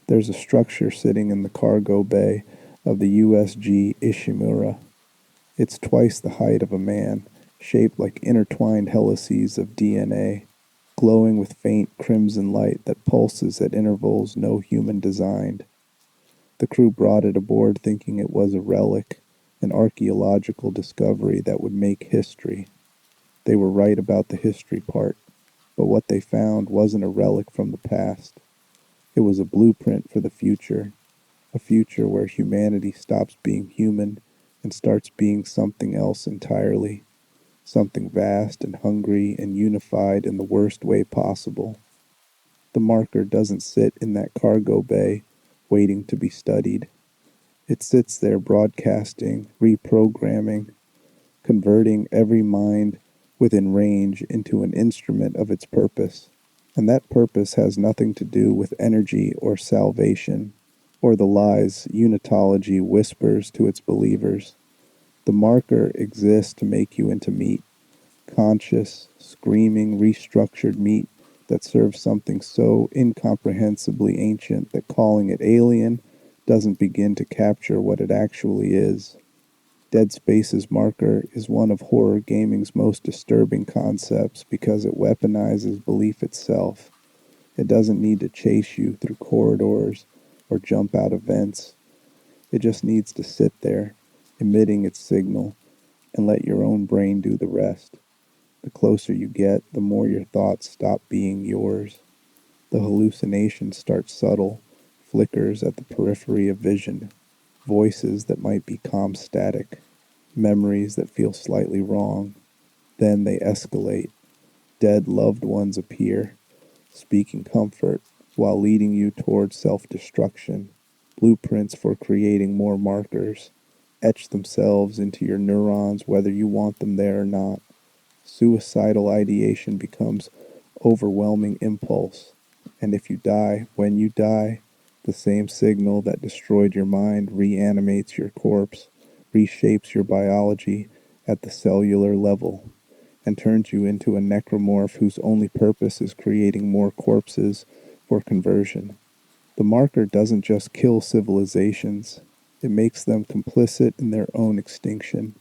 There's a structure sitting in the cargo bay of the USG Ishimura. It's twice the height of a man, shaped like intertwined helices of DNA, glowing with faint crimson light that pulses at intervals no human designed. The crew brought it aboard thinking it was a relic, an archaeological discovery that would make history. They were right about the history part, but what they found wasn't a relic from the past. It was a blueprint for the future, a future where humanity stops being human and starts being something else entirely, something vast and hungry and unified in the worst way possible. The marker doesn't sit in that cargo bay waiting to be studied. It sits there broadcasting, reprogramming, converting every mind within range into an instrument of its purpose. And that purpose has nothing to do with energy or salvation, or the lies Unitology whispers to its believers. The marker exists to make you into meat, conscious, screaming, restructured meat that serves something so incomprehensibly ancient that calling it alien doesn't begin to capture what it actually is. Dead Space's marker is one of horror gaming's most disturbing concepts because it weaponizes belief itself. It doesn't need to chase you through corridors or jump out of vents. It just needs to sit there, emitting its signal, and let your own brain do the rest. The closer you get, the more your thoughts stop being yours. The hallucination starts subtle, flickers at the periphery of vision, voices that might be calm static, memories that feel slightly wrong. Then they escalate. Dead loved ones appear, speaking comfort while leading you towards self-destruction. Blueprints for creating more markers etch themselves into your neurons whether you want them there or not. Suicidal ideation becomes overwhelming impulse, and if you die, when you die, the same signal that destroyed your mind reanimates your corpse, reshapes your biology at the cellular level, and turns you into a necromorph whose only purpose is creating more corpses for conversion. The marker doesn't just kill civilizations, it makes them complicit in their own extinction,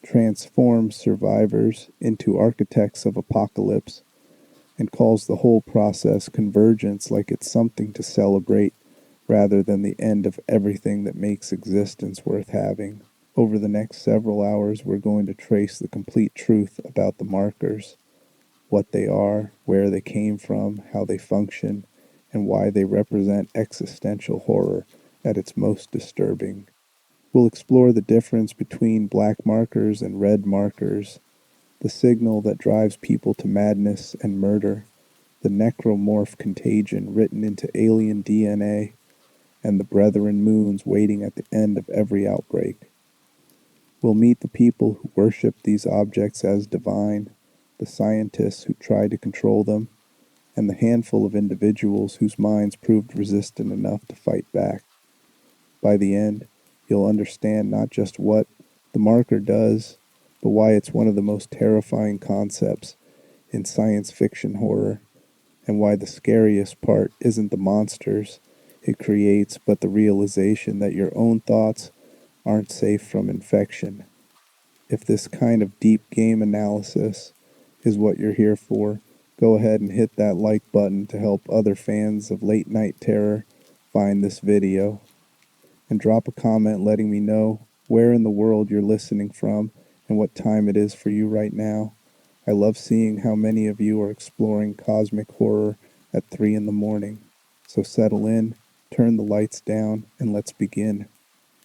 transforms survivors into architects of apocalypse, and calls the whole process convergence like it's something to celebrate rather than the end of everything that makes existence worth having. Over the next several hours, we're going to trace the complete truth about the markers, what they are, where they came from, how they function, and why they represent existential horror at its most disturbing. We'll explore the difference between black markers and red markers, the signal that drives people to madness and murder, the necromorph contagion written into alien DNA, and the brethren moons waiting at the end of every outbreak. We'll meet the people who worship these objects as divine, the scientists who try to control them, and the handful of individuals whose minds proved resistant enough to fight back. By the end, you'll understand not just what the marker does, but why it's one of the most terrifying concepts in science fiction horror, and why the scariest part isn't the monsters it creates, but the realization that your own thoughts aren't safe from infection. If this kind of deep game analysis is what you're here for, go ahead and hit that like button to help other fans of late night terror find this video. And drop a comment letting me know where in the world you're listening from and what time it is for you right now. I love seeing how many of you are exploring cosmic horror at 3 in the morning. So settle in, turn the lights down, and let's begin.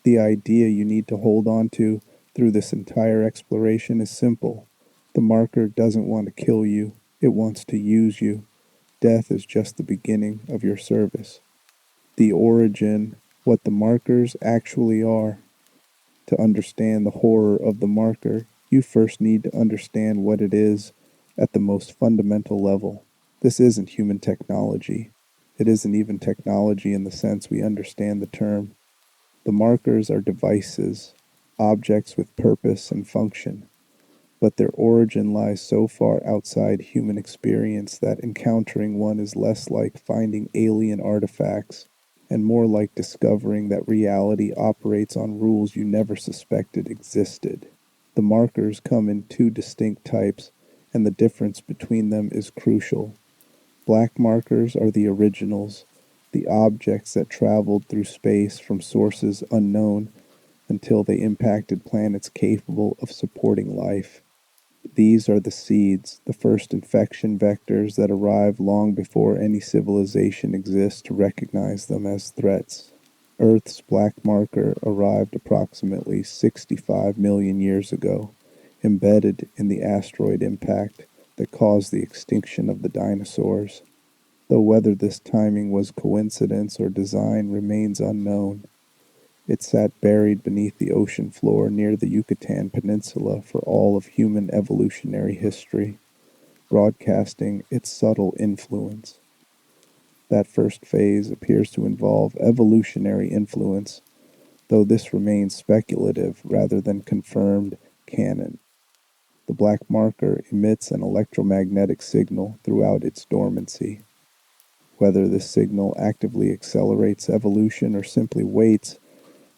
The idea you need to hold on to through this entire exploration is simple. The marker doesn't want to kill you, it wants to use you. Death is just the beginning of your service. The origin, what the markers actually are. To understand the horror of the marker, you first need to understand what it is at the most fundamental level. This isn't human technology. It isn't even technology in the sense we understand the term. The markers are devices, objects with purpose and function, but their origin lies so far outside human experience that encountering one is less like finding alien artifacts and more like discovering that reality operates on rules you never suspected existed. The markers come in two distinct types, and the difference between them is crucial. Black markers are the originals, the objects that traveled through space from sources unknown until they impacted planets capable of supporting life. These are the seeds, the first infection vectors that arrive long before any civilization exists to recognize them as threats. Earth's black marker arrived approximately 65 million years ago, embedded in the asteroid impact that caused the extinction of the dinosaurs. Though whether this timing was coincidence or design remains unknown. It sat buried beneath the ocean floor near the Yucatan Peninsula for all of human evolutionary history, broadcasting its subtle influence. That first phase appears to involve evolutionary influence, though this remains speculative rather than confirmed canon. The black marker emits an electromagnetic signal throughout its dormancy. Whether this signal actively accelerates evolution or simply waits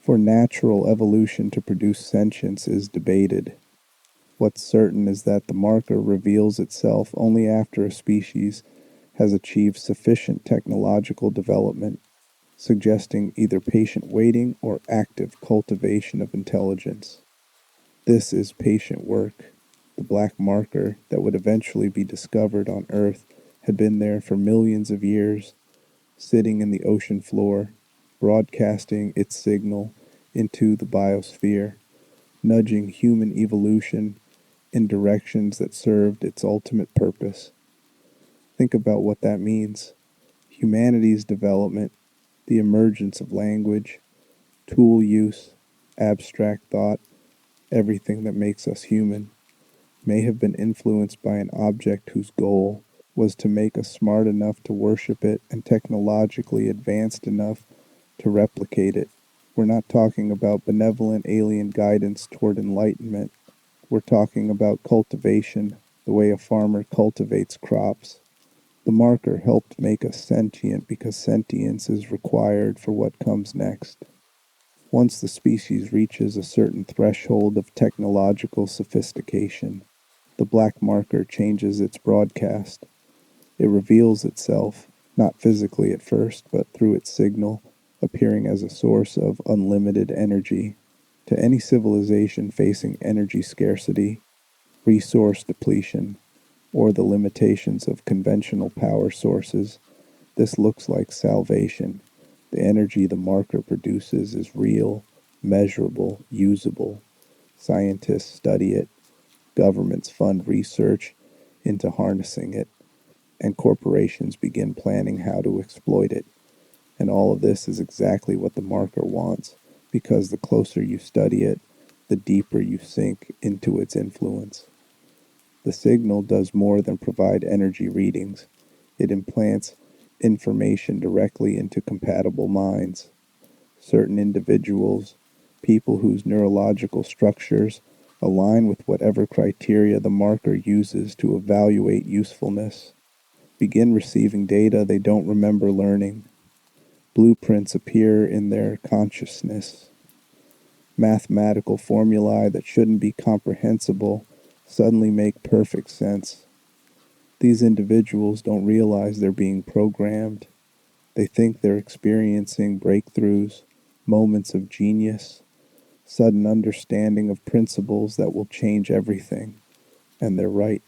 for natural evolution to produce sentience is debated. What's certain is that the marker reveals itself only after a species has achieved sufficient technological development, suggesting either patient waiting or active cultivation of intelligence. This is patient work. The black marker that would eventually be discovered on Earth had been there for millions of years, sitting in the ocean floor, broadcasting its signal into the biosphere, nudging human evolution in directions that served its ultimate purpose. Think about what that means. Humanity's development, the emergence of language, tool use, abstract thought, everything that makes us human, may have been influenced by an object whose goal was to make us smart enough to worship it and technologically advanced enough to replicate it. We're not talking about benevolent alien guidance toward enlightenment. We're talking about cultivation, the way a farmer cultivates crops. The marker helped make us sentient because sentience is required for what comes next. Once the species reaches a certain threshold of technological sophistication, the black marker changes its broadcast. It reveals itself, not physically at first, but through its signal, appearing as a source of unlimited energy. To any civilization facing energy scarcity, resource depletion, or the limitations of conventional power sources, this looks like salvation. The energy the marker produces is real, measurable, usable. Scientists study it, governments fund research into harnessing it, and corporations begin planning how to exploit it. And all of this is exactly what the marker wants, because the closer you study it, the deeper you sink into its influence. The signal does more than provide energy readings. It implants information directly into compatible minds. Certain individuals, people whose neurological structures align with whatever criteria the marker uses to evaluate usefulness, begin receiving data they don't remember learning. Blueprints appear in their consciousness. Mathematical formulae that shouldn't be comprehensible suddenly make perfect sense. These individuals don't realize they're being programmed. They think they're experiencing breakthroughs, moments of genius, sudden understanding of principles that will change everything. And they're right,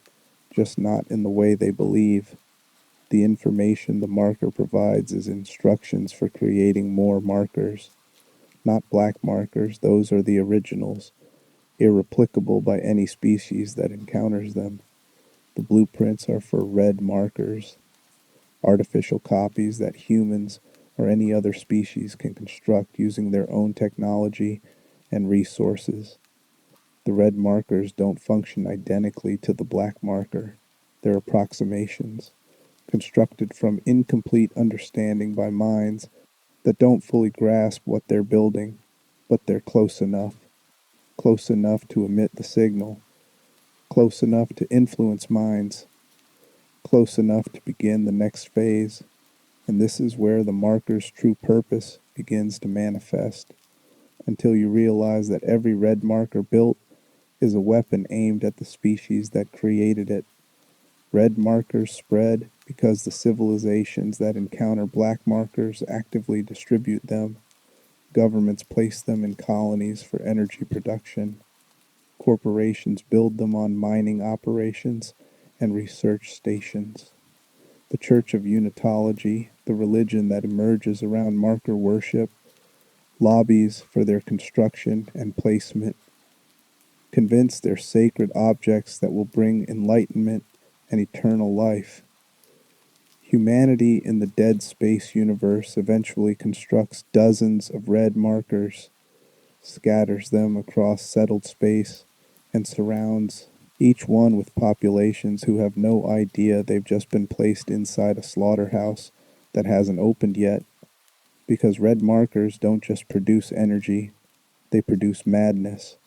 just not in the way they believe. The information the marker provides is instructions for creating more markers. Not black markers, those are the originals, irreplicable by any species that encounters them. The blueprints are for red markers, artificial copies that humans or any other species can construct using their own technology and resources. The red markers don't function identically to the black marker. They're approximations, constructed from incomplete understanding by minds that don't fully grasp what they're building, but they're close enough to emit the signal, close enough to influence minds, close enough to begin the next phase. And this is where the marker's true purpose begins to manifest, until you realize that every red marker built is a weapon aimed at the species that created it. Red markers spread because the civilizations that encounter black markers actively distribute them. Governments place them in colonies for energy production. Corporations build them on mining operations and research stations. The Church of Unitology, the religion that emerges around marker worship, lobbies for their construction and placement, convinced they're sacred objects that will bring enlightenment and eternal life. Humanity in the dead space universe eventually constructs dozens of red markers, scatters them across settled space, and surrounds each one with populations who have no idea they've just been placed inside a slaughterhouse that hasn't opened yet. Because red markers don't just produce energy, they produce madness.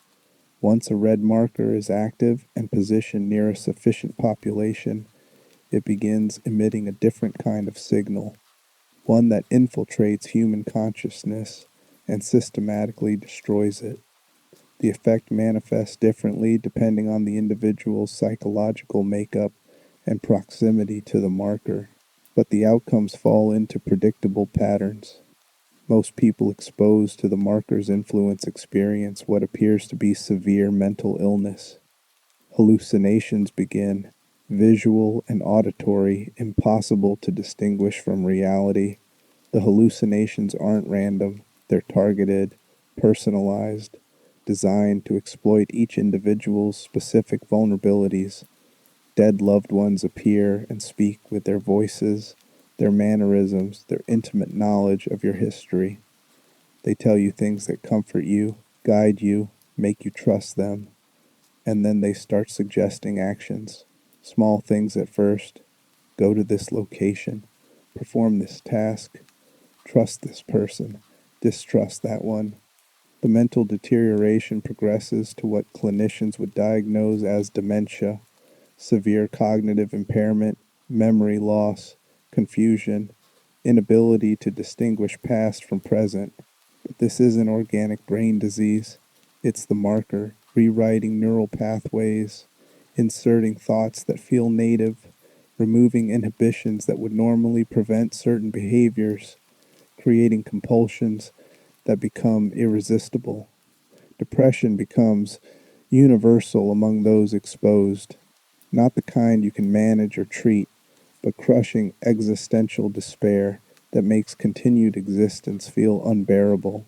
Once a red marker is active and positioned near a sufficient population, it begins emitting a different kind of signal, one that infiltrates human consciousness and systematically destroys it. The effect manifests differently depending on the individual's psychological makeup and proximity to the marker, but the outcomes fall into predictable patterns. Most people exposed to the marker's influence experience what appears to be severe mental illness. Hallucinations begin, visual and auditory, impossible to distinguish from reality. The hallucinations aren't random, they're targeted, personalized, designed to exploit each individual's specific vulnerabilities. Dead loved ones appear and speak with their voices, their mannerisms, their intimate knowledge of your history. They tell you things that comfort you, guide you, make you trust them, and then they start suggesting actions. Small things at first. Go to this location. Perform this task. Trust this person. Distrust that one. The mental deterioration progresses to what clinicians would diagnose as dementia, severe cognitive impairment, memory loss, confusion, inability to distinguish past from present. But this isn't organic brain disease. It's the marker, rewriting neural pathways, inserting thoughts that feel native, removing inhibitions that would normally prevent certain behaviors, creating compulsions that become irresistible. Depression becomes universal among those exposed, not the kind you can manage or treat, but crushing existential despair that makes continued existence feel unbearable.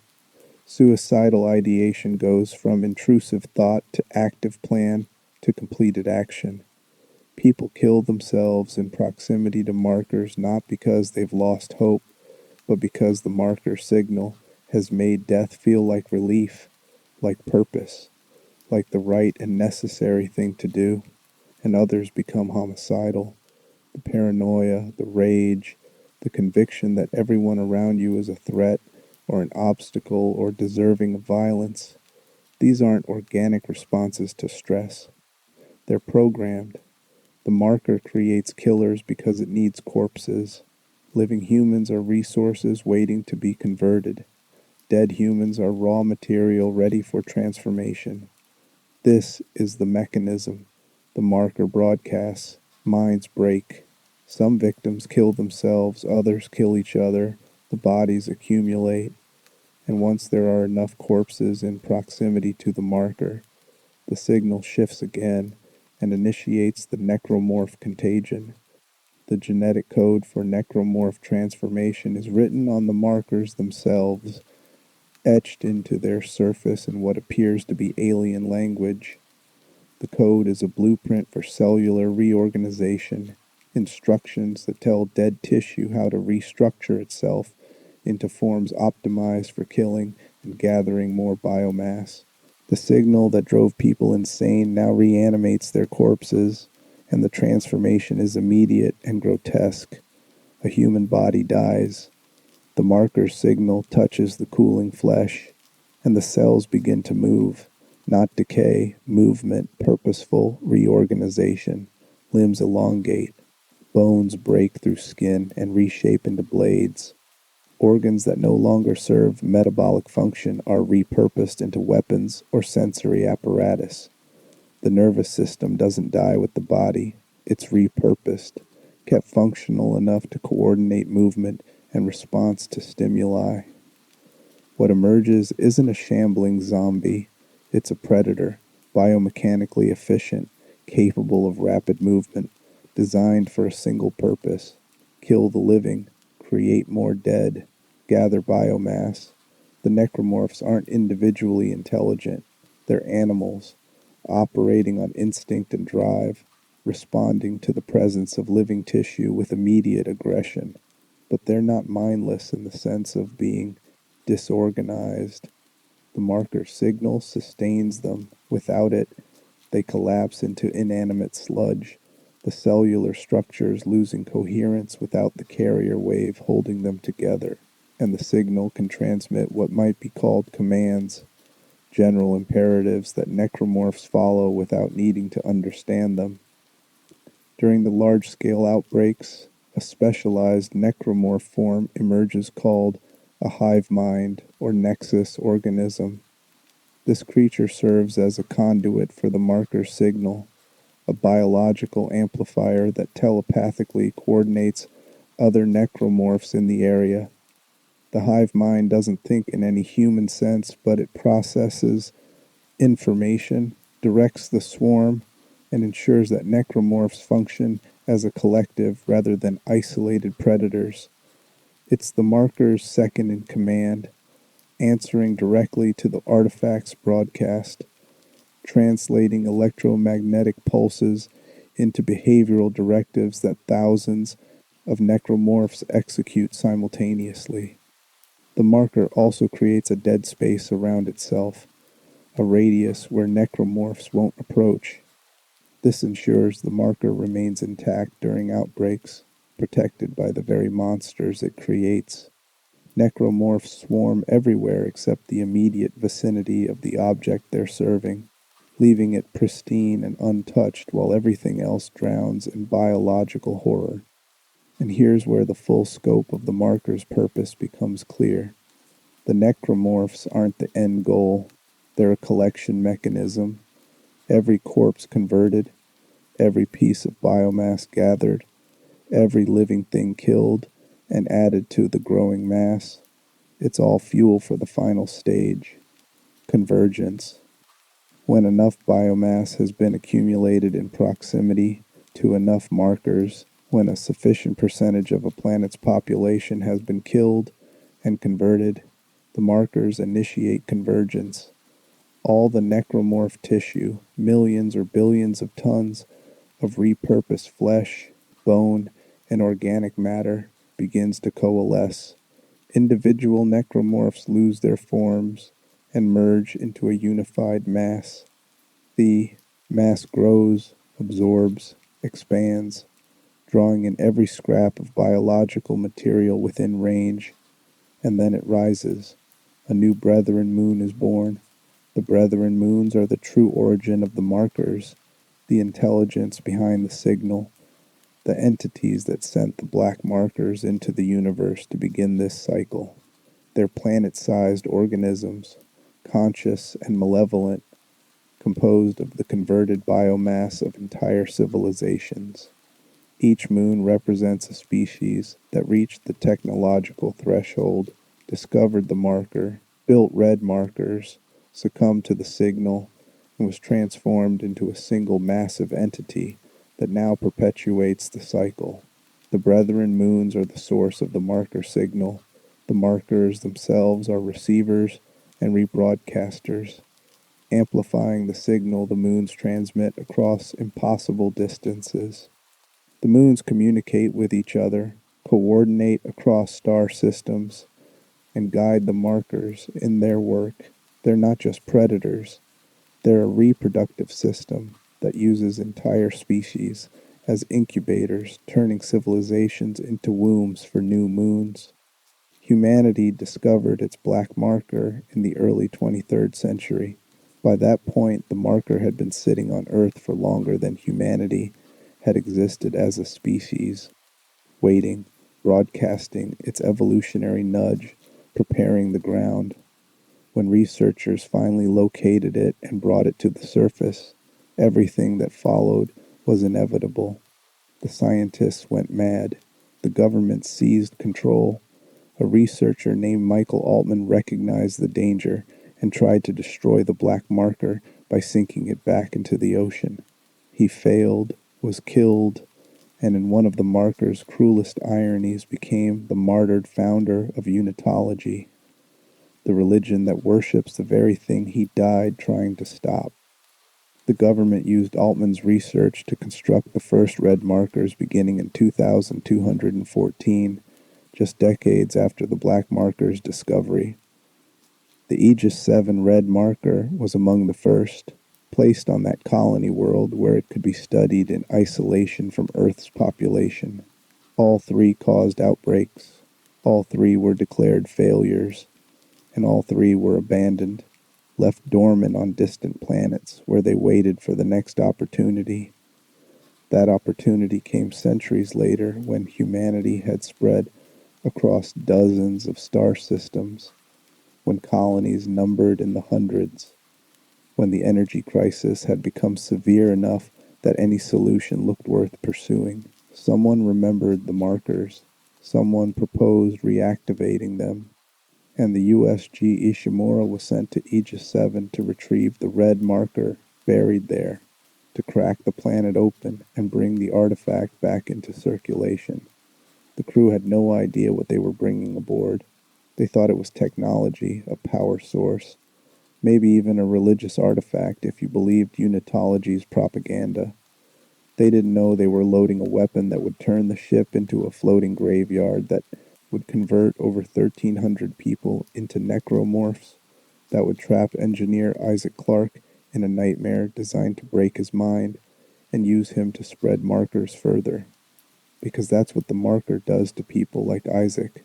Suicidal ideation goes from intrusive thought to active plan to completed action. People kill themselves in proximity to markers not because they've lost hope, but because the marker signal has made death feel like relief, like purpose, like the right and necessary thing to do. And others become homicidal. The paranoia, the rage, the conviction that everyone around you is a threat or an obstacle or deserving of violence. These aren't organic responses to stress. They're programmed. The marker creates killers because it needs corpses. Living humans are resources waiting to be converted. Dead humans are raw material ready for transformation. This is the mechanism. The marker broadcasts. Minds break. Some victims kill themselves, others kill each other. The bodies accumulate. And once there are enough corpses in proximity to the marker, the signal shifts again and initiates the necromorph contagion. The genetic code for necromorph transformation is written on the markers themselves, etched into their surface in what appears to be alien language. The code is a blueprint for cellular reorganization, instructions that tell dead tissue how to restructure itself into forms optimized for killing and gathering more biomass. The signal that drove people insane now reanimates their corpses, and the transformation is immediate and grotesque. A human body dies. The marker signal touches the cooling flesh, and the cells begin to move, not decay, movement, purposeful reorganization. Limbs elongate. Bones break through skin and reshape into blades. Organs that no longer serve metabolic function are repurposed into weapons or sensory apparatus. The nervous system doesn't die with the body, it's repurposed, kept functional enough to coordinate movement and response to stimuli. What emerges isn't a shambling zombie, it's a predator, biomechanically efficient, capable of rapid movement, designed for a single purpose: kill the living, create more dead, gather biomass. The necromorphs aren't individually intelligent, they're animals, operating on instinct and drive, responding to the presence of living tissue with immediate aggression. But they're not mindless in the sense of being disorganized. The marker signal sustains them. Without it, they collapse into inanimate sludge, the cellular structures losing coherence without the carrier wave holding them together. And the signal can transmit what might be called commands, general imperatives that necromorphs follow without needing to understand them. During the large-scale outbreaks, a specialized necromorph form emerges called a hive mind or nexus organism. This creature serves as a conduit for the marker signal, a biological amplifier that telepathically coordinates other necromorphs in the area. The hive mind doesn't think in any human sense, but it processes information, directs the swarm, and ensures that necromorphs function as a collective rather than isolated predators. It's the marker's second in command, answering directly to the artifact's broadcast, translating electromagnetic pulses into behavioral directives that thousands of necromorphs execute simultaneously. The marker also creates a dead space around itself, a radius where necromorphs won't approach. This ensures the marker remains intact during outbreaks, protected by the very monsters it creates. Necromorphs swarm everywhere except the immediate vicinity of the object they're serving, leaving it pristine and untouched while everything else drowns in biological horror. And here's where the full scope of the marker's purpose becomes clear. The necromorphs aren't the end goal, they're a collection mechanism. Every corpse converted, every piece of biomass gathered, every living thing killed and added to the growing mass. It's all fuel for the final stage, convergence. When enough biomass has been accumulated in proximity to enough markers, when a sufficient percentage of a planet's population has been killed and converted, the markers initiate convergence. All the necromorph tissue, millions or billions of tons of repurposed flesh, bone, and organic matter, begins to coalesce. Individual necromorphs lose their forms and merge into a unified mass. The mass grows, absorbs, expands, drawing in every scrap of biological material within range, and then it rises. A new brethren moon is born. The brethren moons are the true origin of the markers, the intelligence behind the signal, the entities that sent the black markers into the universe to begin this cycle. They're planet-sized organisms, conscious and malevolent, composed of the converted biomass of entire civilizations. Each moon represents a species that reached the technological threshold, discovered the marker, built red markers, succumbed to the signal, and was transformed into a single massive entity that now perpetuates the cycle. The brethren moons are the source of the marker signal. The markers themselves are receivers and rebroadcasters, amplifying the signal the moons transmit across impossible distances. The moons communicate with each other, coordinate across star systems, and guide the markers in their work. They're not just predators, they're a reproductive system that uses entire species as incubators, turning civilizations into wombs for new moons. Humanity discovered its black marker in the early 23rd century. By that point, the marker had been sitting on Earth for longer than humanity had existed as a species, waiting, broadcasting its evolutionary nudge, preparing the ground. When researchers finally located it and brought it to the surface, everything that followed was inevitable. The scientists went mad. The government seized control. A researcher named Michael Altman recognized the danger and tried to destroy the black marker by sinking it back into the ocean. He failed, was killed, and in one of the marker's cruelest ironies became the martyred founder of Unitology, the religion that worships the very thing he died trying to stop. The government used Altman's research to construct the first red markers beginning in 2214, just decades after the black marker's discovery. The Aegis 7 red marker was among the first, placed on that colony world where it could be studied in isolation from Earth's population. All three caused outbreaks. All three were declared failures, and all three were abandoned, left dormant on distant planets where they waited for the next opportunity. That opportunity came centuries later when humanity had spread across dozens of star systems, when colonies numbered in the hundreds, when the energy crisis had become severe enough that any solution looked worth pursuing. Someone remembered the markers. Someone proposed reactivating them, and the USG Ishimura was sent to Aegis 7 to retrieve the red marker buried there, to crack the planet open and bring the artifact back into circulation. The crew had no idea what they were bringing aboard. They thought it was technology, a power source, maybe even a religious artifact if you believed Unitology's propaganda. They didn't know they were loading a weapon that would turn the ship into a floating graveyard, that would convert over 1,300 people into necromorphs, that would trap engineer Isaac Clarke in a nightmare designed to break his mind and use him to spread markers further. Because that's what the marker does to people like Isaac.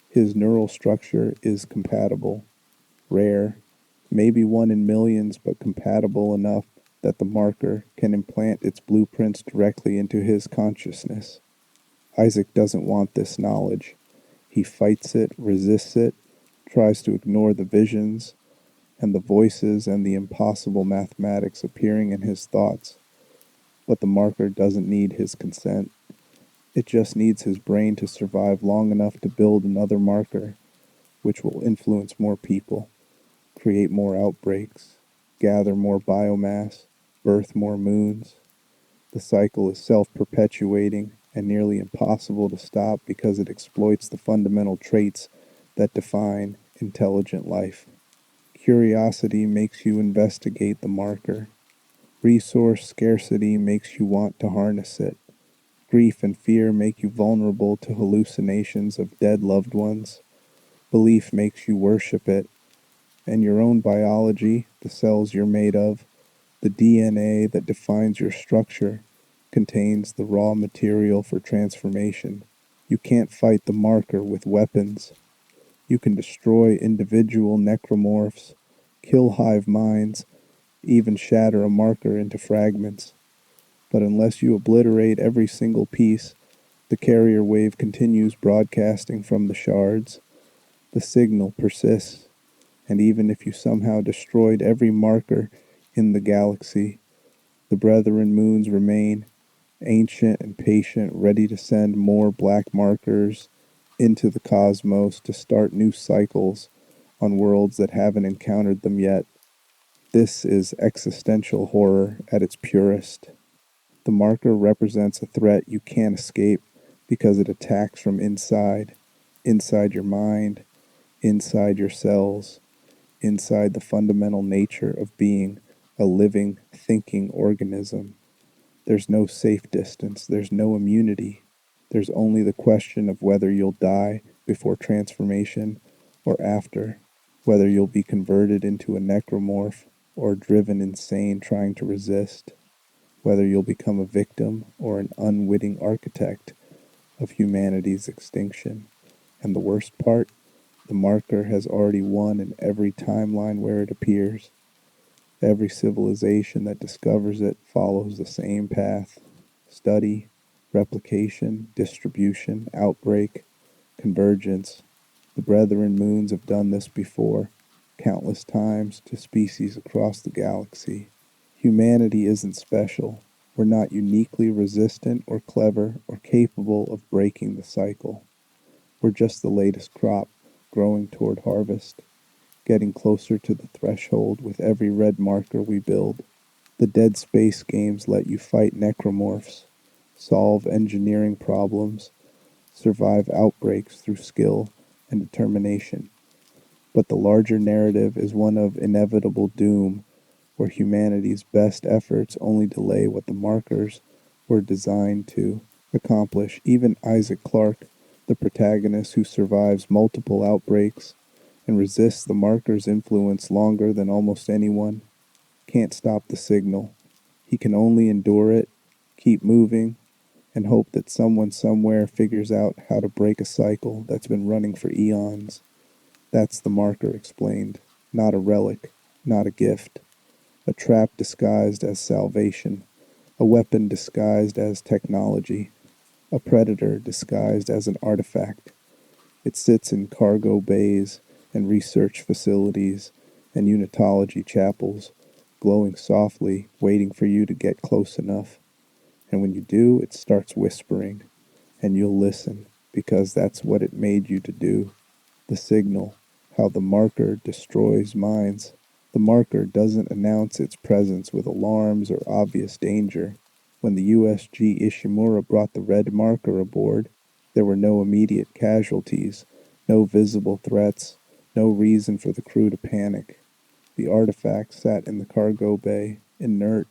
His neural structure is compatible, rare, maybe one in millions, but compatible enough that the marker can implant its blueprints directly into his consciousness. Isaac doesn't want this knowledge. He fights it, resists it, tries to ignore the visions and the voices and the impossible mathematics appearing in his thoughts. But the marker doesn't need his consent. It just needs his brain to survive long enough to build another marker, which will influence more people, create more outbreaks, gather more biomass, birth more moons. The cycle is self-perpetuating and nearly impossible to stop because it exploits the fundamental traits that define intelligent life. Curiosity makes you investigate the marker. Resource scarcity makes you want to harness it. Grief and fear make you vulnerable to hallucinations of dead loved ones. Belief makes you worship it. And your own biology, the cells you're made of, the DNA that defines your structure, contains the raw material for transformation. You can't fight the marker with weapons. You can destroy individual necromorphs, kill hive minds, even shatter a marker into fragments. But unless you obliterate every single piece, the carrier wave continues broadcasting from the shards. The signal persists, and even if you somehow destroyed every marker in the galaxy, the brethren moons remain, ancient and patient, ready to send more black markers into the cosmos to start new cycles on worlds that haven't encountered them yet. This is existential horror at its purest. The marker represents a threat you can't escape because it attacks from inside your mind, inside your cells, inside the fundamental nature of being a living, thinking organism. There's no safe distance, there's no immunity. There's only the question of whether you'll die before transformation or after, whether you'll be converted into a necromorph or driven insane trying to resist, whether you'll become a victim or an unwitting architect of humanity's extinction. And the worst part, the marker has already won in every timeline where it appears. Every civilization that discovers it follows the same path. study, replication, distribution, outbreak, convergence. The brethren moons have done this before, countless times to species across the galaxy. Humanity isn't special. We're not uniquely resistant or clever or capable of breaking the cycle. We're just the latest crop, growing toward harvest, getting closer to the threshold with every red marker we build. The Dead Space games let you fight necromorphs, solve engineering problems, survive outbreaks through skill and determination. But the larger narrative is one of inevitable doom, where humanity's best efforts only delay what the markers were designed to accomplish. Even Isaac Clarke, the protagonist who survives multiple outbreaks and resists the marker's influence longer than almost anyone, can't stop the signal. He can only endure it, keep moving, and hope that someone somewhere figures out how to break a cycle that's been running for eons. That's the marker explained, not a relic, not a gift. A trap disguised as salvation, a weapon disguised as technology, a predator disguised as an artifact. It sits in cargo bays and research facilities and Unitology chapels, glowing softly, waiting for you to get close enough. And when you do, it starts whispering, and you'll listen, because that's what it made you to do. The signal, how the marker destroys minds. The marker doesn't announce its presence with alarms or obvious danger. When the USG Ishimura brought the red marker aboard, there were no immediate casualties, no visible threats, no reason for the crew to panic. The artifact sat in the cargo bay, inert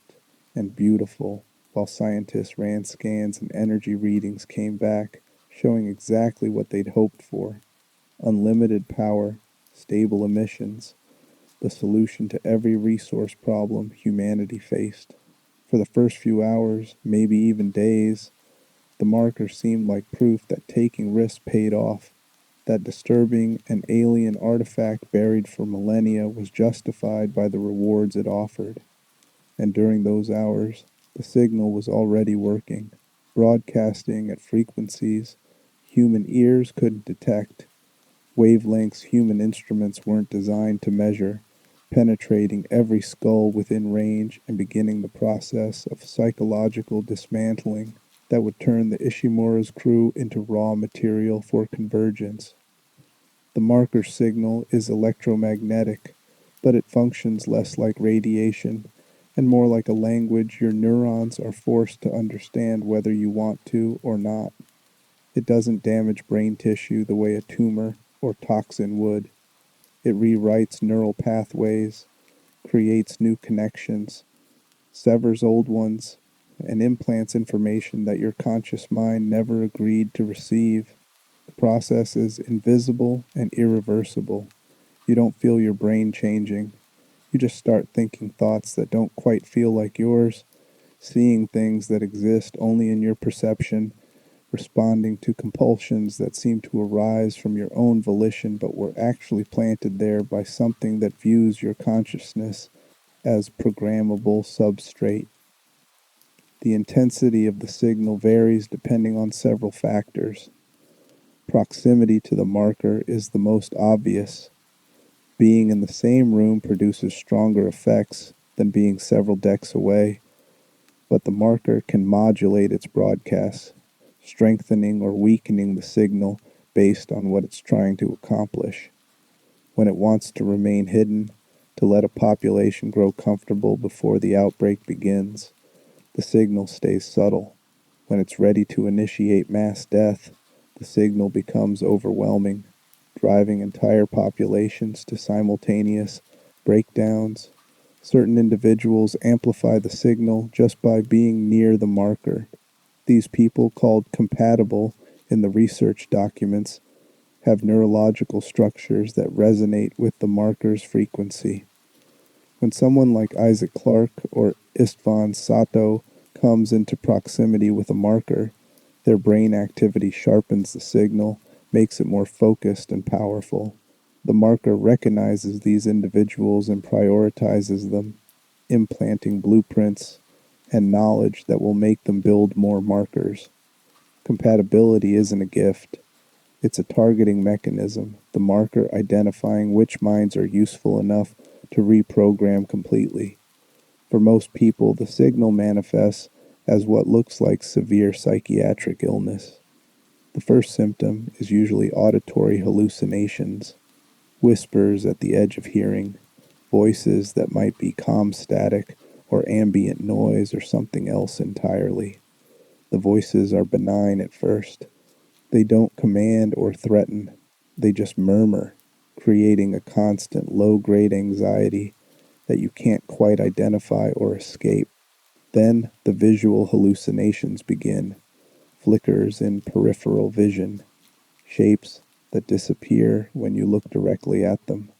and beautiful, while scientists ran scans and energy readings came back, showing exactly what they'd hoped for: unlimited power, stable emissions, the solution to every resource problem humanity faced. For the first few hours, maybe even days, the marker seemed like proof that taking risks paid off, that disturbing an alien artifact buried for millennia was justified by the rewards it offered. And during those hours, the signal was already working, broadcasting at frequencies human ears couldn't detect, wavelengths human instruments weren't designed to measure, penetrating every skull within range and beginning the process of psychological dismantling that would turn the Ishimura's crew into raw material for convergence. The marker signal is electromagnetic, but it functions less like radiation and more like a language your neurons are forced to understand whether you want to or not. It doesn't damage brain tissue the way a tumor or toxin would. It rewrites neural pathways, creates new connections, severs old ones, and implants information that your conscious mind never agreed to receive. The process is invisible and irreversible. You don't feel your brain changing. You just start thinking thoughts that don't quite feel like yours, seeing things that exist only in your perception, responding to compulsions that seem to arise from your own volition but were actually planted there by something that views your consciousness as programmable substrate. The intensity of the signal varies depending on several factors. Proximity to the marker is the most obvious. Being in the same room produces stronger effects than being several decks away, but the marker can modulate its broadcasts, strengthening or weakening the signal based on what it's trying to accomplish. When it wants to remain hidden, to let a population grow comfortable before the outbreak begins, the signal stays subtle. When it's ready to initiate mass death, the signal becomes overwhelming, driving entire populations to simultaneous breakdowns. Certain individuals amplify the signal just by being near the marker. These people, called compatible in the research documents, have neurological structures that resonate with the marker's frequency. When someone like Isaac Clarke or Istvan Sato comes into proximity with a marker, their brain activity sharpens the signal, makes it more focused and powerful. The marker recognizes these individuals and prioritizes them, implanting blueprints and knowledge that will make them build more markers. Compatibility isn't a gift. It's a targeting mechanism, the marker identifying which minds are useful enough to reprogram completely. For most people, the signal manifests as what looks like severe psychiatric illness. The first symptom is usually auditory hallucinations, whispers at the edge of hearing, voices that might be calm static or ambient noise or something else entirely. The voices are benign at first. They don't command or threaten, they just murmur, creating a constant low-grade anxiety that you can't quite identify or escape. Then the visual hallucinations begin, flickers in peripheral vision, shapes that disappear when you look directly at them,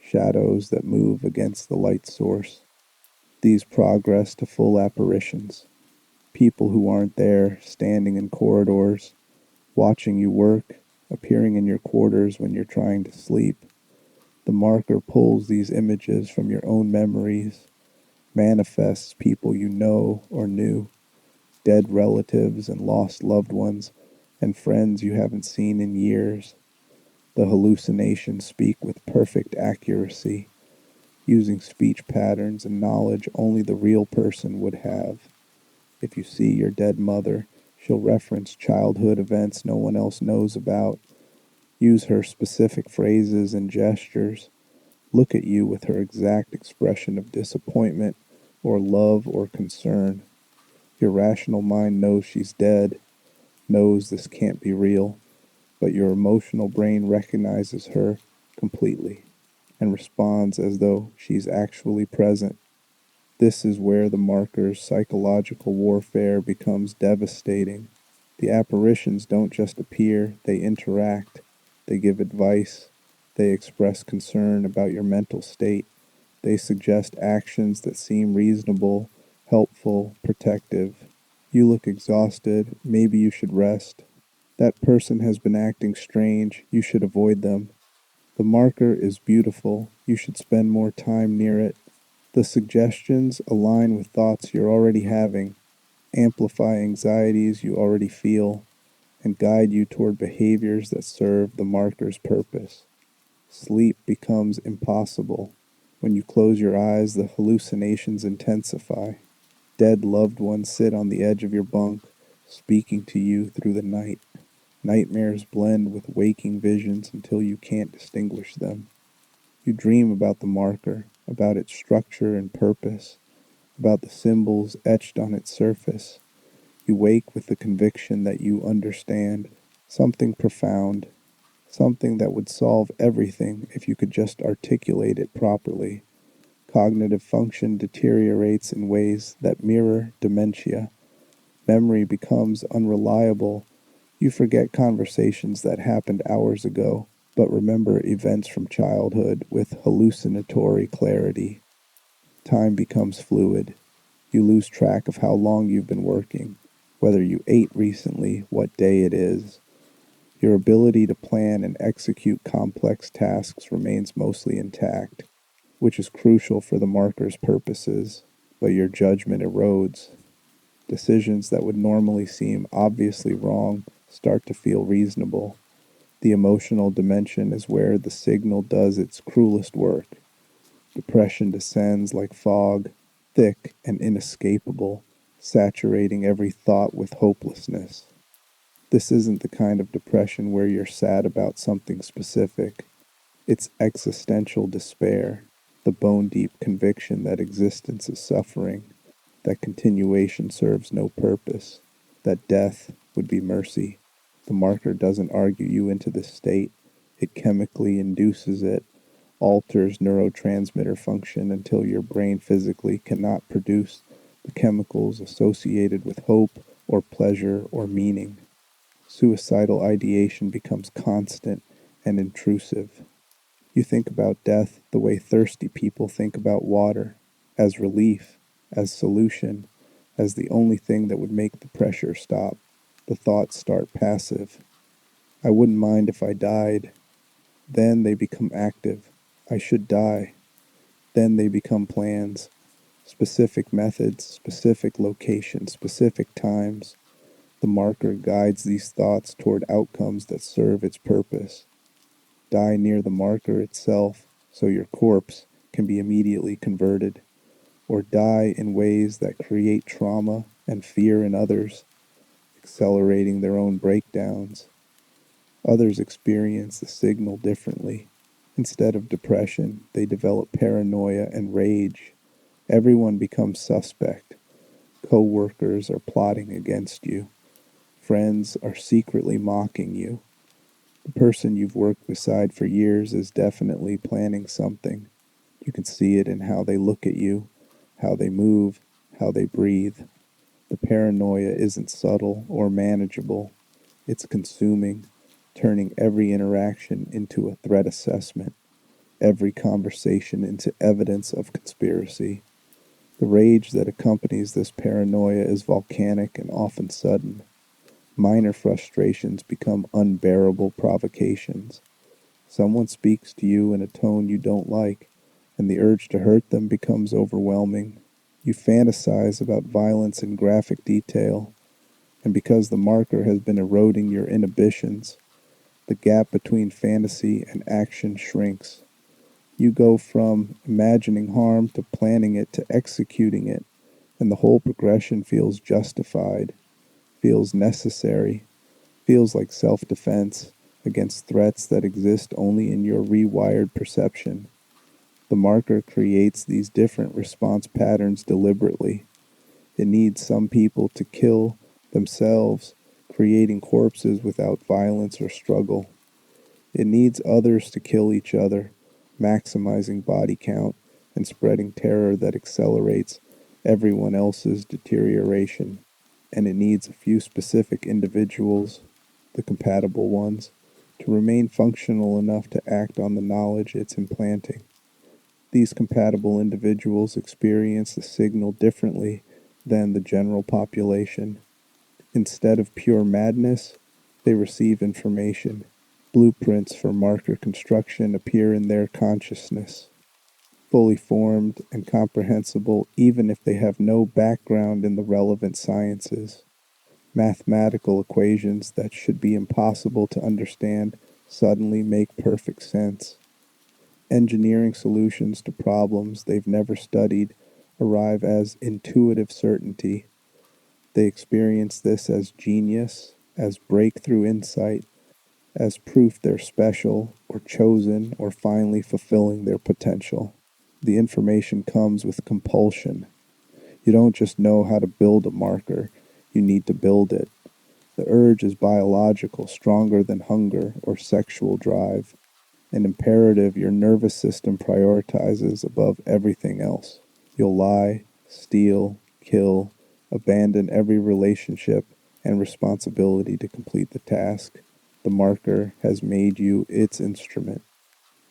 shadows that move against the light source. These progress to full apparitions, people who aren't there, standing in corridors, watching you work, appearing in your quarters when you're trying to sleep. The marker pulls these images from your own memories, manifests people you know or knew, dead relatives and lost loved ones, and friends you haven't seen in years. The hallucinations speak with perfect accuracy, using speech patterns and knowledge only the real person would have. If you see your dead mother, she'll reference childhood events no one else knows about, use her specific phrases and gestures, look at you with her exact expression of disappointment or love or concern. Your rational mind knows she's dead, knows this can't be real, but your emotional brain recognizes her completely and responds as though she's actually present. This is where the marker's psychological warfare becomes devastating. The apparitions don't just appear, they interact, they give advice, they express concern about your mental state, they suggest actions that seem reasonable, helpful, protective. You look exhausted, maybe you should rest. That person has been acting strange, you should avoid them. The marker is beautiful, you should spend more time near it. The suggestions align with thoughts you're already having, amplify anxieties you already feel, and guide you toward behaviors that serve the marker's purpose. Sleep becomes impossible. When you close your eyes, the hallucinations intensify. Dead loved ones sit on the edge of your bunk, speaking to you through the night. Nightmares blend with waking visions until you can't distinguish them. You dream about the marker, about its structure and purpose, about the symbols etched on its surface. You wake with the conviction that you understand something profound, something that would solve everything if you could just articulate it properly. Cognitive function deteriorates in ways that mirror dementia. Memory becomes unreliable. You forget conversations that happened hours ago, but remember events from childhood with hallucinatory clarity. Time becomes fluid. You lose track of how long you've been working, whether you ate recently, what day it is. Your ability to plan and execute complex tasks remains mostly intact, which is crucial for the marker's purposes, but your judgment erodes. Decisions that would normally seem obviously wrong start to feel reasonable. The emotional dimension is where the signal does its cruelest work. Depression descends like fog, thick and inescapable, saturating every thought with hopelessness. This isn't the kind of depression where you're sad about something specific. It's existential despair, the bone-deep conviction that existence is suffering, that continuation serves no purpose, that death would be mercy. The marker doesn't argue you into this state. It chemically induces it, alters neurotransmitter function until your brain physically cannot produce the chemicals associated with hope or pleasure or meaning. Suicidal ideation becomes constant and intrusive. You think about death the way thirsty people think about water, as relief, as solution, as the only thing that would make the pressure stop. The thoughts start passive. I wouldn't mind if I died. Then they become active. I should die. Then they become plans. Specific methods, specific locations, specific times. The marker guides these thoughts toward outcomes that serve its purpose. Die near the marker itself so your corpse can be immediately converted, or die in ways that create trauma and fear in others, accelerating their own breakdowns. Others experience the signal differently. Instead of depression, they develop paranoia and rage. Everyone becomes suspect. Co-workers are plotting against you. Friends are secretly mocking you. The person you've worked beside for years is definitely planning something. You can see it in how they look at you, how they move, how they breathe. The paranoia isn't subtle or manageable. It's consuming, turning every interaction into a threat assessment, every conversation into evidence of conspiracy. The rage that accompanies this paranoia is volcanic and often sudden. Minor frustrations become unbearable provocations. Someone speaks to you in a tone you don't like, and the urge to hurt them becomes overwhelming. You fantasize about violence in graphic detail, and because the marker has been eroding your inhibitions, the gap between fantasy and action shrinks. You go from imagining harm to planning it to executing it, and the whole progression feels justified, feels necessary, feels like self-defense against threats that exist only in your rewired perception. The marker creates these different response patterns deliberately. It needs some people to kill themselves, creating corpses without violence or struggle. It needs others to kill each other, maximizing body count and spreading terror that accelerates everyone else's deterioration. And it needs a few specific individuals, the compatible ones, to remain functional enough to act on the knowledge it's implanting. These compatible individuals experience the signal differently than the general population. Instead of pure madness, they receive information. Blueprints for marker construction appear in their consciousness, fully formed and comprehensible even if they have no background in the relevant sciences. Mathematical equations that should be impossible to understand suddenly make perfect sense. Engineering solutions to problems they've never studied arrive as intuitive certainty. They experience this as genius, as breakthrough insight, as proof they're special or chosen or finally fulfilling their potential. The information comes with compulsion. You don't just know how to build a marker, you need to build it. The urge is biological, stronger than hunger or sexual drive, an imperative your nervous system prioritizes above everything else. You'll lie, steal, kill, abandon every relationship and responsibility to complete the task. The marker has made you its instrument,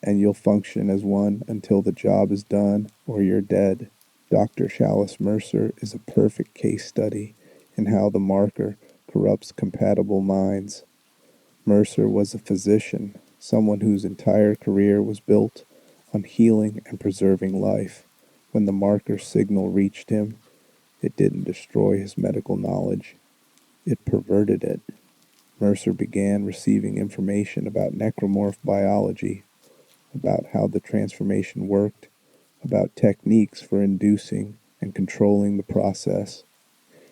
and you'll function as one until the job is done or you're dead. Dr. Chalice Mercer is a perfect case study in how the marker corrupts compatible minds. Mercer was a physician, someone whose entire career was built on healing and preserving life. When the marker signal reached him, it didn't destroy his medical knowledge, it perverted it. Mercer began receiving information about necromorph biology, about how the transformation worked, about techniques for inducing and controlling the process.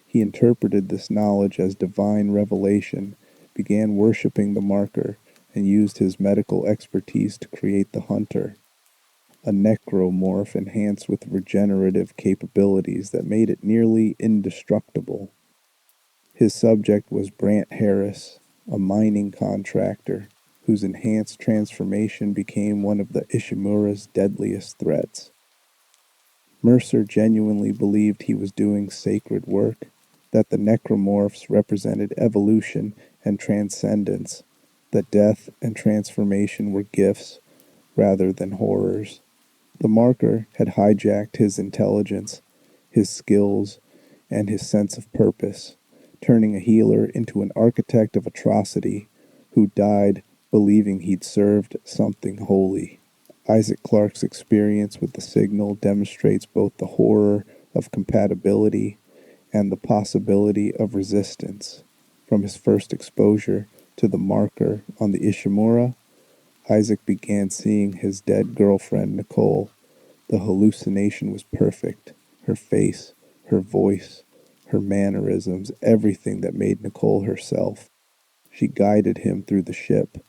He interpreted this knowledge as divine revelation, began worshiping the marker, and used his medical expertise to create the hunter, a necromorph enhanced with regenerative capabilities that made it nearly indestructible. His subject was Brant Harris, a mining contractor, whose enhanced transformation became one of the Ishimura's deadliest threats. Mercer genuinely believed he was doing sacred work, that the necromorphs represented evolution and transcendence, that death and transformation were gifts rather than horrors. The marker had hijacked his intelligence, his skills, and his sense of purpose, turning a healer into an architect of atrocity who died believing he'd served something holy. Isaac Clarke's experience with the signal demonstrates both the horror of compatibility and the possibility of resistance. From his first exposure to the marker on the Ishimura, Isaac began seeing his dead girlfriend, Nicole. The hallucination was perfect. Her face, her voice, her mannerisms, everything that made Nicole herself. She guided him through the ship,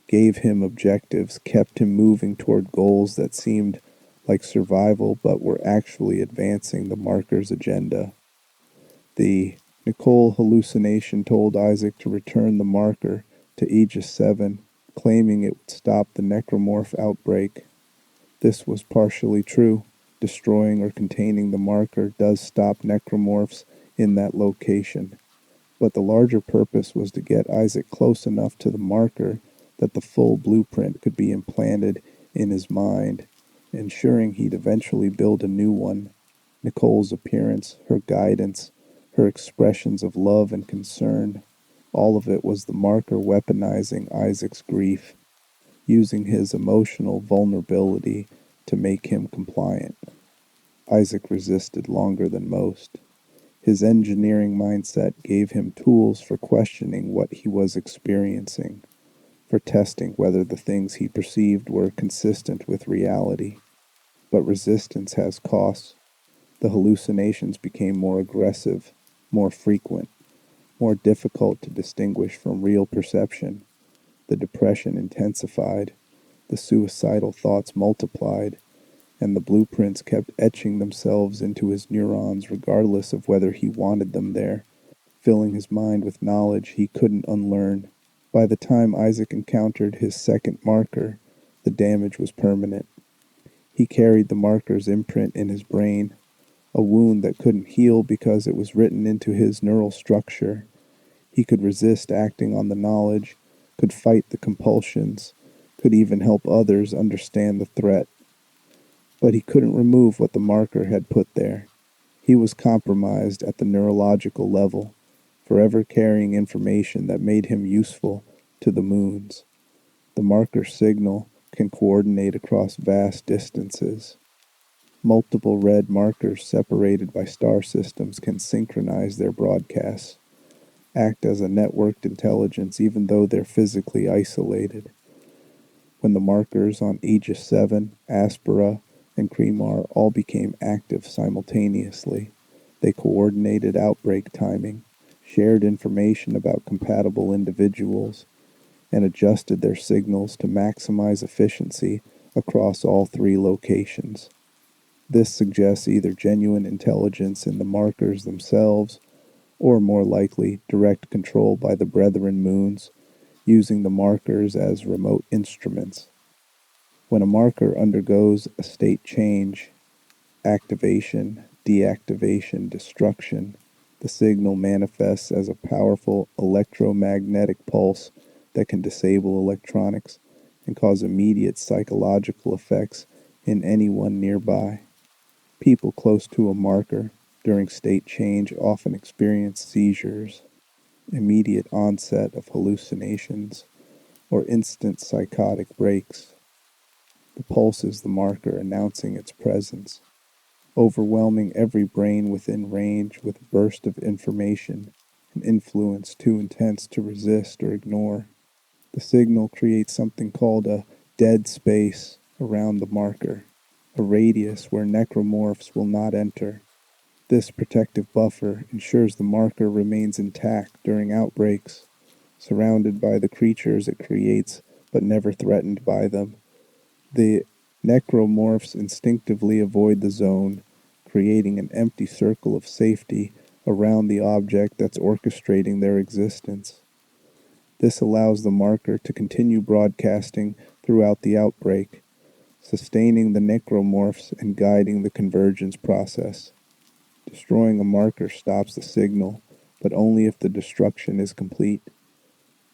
gave him objectives, kept him moving toward goals that seemed like survival but were actually advancing the marker's agenda. The Nicole hallucination told Isaac to return the marker to Aegis 7, claiming it would stop the necromorph outbreak. This was partially true. Destroying or containing the marker does stop necromorphs in that location. But the larger purpose was to get Isaac close enough to the marker that the full blueprint could be implanted in his mind, ensuring he'd eventually build a new one. Nicole's appearance, her guidance, her expressions of love and concern, all of it was the marker weaponizing Isaac's grief, using his emotional vulnerability to make him compliant. Isaac resisted longer than most. His engineering mindset gave him tools for questioning what he was experiencing, for testing whether the things he perceived were consistent with reality. But resistance has costs. The hallucinations became more aggressive, more frequent, more difficult to distinguish from real perception. The depression intensified, the suicidal thoughts multiplied, and the blueprints kept etching themselves into his neurons regardless of whether he wanted them there, filling his mind with knowledge he couldn't unlearn. By the time Isaac encountered his second marker, the damage was permanent. He carried the marker's imprint in his brain, a wound that couldn't heal because it was written into his neural structure. He could resist acting on the knowledge, could fight the compulsions, could even help others understand the threat. But he couldn't remove what the marker had put there. He was compromised at the neurological level, forever carrying information that made him useful to the moons. The marker signal can coordinate across vast distances. Multiple red markers separated by star systems can synchronize their broadcasts, act as a networked intelligence even though they're physically isolated. When the markers on Aegis 7, Aspera, and Cremar all became active simultaneously, they coordinated outbreak timing, shared information about compatible individuals, and adjusted their signals to maximize efficiency across all three locations. This suggests either genuine intelligence in the markers themselves, or more likely, direct control by the Brethren moons, using the markers as remote instruments. When a marker undergoes a state change, activation, deactivation, destruction, the signal manifests as a powerful electromagnetic pulse that can disable electronics and cause immediate psychological effects in anyone nearby. People close to a marker during state change often experience seizures, immediate onset of hallucinations, or instant psychotic breaks. The pulse is the marker announcing its presence, overwhelming every brain within range with a burst of information, an influence too intense to resist or ignore. The signal creates something called a dead space around the marker, a radius where necromorphs will not enter. This protective buffer ensures the marker remains intact during outbreaks, surrounded by the creatures it creates but never threatened by them. The necromorphs instinctively avoid the zone, creating an empty circle of safety around the object that's orchestrating their existence. This allows the marker to continue broadcasting throughout the outbreak, sustaining the necromorphs and guiding the convergence process. Destroying a marker stops the signal, but only if the destruction is complete.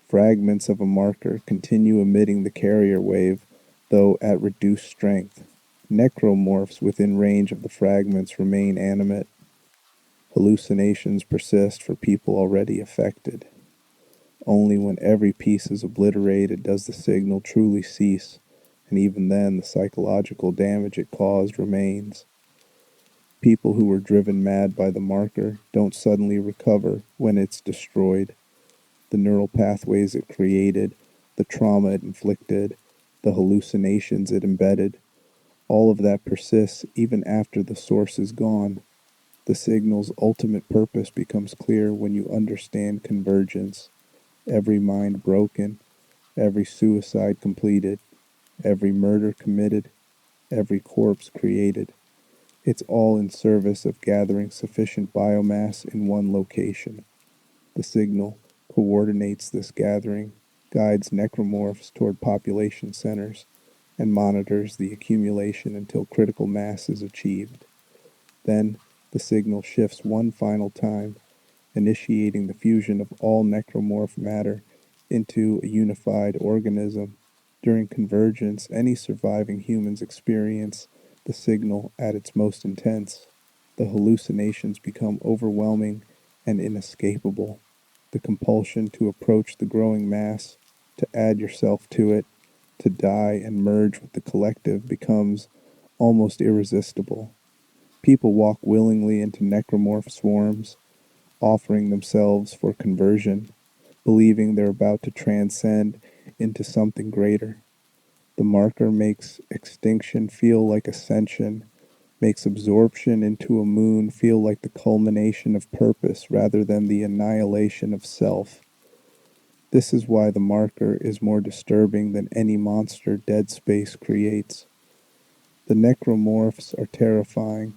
Fragments of a marker continue emitting the carrier wave, though at reduced strength. Necromorphs within range of the fragments remain animate. Hallucinations persist for people already affected. Only when every piece is obliterated does the signal truly cease, and even then the psychological damage it caused remains. People who were driven mad by the marker don't suddenly recover when it's destroyed. The neural pathways it created, the trauma it inflicted, the hallucinations it embedded, all of that persists even after the source is gone. The signal's ultimate purpose becomes clear when you understand convergence. Every mind broken, every suicide completed, every murder committed, every corpse created. It's all in service of gathering sufficient biomass in one location. The signal coordinates this gathering, guides necromorphs toward population centers, and monitors the accumulation until critical mass is achieved. Then, the signal shifts one final time, initiating the fusion of all necromorph matter into a unified organism. During convergence, any surviving humans experience the signal at its most intense. The hallucinations become overwhelming and inescapable. The compulsion to approach the growing mass, to add yourself to it, to die and merge with the collective becomes almost irresistible. People walk willingly into necromorph swarms, offering themselves for conversion, believing they're about to transcend into something greater. The marker makes extinction feel like ascension, makes absorption into a moon feel like the culmination of purpose rather than the annihilation of self. This is why the marker is more disturbing than any monster dead space creates. The necromorphs are terrifying,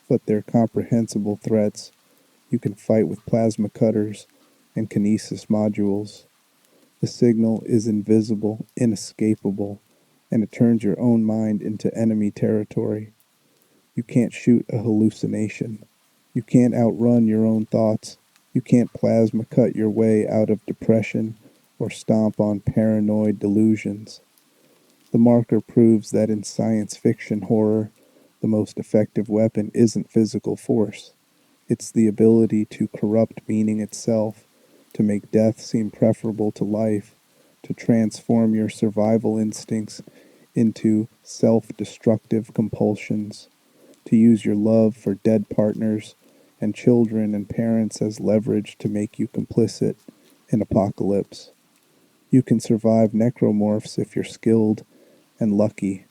but they're comprehensible threats. You can fight with plasma cutters and kinesis modules. The signal is invisible, inescapable, and it turns your own mind into enemy territory. You can't shoot a hallucination. You can't outrun your own thoughts. You can't plasma cut your way out of depression or stomp on paranoid delusions. The marker proves that in science fiction horror, the most effective weapon isn't physical force. It's the ability to corrupt meaning itself, to make death seem preferable to life, to transform your survival instincts into self-destructive compulsions, to use your love for dead partners and children and parents as leverage to make you complicit in apocalypse. You can survive necromorphs if you're skilled and lucky,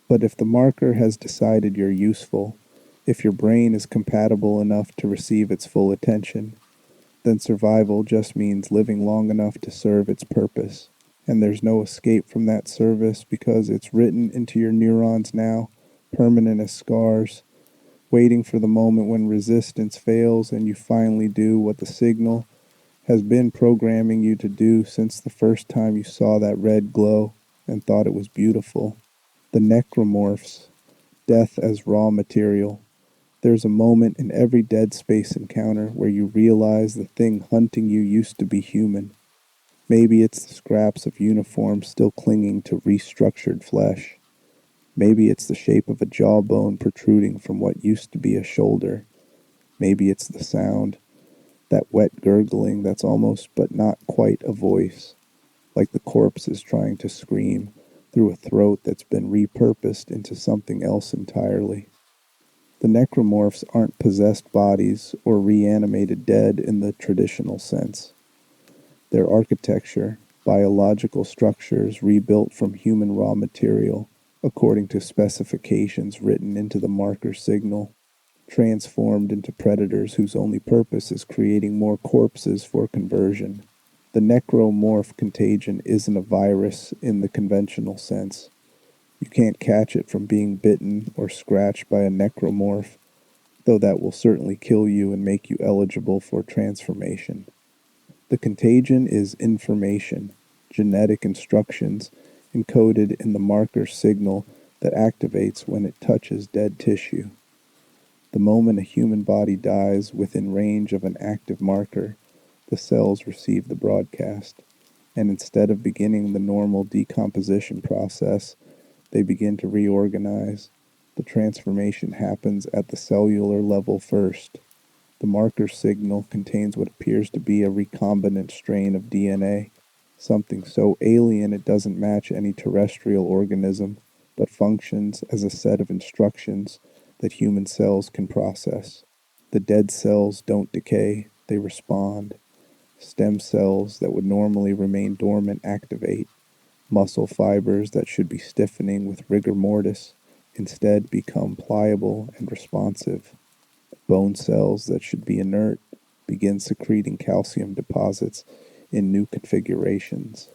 but if the marker has decided you're useful, if your brain is compatible enough to receive its full attention, then survival just means living long enough to serve its purpose. And there's no escape from that service because it's written into your neurons now, permanent as scars, waiting for the moment when resistance fails and you finally do what the signal has been programming you to do since the first time you saw that red glow and thought it was beautiful. The necromorphs, death as raw material. There's a moment in every dead space encounter where you realize the thing hunting you used to be human. Maybe it's the scraps of uniforms still clinging to restructured flesh. Maybe it's the shape of a jawbone protruding from what used to be a shoulder. Maybe it's the sound, that wet gurgling that's almost but not quite a voice, like the corpse is trying to scream through a throat that's been repurposed into something else entirely. The necromorphs aren't possessed bodies or reanimated dead in the traditional sense. Their architecture, biological structures rebuilt from human raw material, according to specifications written into the marker signal, transformed into predators whose only purpose is creating more corpses for conversion. The necromorph contagion isn't a virus in the conventional sense. You can't catch it from being bitten or scratched by a necromorph, though that will certainly kill you and make you eligible for transformation. The contagion is information, genetic instructions, encoded in the marker signal that activates when it touches dead tissue. The moment a human body dies within range of an active marker, the cells receive the broadcast, and instead of beginning the normal decomposition process, they begin to reorganize. The transformation happens at the cellular level first. The marker signal contains what appears to be a recombinant strain of DNA, something so alien it doesn't match any terrestrial organism, but functions as a set of instructions that human cells can process. The dead cells don't decay, they respond. Stem cells that would normally remain dormant activate. Muscle fibers that should be stiffening with rigor mortis instead become pliable and responsive. Bone cells that should be inert begin secreting calcium deposits in new configurations,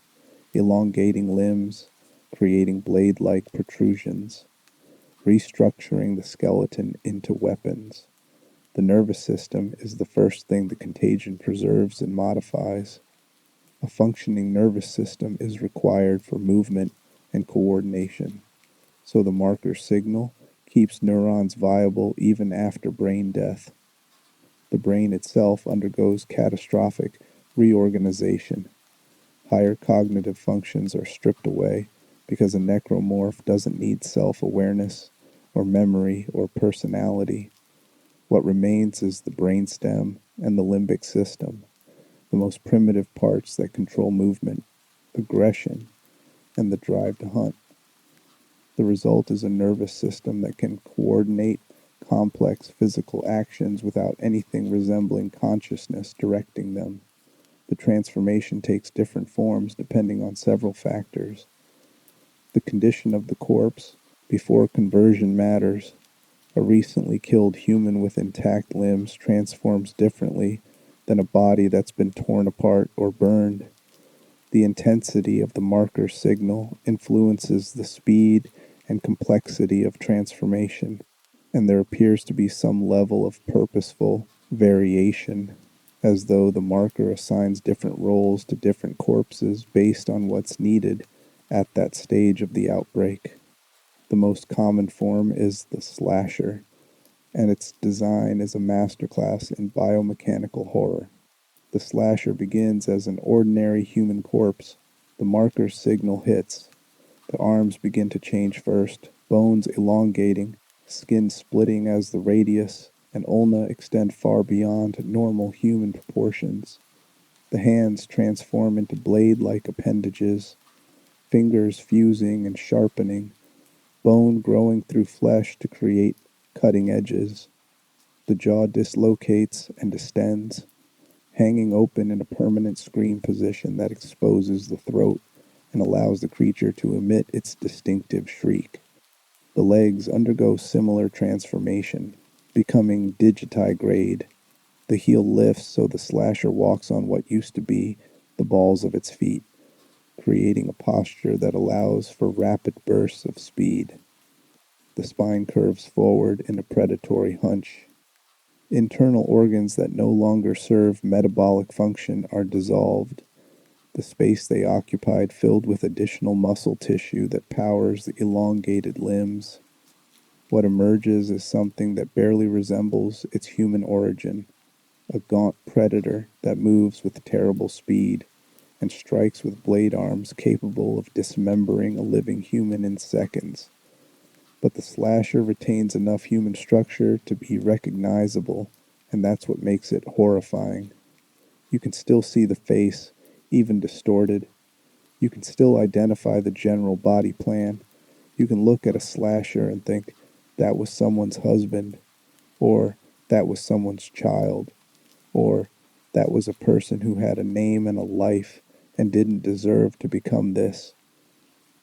elongating limbs, creating blade-like protrusions, restructuring the skeleton into weapons. The nervous system is the first thing the contagion preserves and modifies. A functioning nervous system is required for movement and coordination, so the marker signal keeps neurons viable even after brain death. The brain itself undergoes catastrophic reorganization. Higher cognitive functions are stripped away because a necromorph doesn't need self-awareness or memory or personality. What remains is the brainstem and the limbic system, the most primitive parts that control movement, aggression, and the drive to hunt. The result is a nervous system that can coordinate complex physical actions without anything resembling consciousness directing them. The transformation takes different forms depending on several factors. The condition of the corpse before conversion matters. A recently killed human with intact limbs transforms differently than a body that's been torn apart or burned. The intensity of the marker signal influences the speed and complexity of transformation, and there appears to be some level of purposeful variation, as though the marker assigns different roles to different corpses based on what's needed at that stage of the outbreak. The most common form is the slasher, and its design is a masterclass in biomechanical horror. The slasher begins as an ordinary human corpse. The marker signal hits. The arms begin to change first, bones elongating, skin splitting as the radius and ulna extend far beyond normal human proportions. The hands transform into blade-like appendages, fingers fusing and sharpening, bone growing through flesh to create cutting edges. The jaw dislocates and distends, hanging open in a permanent scream position that exposes the throat and allows the creature to emit its distinctive shriek. The legs undergo similar transformation, becoming digitigrade. The heel lifts so the slasher walks on what used to be the balls of its feet, creating a posture that allows for rapid bursts of speed. The spine curves forward in a predatory hunch. Internal organs that no longer serve metabolic function are dissolved, the space they occupied filled with additional muscle tissue that powers the elongated limbs. What emerges is something that barely resembles its human origin, a gaunt predator that moves with terrible speed and strikes with blade arms capable of dismembering a living human in seconds. But the slasher retains enough human structure to be recognizable, and that's what makes it horrifying. You can still see the face, even distorted. You can still identify the general body plan. You can look at a slasher and think, that was someone's husband, or that was someone's child, or that was a person who had a name and a life and didn't deserve to become this.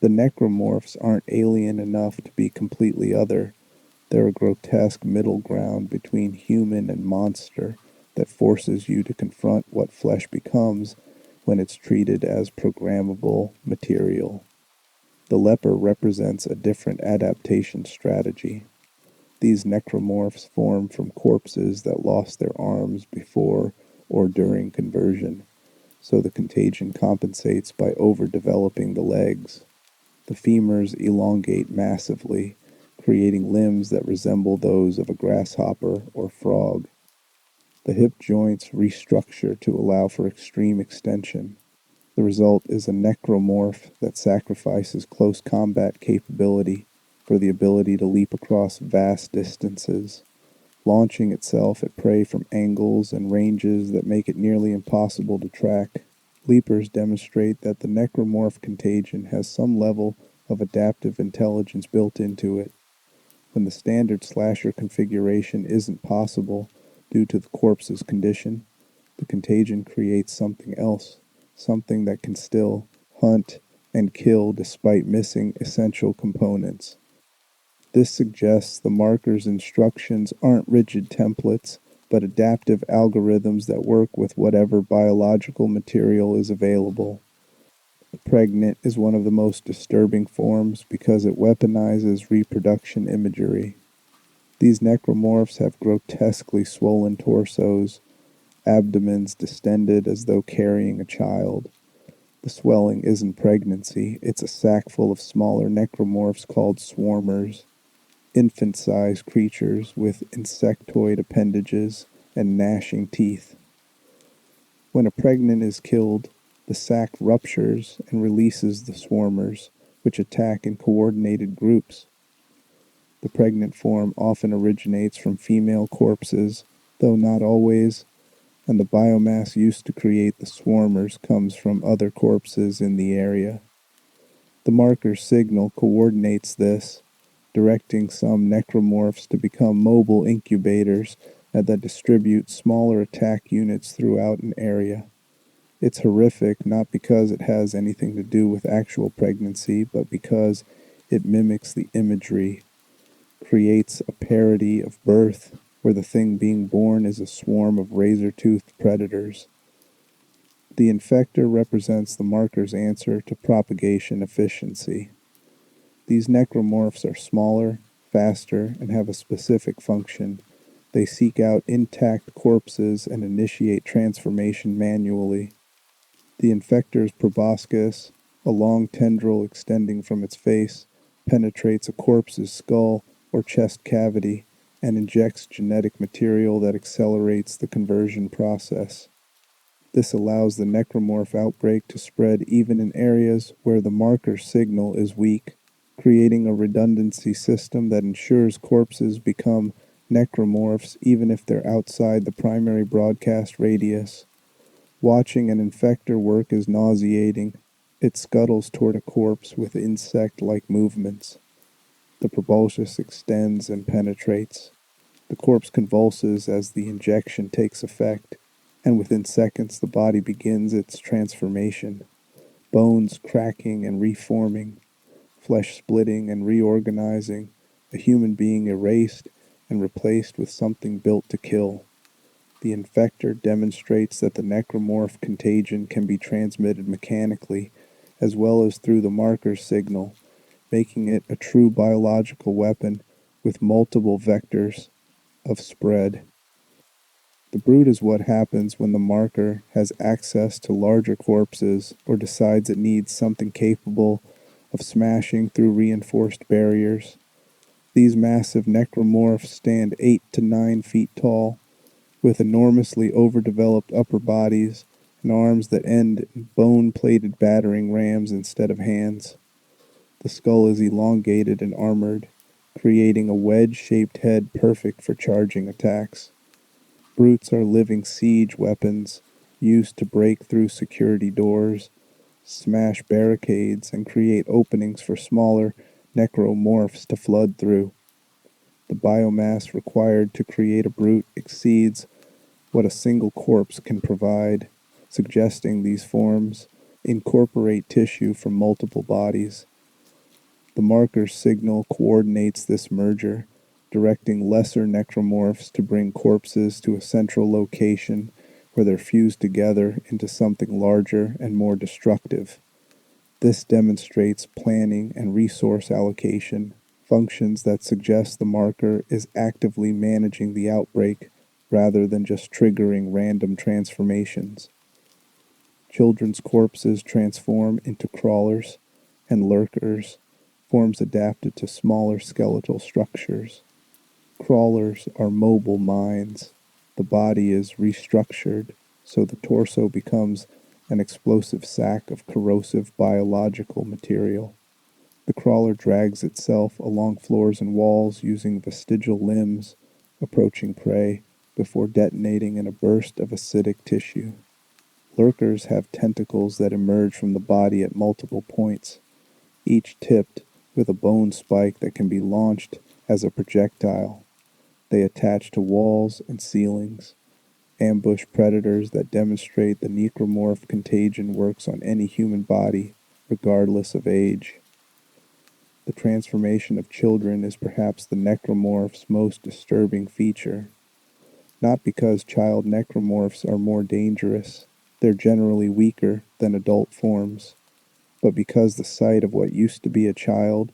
The necromorphs aren't alien enough to be completely other. They're a grotesque middle ground between human and monster that forces you to confront what flesh becomes when it's treated as programmable material. The leper represents a different adaptation strategy. These necromorphs form from corpses that lost their arms before or during conversion, so the contagion compensates by overdeveloping the legs. The femurs elongate massively, creating limbs that resemble those of a grasshopper or frog. The hip joints restructure to allow for extreme extension. The result is a necromorph that sacrifices close combat capability for the ability to leap across vast distances, launching itself at prey from angles and ranges that make it nearly impossible to track. Leapers demonstrate that the necromorph contagion has some level of adaptive intelligence built into it. When the standard slasher configuration isn't possible due to the corpse's condition, the contagion creates something else, something that can still hunt and kill despite missing essential components. This suggests the marker's instructions aren't rigid templates, but adaptive algorithms that work with whatever biological material is available. The pregnant is one of the most disturbing forms because it weaponizes reproduction imagery. These necromorphs have grotesquely swollen torsos, abdomens distended as though carrying a child. The swelling isn't pregnancy, it's a sack full of smaller necromorphs called swarmers, infant-sized creatures with insectoid appendages and gnashing teeth. When a pregnant is killed, the sac ruptures and releases the swarmers, which attack in coordinated groups. The pregnant form often originates from female corpses, though not always, and the biomass used to create the swarmers comes from other corpses in the area. The marker signal coordinates this, directing some necromorphs to become mobile incubators that distribute smaller attack units throughout an area. It's horrific not because it has anything to do with actual pregnancy, but because it mimics the imagery, creates a parody of birth where the thing being born is a swarm of razor-toothed predators. The infector represents the marker's answer to propagation efficiency. These necromorphs are smaller, faster, and have a specific function. They seek out intact corpses and initiate transformation manually. The infector's proboscis, a long tendril extending from its face, penetrates a corpse's skull or chest cavity and injects genetic material that accelerates the conversion process. This allows the necromorph outbreak to spread even in areas where the marker signal is weak, creating a redundancy system that ensures corpses become necromorphs even if they're outside the primary broadcast radius. Watching an infector work is nauseating. It scuttles toward a corpse with insect-like movements. The proboscis extends and penetrates. The corpse convulses as the injection takes effect, and within seconds the body begins its transformation, bones cracking and reforming, flesh splitting and reorganizing, a human being erased and replaced with something built to kill. The infector demonstrates that the necromorph contagion can be transmitted mechanically as well as through the marker signal, making it a true biological weapon with multiple vectors of spread. The brood is what happens when the marker has access to larger corpses or decides it needs something capable of smashing through reinforced barriers. These massive necromorphs stand 8 to 9 feet tall, with enormously overdeveloped upper bodies and arms that end in bone-plated battering rams instead of hands. The skull is elongated and armored, creating a wedge-shaped head perfect for charging attacks. Brutes are living siege weapons, used to break through security doors, smash barricades, and create openings for smaller necromorphs to flood through. The biomass required to create a brute exceeds what a single corpse can provide, suggesting these forms incorporate tissue from multiple bodies. The marker signal coordinates this merger, directing lesser necromorphs to bring corpses to a central location where they're fused together into something larger and more destructive. This demonstrates planning and resource allocation, functions that suggest the marker is actively managing the outbreak rather than just triggering random transformations. Children's corpses transform into crawlers and lurkers, forms adapted to smaller skeletal structures. Crawlers are mobile mines. The body is restructured, so the torso becomes an explosive sack of corrosive biological material. The crawler drags itself along floors and walls using vestigial limbs, approaching prey before detonating in a burst of acidic tissue. Lurkers have tentacles that emerge from the body at multiple points, each tipped with a bone spike that can be launched as a projectile. They attach to walls and ceilings, ambush predators that demonstrate the necromorph contagion works on any human body, regardless of age. The transformation of children is perhaps the necromorph's most disturbing feature. Not because child necromorphs are more dangerous, they're generally weaker than adult forms, but because the sight of what used to be a child,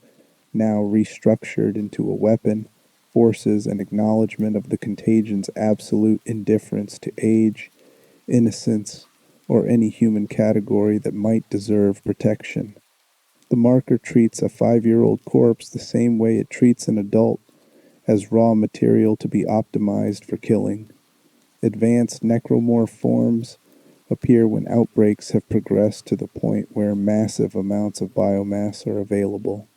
now restructured into a weapon, forces an acknowledgement of the contagion's absolute indifference to age, innocence, or any human category that might deserve protection. The marker treats a 5-year-old corpse the same way it treats an adult, as raw material to be optimized for killing. Advanced necromorph forms appear when outbreaks have progressed to the point where massive amounts of biomass are available.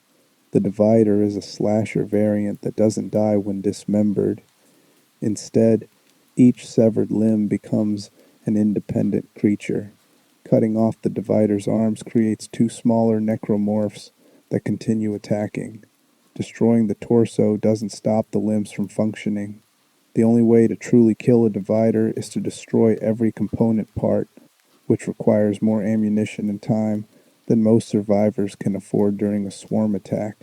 The divider is a slasher variant that doesn't die when dismembered. Instead, each severed limb becomes an independent creature. Cutting off the divider's arms creates 2 smaller necromorphs that continue attacking. Destroying the torso doesn't stop the limbs from functioning. The only way to truly kill a divider is to destroy every component part, which requires more ammunition and time than most survivors can afford during a swarm attack.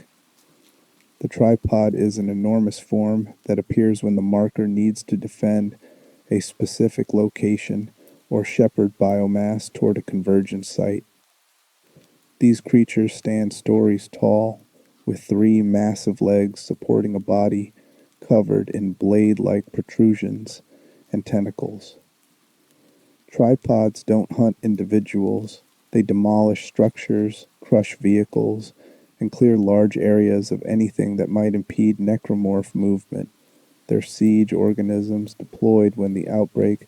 The tripod is an enormous form that appears when the marker needs to defend a specific location or shepherd biomass toward a convergence site. These creatures stand stories tall, with 3 massive legs supporting a body covered in blade-like protrusions and tentacles. Tripods don't hunt individuals. They demolish structures, crush vehicles, and clear large areas of anything that might impede necromorph movement. They're siege organisms deployed when the outbreak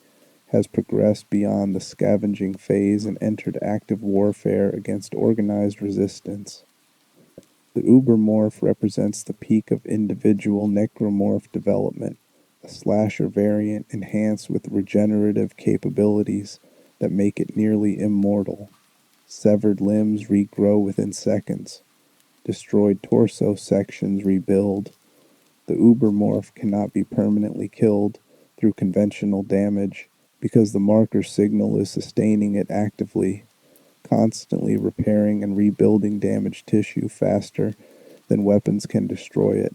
has progressed beyond the scavenging phase and entered active warfare against organized resistance. The ubermorph represents the peak of individual necromorph development, a slasher variant enhanced with regenerative capabilities that make it nearly immortal. Severed limbs regrow within seconds. Destroyed torso sections rebuild. The ubermorph cannot be permanently killed through conventional damage because the marker signal is sustaining it actively, constantly repairing and rebuilding damaged tissue faster than weapons can destroy it.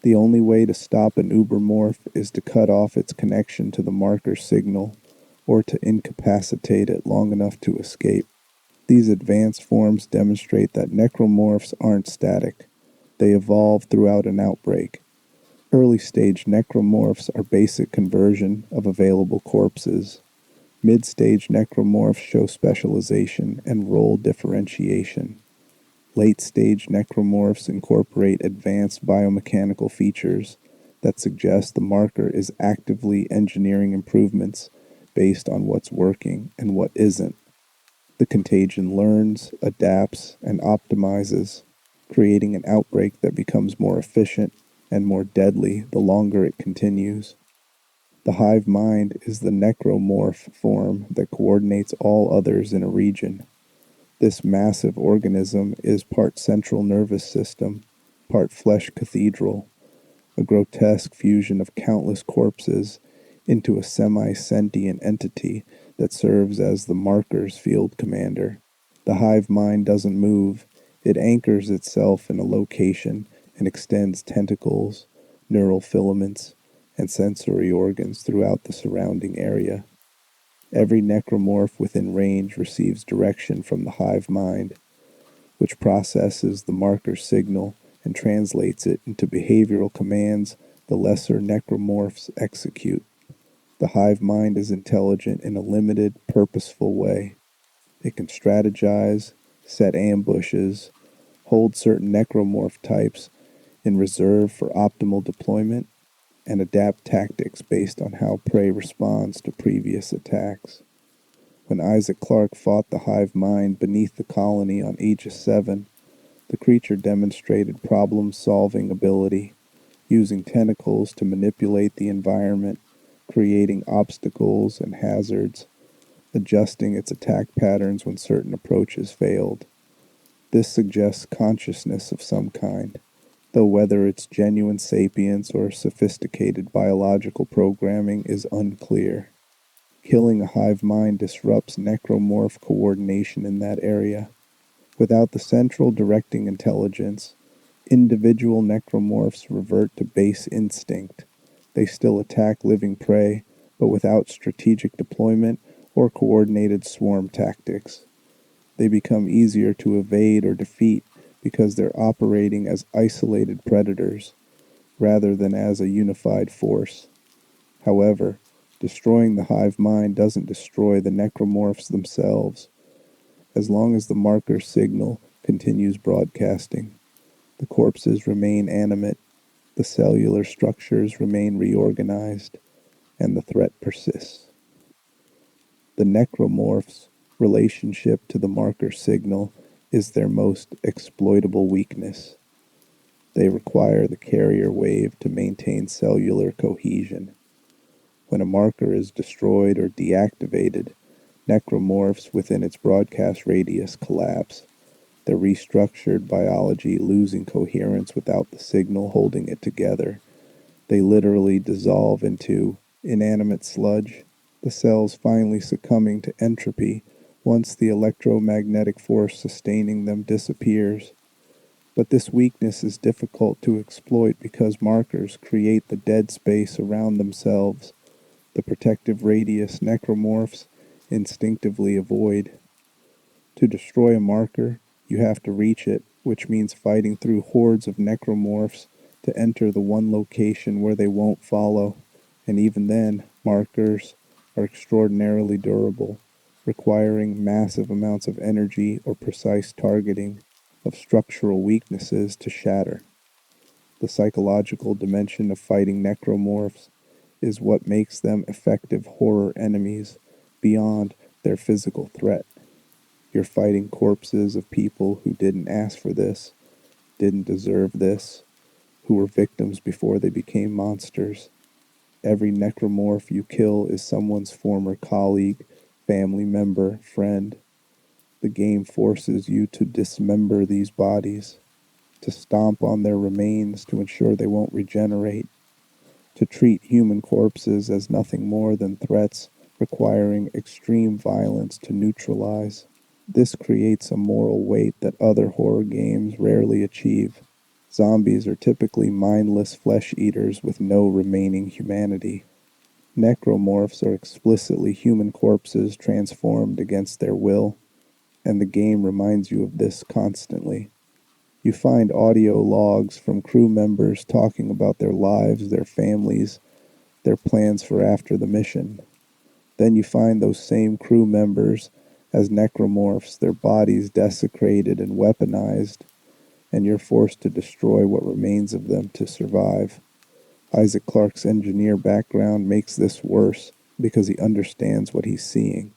The only way to stop an ubermorph is to cut off its connection to the marker signal or to incapacitate it long enough to escape. These advanced forms demonstrate that necromorphs aren't static. They evolve throughout an outbreak. Early-stage necromorphs are basic conversion of available corpses. Mid-stage necromorphs show specialization and role differentiation. Late-stage necromorphs incorporate advanced biomechanical features that suggest the marker is actively engineering improvements based on what's working and what isn't. The contagion learns, adapts, and optimizes, creating an outbreak that becomes more efficient and more deadly the longer it continues. The hive mind is the necromorph form that coordinates all others in a region. This massive organism is part central nervous system, part flesh cathedral, a grotesque fusion of countless corpses into a semi-sentient entity that serves as the marker's field commander. The hive mind doesn't move. It anchors itself in a location and extends tentacles, neural filaments, and sensory organs throughout the surrounding area. Every necromorph within range receives direction from the hive mind, which processes the marker's signal and translates it into behavioral commands the lesser necromorphs execute. The hive mind is intelligent in a limited, purposeful way. It can strategize, set ambushes, hold certain necromorph types in reserve for optimal deployment, and adapt tactics based on how prey responds to previous attacks. When Isaac Clarke fought the hive mind beneath the colony on Aegis 7, the creature demonstrated problem-solving ability, using tentacles to manipulate the environment, creating obstacles and hazards, adjusting its attack patterns when certain approaches failed. This suggests consciousness of some kind, though whether it's genuine sapience or sophisticated biological programming is unclear. Killing a hive mind disrupts necromorph coordination in that area. Without the central directing intelligence, individual necromorphs revert to base instinct. They still attack living prey, but without strategic deployment or coordinated swarm tactics. They become easier to evade or defeat because they're operating as isolated predators rather than as a unified force. However, destroying the hive mind doesn't destroy the necromorphs themselves. As long as the marker signal continues broadcasting, the corpses remain animate, the cellular structures remain reorganized, and the threat persists. The necromorph's relationship to the marker signal is their most exploitable weakness. They require the carrier wave to maintain cellular cohesion. When a marker is destroyed or deactivated, necromorphs within its broadcast radius collapse, their restructured biology losing coherence without the signal holding it together. They literally dissolve into inanimate sludge, the cells finally succumbing to entropy once the electromagnetic force sustaining them disappears. But this weakness is difficult to exploit because markers create the dead space around themselves, the protective radius necromorphs instinctively avoid. To destroy a marker, you have to reach it, which means fighting through hordes of necromorphs to enter the one location where they won't follow. And even then, markers are extraordinarily durable, requiring massive amounts of energy or precise targeting of structural weaknesses to shatter. The psychological dimension of fighting necromorphs is what makes them effective horror enemies beyond their physical threat. You're fighting corpses of people who didn't ask for this, didn't deserve this, who were victims before they became monsters. Every necromorph you kill is someone's former colleague, family member, friend. The game forces you to dismember these bodies, to stomp on their remains to ensure they won't regenerate, to treat human corpses as nothing more than threats requiring extreme violence to neutralize. This creates a moral weight that other horror games rarely achieve. Zombies are typically mindless flesh eaters with no remaining humanity. Necromorphs are explicitly human corpses transformed against their will, and the game reminds you of this constantly. You find audio logs from crew members talking about their lives, their families, their plans for after the mission. Then you find those same crew members as necromorphs, their bodies desecrated and weaponized, and you're forced to destroy what remains of them to survive. Isaac Clarke's engineer background makes this worse because he understands what he's seeing.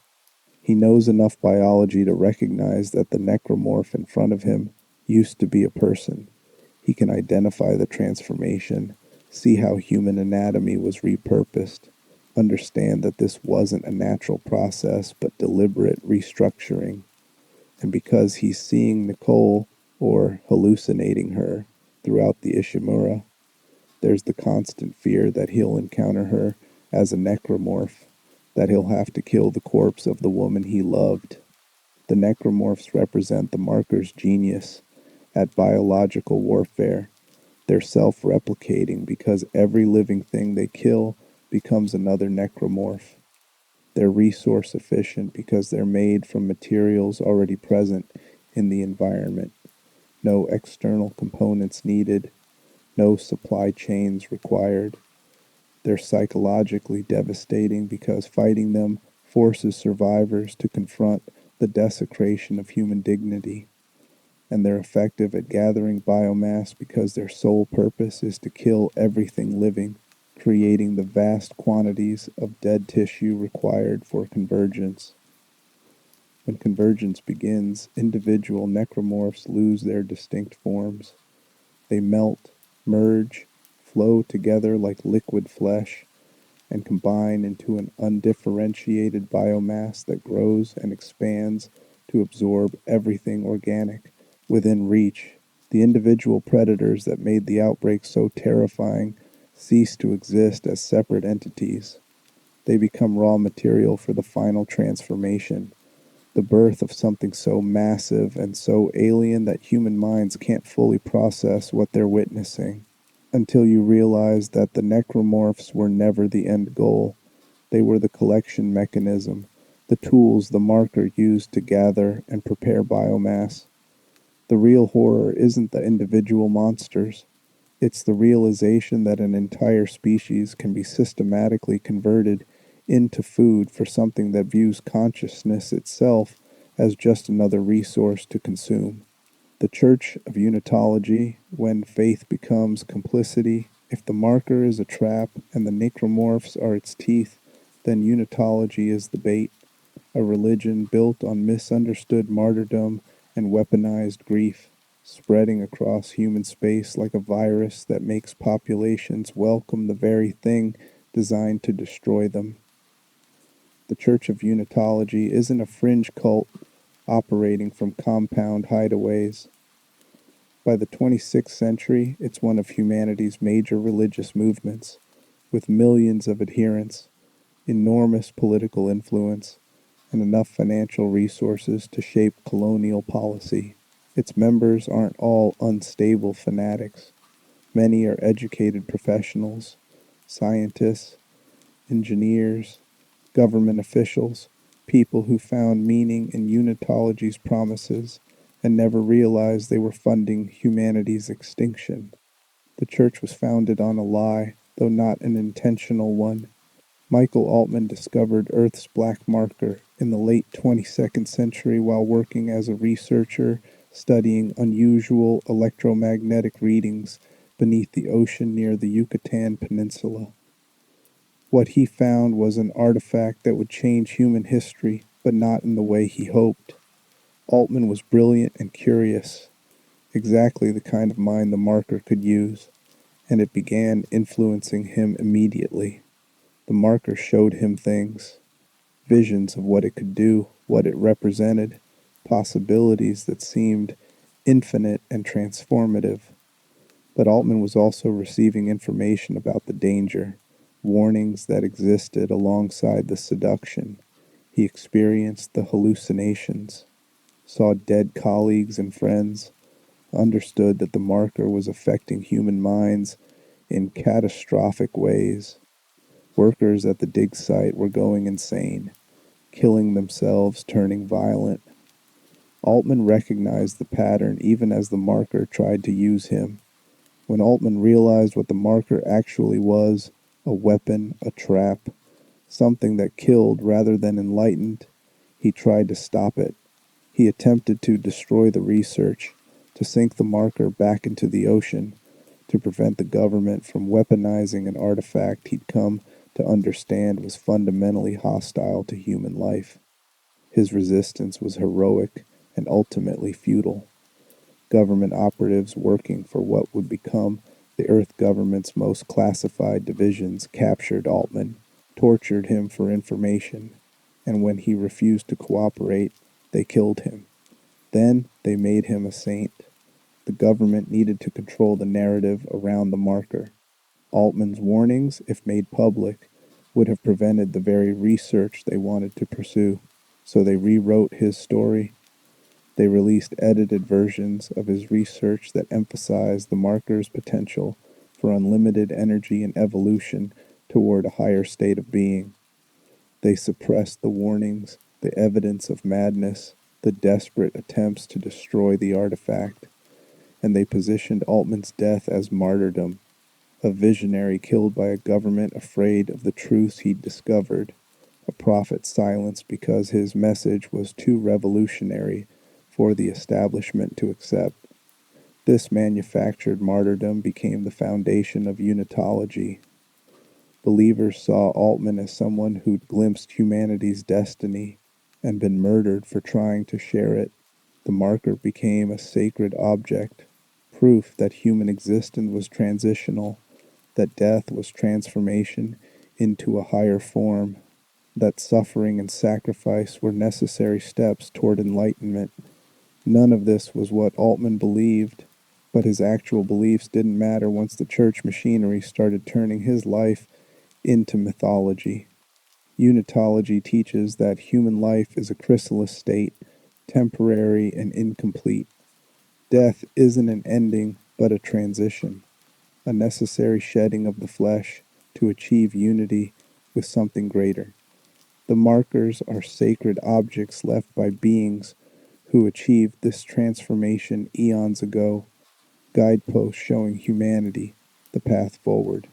He knows enough biology to recognize that the necromorph in front of him used to be a person. He can identify the transformation, see how human anatomy was repurposed, understand that this wasn't a natural process but deliberate restructuring. And because he's seeing Nicole, or hallucinating her, throughout the Ishimura, there's the constant fear that he'll encounter her as a necromorph, that he'll have to kill the corpse of the woman he loved. The necromorphs represent the marker's genius at biological warfare. They're self-replicating because every living thing they kill becomes another necromorph. They're resource efficient because they're made from materials already present in the environment. No external components needed, no supply chains required. They're psychologically devastating because fighting them forces survivors to confront the desecration of human dignity. And they're effective at gathering biomass because their sole purpose is to kill everything living, creating the vast quantities of dead tissue required for convergence. When convergence begins, individual necromorphs lose their distinct forms. They melt, merge, flow together like liquid flesh, and combine into an undifferentiated biomass that grows and expands to absorb everything organic within reach. The individual predators that made the outbreak so terrifying cease to exist as separate entities. They become raw material for the final transformation, the birth of something so massive and so alien that human minds can't fully process what they're witnessing, until you realize that the necromorphs were never the end goal. They were the collection mechanism, the tools the marker used to gather and prepare biomass. The real horror isn't the individual monsters. It's the realization that an entire species can be systematically converted into food for something that views consciousness itself as just another resource to consume. The Church of Unitology, when faith becomes complicity, if the marker is a trap and the necromorphs are its teeth, then Unitology is the bait, a religion built on misunderstood martyrdom and weaponized grief, spreading across human space like a virus that makes populations welcome the very thing designed to destroy them. The Church of Unitology isn't a fringe cult operating from compound hideaways. By the 26th century, it's one of humanity's major religious movements, with millions of adherents, enormous political influence, and enough financial resources to shape colonial policy. Its members aren't all unstable fanatics. Many are educated professionals, scientists, engineers, government officials, people who found meaning in Unitology's promises and never realized they were funding humanity's extinction. The church was founded on a lie, though not an intentional one. Michael Altman discovered Earth's black marker in the late 22nd century while working as a researcher studying unusual electromagnetic readings beneath the ocean near the Yucatan Peninsula. What he found was an artifact that would change human history, but not in the way he hoped. Altman was brilliant and curious, exactly the kind of mind the marker could use, and it began influencing him immediately. The marker showed him things, visions of what it could do, what it represented, possibilities that seemed infinite and transformative. But Altman was also receiving information about the danger, warnings that existed alongside the seduction. He experienced the hallucinations, saw dead colleagues and friends, understood that the marker was affecting human minds in catastrophic ways. Workers at the dig site were going insane, killing themselves, turning violent. Altman recognized the pattern even as the marker tried to use him. When Altman realized what the marker actually was, a weapon, a trap, something that killed rather than enlightened, he tried to stop it. He attempted to destroy the research, to sink the marker back into the ocean, to prevent the government from weaponizing an artifact he'd come to understand was fundamentally hostile to human life. His resistance was heroic and ultimately futile. Government operatives working for what would become the Earth government's most classified divisions captured Altman, tortured him for information, and when he refused to cooperate, they killed him. Then they made him a saint. The government needed to control the narrative around the marker. Altman's warnings, if made public, would have prevented the very research they wanted to pursue. So they rewrote his story. They released edited versions of his research that emphasized the marker's potential for unlimited energy and evolution toward a higher state of being. They suppressed the warnings, the evidence of madness, the desperate attempts to destroy the artifact, and they positioned Altman's death as martyrdom, a visionary killed by a government afraid of the truths he'd discovered, a prophet silenced because his message was too revolutionary for the establishment to accept. This manufactured martyrdom became the foundation of Unitology. Believers saw Altman as someone who'd glimpsed humanity's destiny and been murdered for trying to share it. The marker became a sacred object, proof that human existence was transitional, that death was transformation, into a higher form, that suffering and sacrifice were necessary steps toward enlightenment. None of this was what Altman believed, but his actual beliefs didn't matter once the church machinery started turning his life into mythology. Unitology teaches that human life is a chrysalis state, temporary and incomplete. Death isn't an ending, but a transition, a necessary shedding of the flesh to achieve unity with something greater. The markers are sacred objects left by beings who achieved this transformation eons ago, guideposts showing humanity the path forward.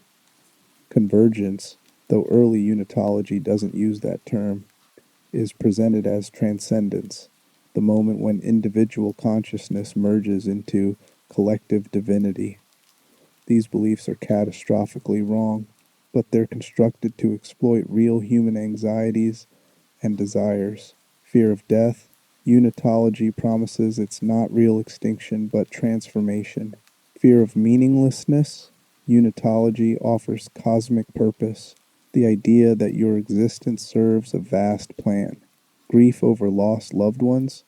Convergence, though early Unitology doesn't use that term, is presented as transcendence, the moment when individual consciousness merges into collective divinity. These beliefs are catastrophically wrong, but they're constructed to exploit real human anxieties and desires. Fear of death. Unitology promises it's not real extinction but transformation. Fear of meaninglessness. Unitology offers cosmic purpose, the idea that your existence serves a vast plan. Grief over lost loved ones.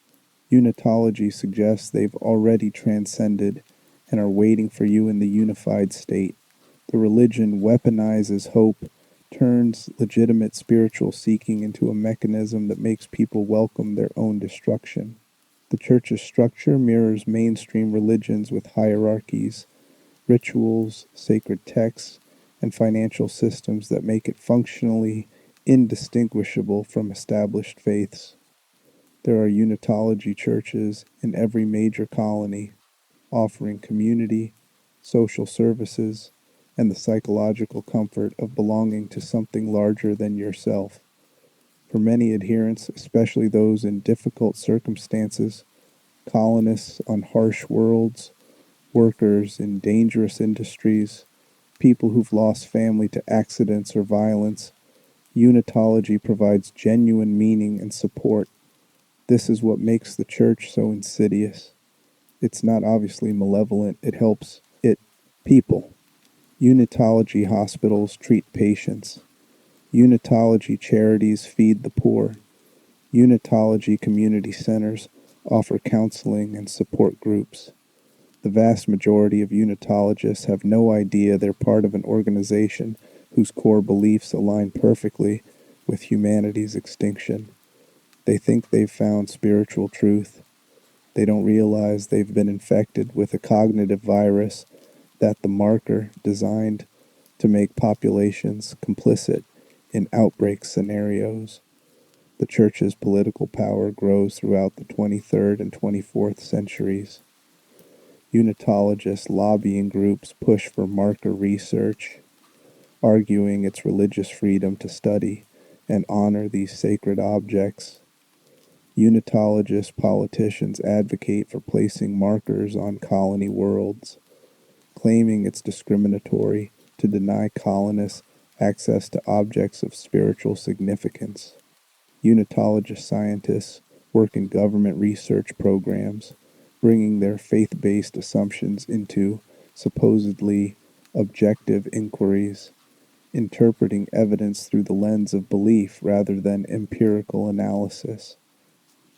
Unitology suggests they've already transcended and are waiting for you in the unified state. The religion weaponizes hope, turns legitimate spiritual seeking into a mechanism that makes people welcome their own destruction. The church's structure mirrors mainstream religions with hierarchies, rituals, sacred texts, and financial systems that make it functionally indistinguishable from established faiths. There are Unitology churches in every major colony, offering community, social services, and the psychological comfort of belonging to something larger than yourself. For many adherents, especially those in difficult circumstances, colonists on harsh worlds, workers in dangerous industries, people who've lost family to accidents or violence, Unitology provides genuine meaning and support. This is what makes the church so insidious. It's not obviously malevolent, it helps people. Unitology hospitals treat patients. Unitology charities feed the poor. Unitology community centers offer counseling and support groups. The vast majority of Unitologists have no idea they're part of an organization whose core beliefs align perfectly with humanity's extinction. They think they've found spiritual truth. They don't realize they've been infected with a cognitive virus that the marker designed to make populations complicit in outbreak scenarios. The church's political power grows throughout the 23rd and 24th centuries. Unitologist lobbying groups push for marker research, arguing its religious freedom to study and honor these sacred objects. Unitologist politicians advocate for placing markers on colony worlds, claiming it's discriminatory to deny colonists access to objects of spiritual significance. Unitologist scientists work in government research programs, bringing their faith-based assumptions into supposedly objective inquiries, interpreting evidence through the lens of belief rather than empirical analysis.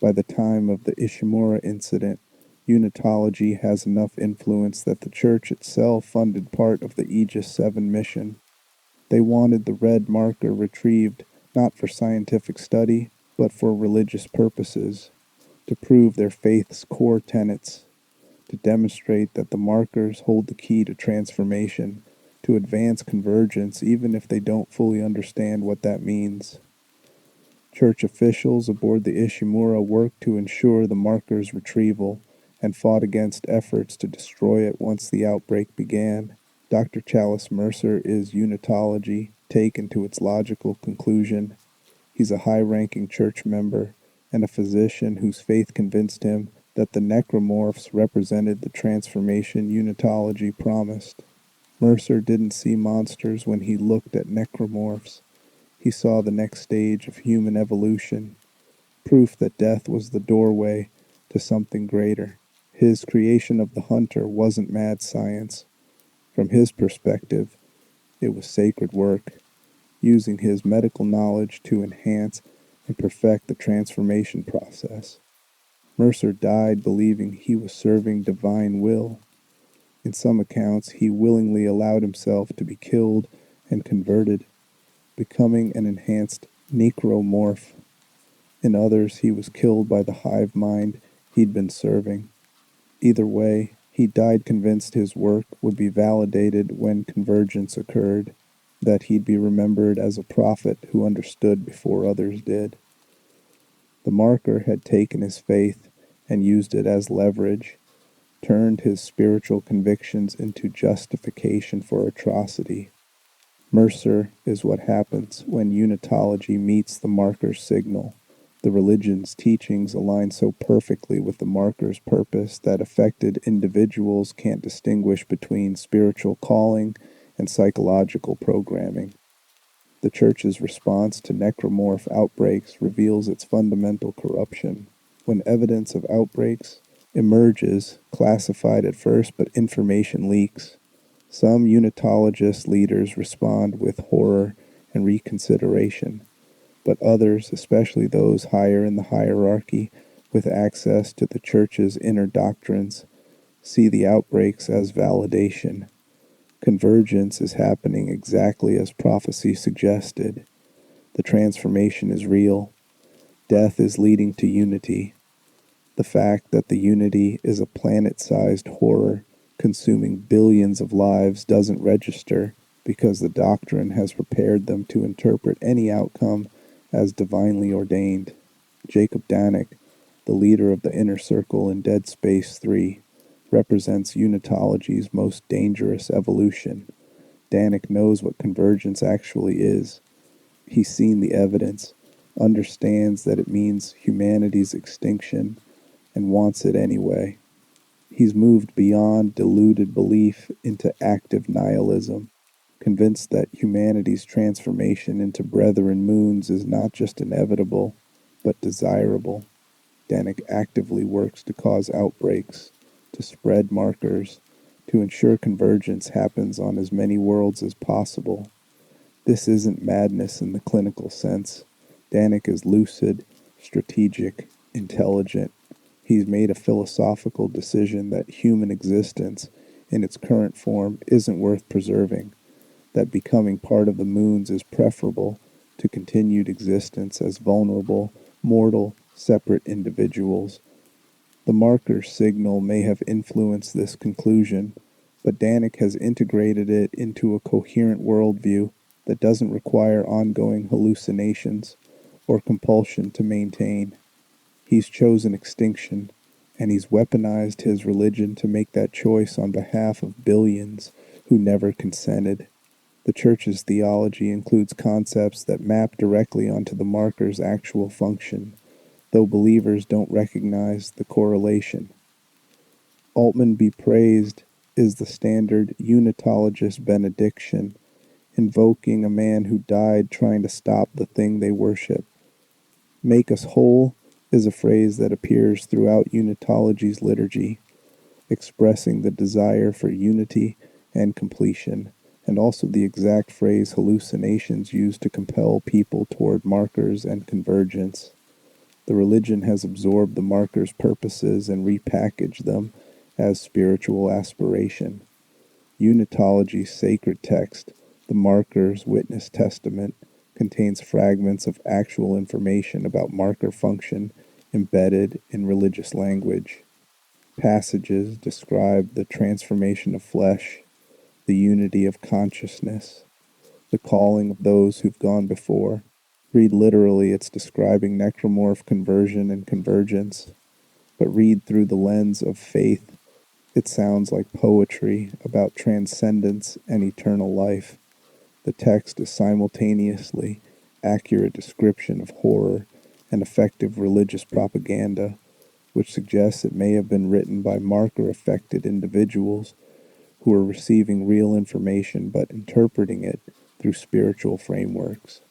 By the time of the Ishimura incident, Unitology has enough influence that the church itself funded part of the Aegis 7 mission. They wanted the red marker retrieved not for scientific study, but for religious purposes, to prove their faith's core tenets, to demonstrate that the markers hold the key to transformation, to advance convergence even if they don't fully understand what that means. Church officials aboard the Ishimura worked to ensure the marker's retrieval and fought against efforts to destroy it once the outbreak began. Dr. Chalice Mercer is Unitology taken to its logical conclusion. He's a high-ranking church member and a physician whose faith convinced him that the necromorphs represented the transformation Unitology promised. Mercer didn't see monsters when he looked at necromorphs. He saw the next stage of human evolution, proof that death was the doorway to something greater. His creation of the hunter wasn't mad science. From his perspective, it was sacred work. using his medical knowledge to enhance and perfect the transformation process. Mercer died believing he was serving divine will. In some accounts, he willingly allowed himself to be killed and converted, becoming an enhanced necromorph. In others, he was killed by the hive mind he'd been serving. Either way, he died convinced his work would be validated when convergence occurred, that he'd be remembered as a prophet who understood before others did. The marker had taken his faith and used it as leverage, turned his spiritual convictions into justification for atrocity. Mercer is what happens when Unitology meets the marker's signal. The religion's teachings align so perfectly with the marker's purpose that affected individuals can't distinguish between spiritual calling and psychological programming. The Church's response to necromorph outbreaks reveals its fundamental corruption. When evidence of outbreaks emerges, classified at first but information leaks, some Unitologist leaders respond with horror and reconsideration, but others, especially those higher in the hierarchy with access to the Church's inner doctrines, see the outbreaks as validation. Convergence is happening exactly as prophecy suggested. The transformation is real. Death is leading to unity. The fact that the unity is a planet-sized horror consuming billions of lives doesn't register because the doctrine has prepared them to interpret any outcome as divinely ordained. Jacob Danek, the leader of the Inner Circle in Dead Space 3, represents Unitology's most dangerous evolution. Danek knows what convergence actually is. He's seen the evidence, understands that it means humanity's extinction, and wants it anyway. He's moved beyond deluded belief into active nihilism, convinced that humanity's transformation into brethren moons is not just inevitable, but desirable. Danek actively works to cause outbreaks, to spread markers, to ensure convergence happens on as many worlds as possible. This isn't madness in the clinical sense. Danek is lucid, strategic, intelligent. He's made a philosophical decision that human existence, in its current form, isn't worth preserving, that becoming part of the moons is preferable to continued existence as vulnerable, mortal, separate individuals. The marker signal may have influenced this conclusion, but Danek has integrated it into a coherent worldview that doesn't require ongoing hallucinations or compulsion to maintain. He's chosen extinction, and he's weaponized his religion to make that choice on behalf of billions who never consented. The Church's theology includes concepts that map directly onto the marker's actual function, though believers don't recognize the correlation. Altman be praised is the standard Unitologist benediction, invoking a man who died trying to stop the thing they worship. Make us whole is a phrase that appears throughout Unitology's liturgy, expressing the desire for unity and completion, and also the exact phrase hallucinations used to compel people toward markers and convergence. The religion has absorbed the marker's purposes and repackaged them as spiritual aspiration. Unitology's sacred text, the marker's witness testament, contains fragments of actual information about marker function embedded in religious language. Passages describe the transformation of flesh, the unity of consciousness, the calling of those who've gone before. Read literally, it's describing necromorph conversion and convergence, but read through the lens of faith. It sounds like poetry about transcendence and eternal life. The text is simultaneously accurate description of horror and effective religious propaganda, which suggests it may have been written by marker-affected individuals who are receiving real information but interpreting it through spiritual frameworks.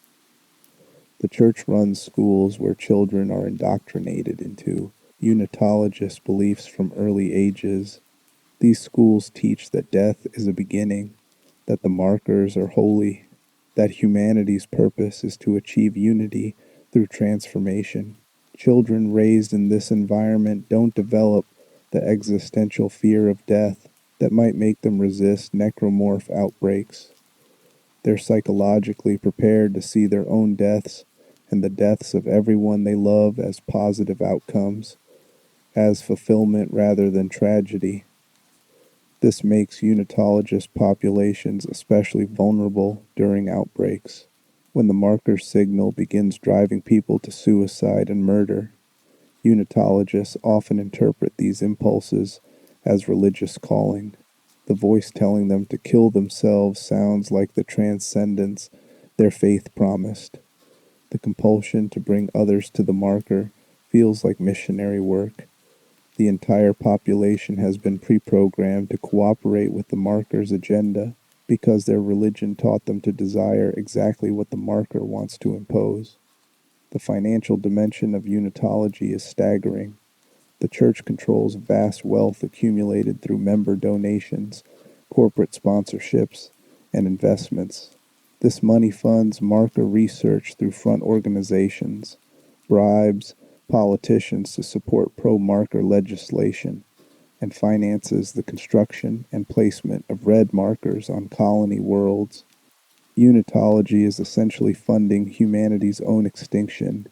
The Church runs schools where children are indoctrinated into Unitologist beliefs from early ages. These schools teach that death is a beginning, that the markers are holy, that humanity's purpose is to achieve unity through transformation. Children raised in this environment don't develop the existential fear of death that might make them resist necromorph outbreaks. They're psychologically prepared to see their own deaths and the deaths of everyone they love as positive outcomes, as fulfillment rather than tragedy. This makes unitologist populations especially vulnerable during outbreaks, when the marker signal begins driving people to suicide and murder. Unitologists often interpret these impulses as religious calling. The voice telling them to kill themselves sounds like the transcendence their faith promised. The compulsion to bring others to the marker feels like missionary work. The entire population has been pre-programmed to cooperate with the marker's agenda because their religion taught them to desire exactly what the marker wants to impose. The financial dimension of unitology is staggering. The church controls vast wealth accumulated through member donations, corporate sponsorships, and investments. This money funds marker research through front organizations, bribes politicians to support pro-marker legislation, and finances the construction and placement of red markers on colony worlds. Unitology is essentially funding humanity's own extinction,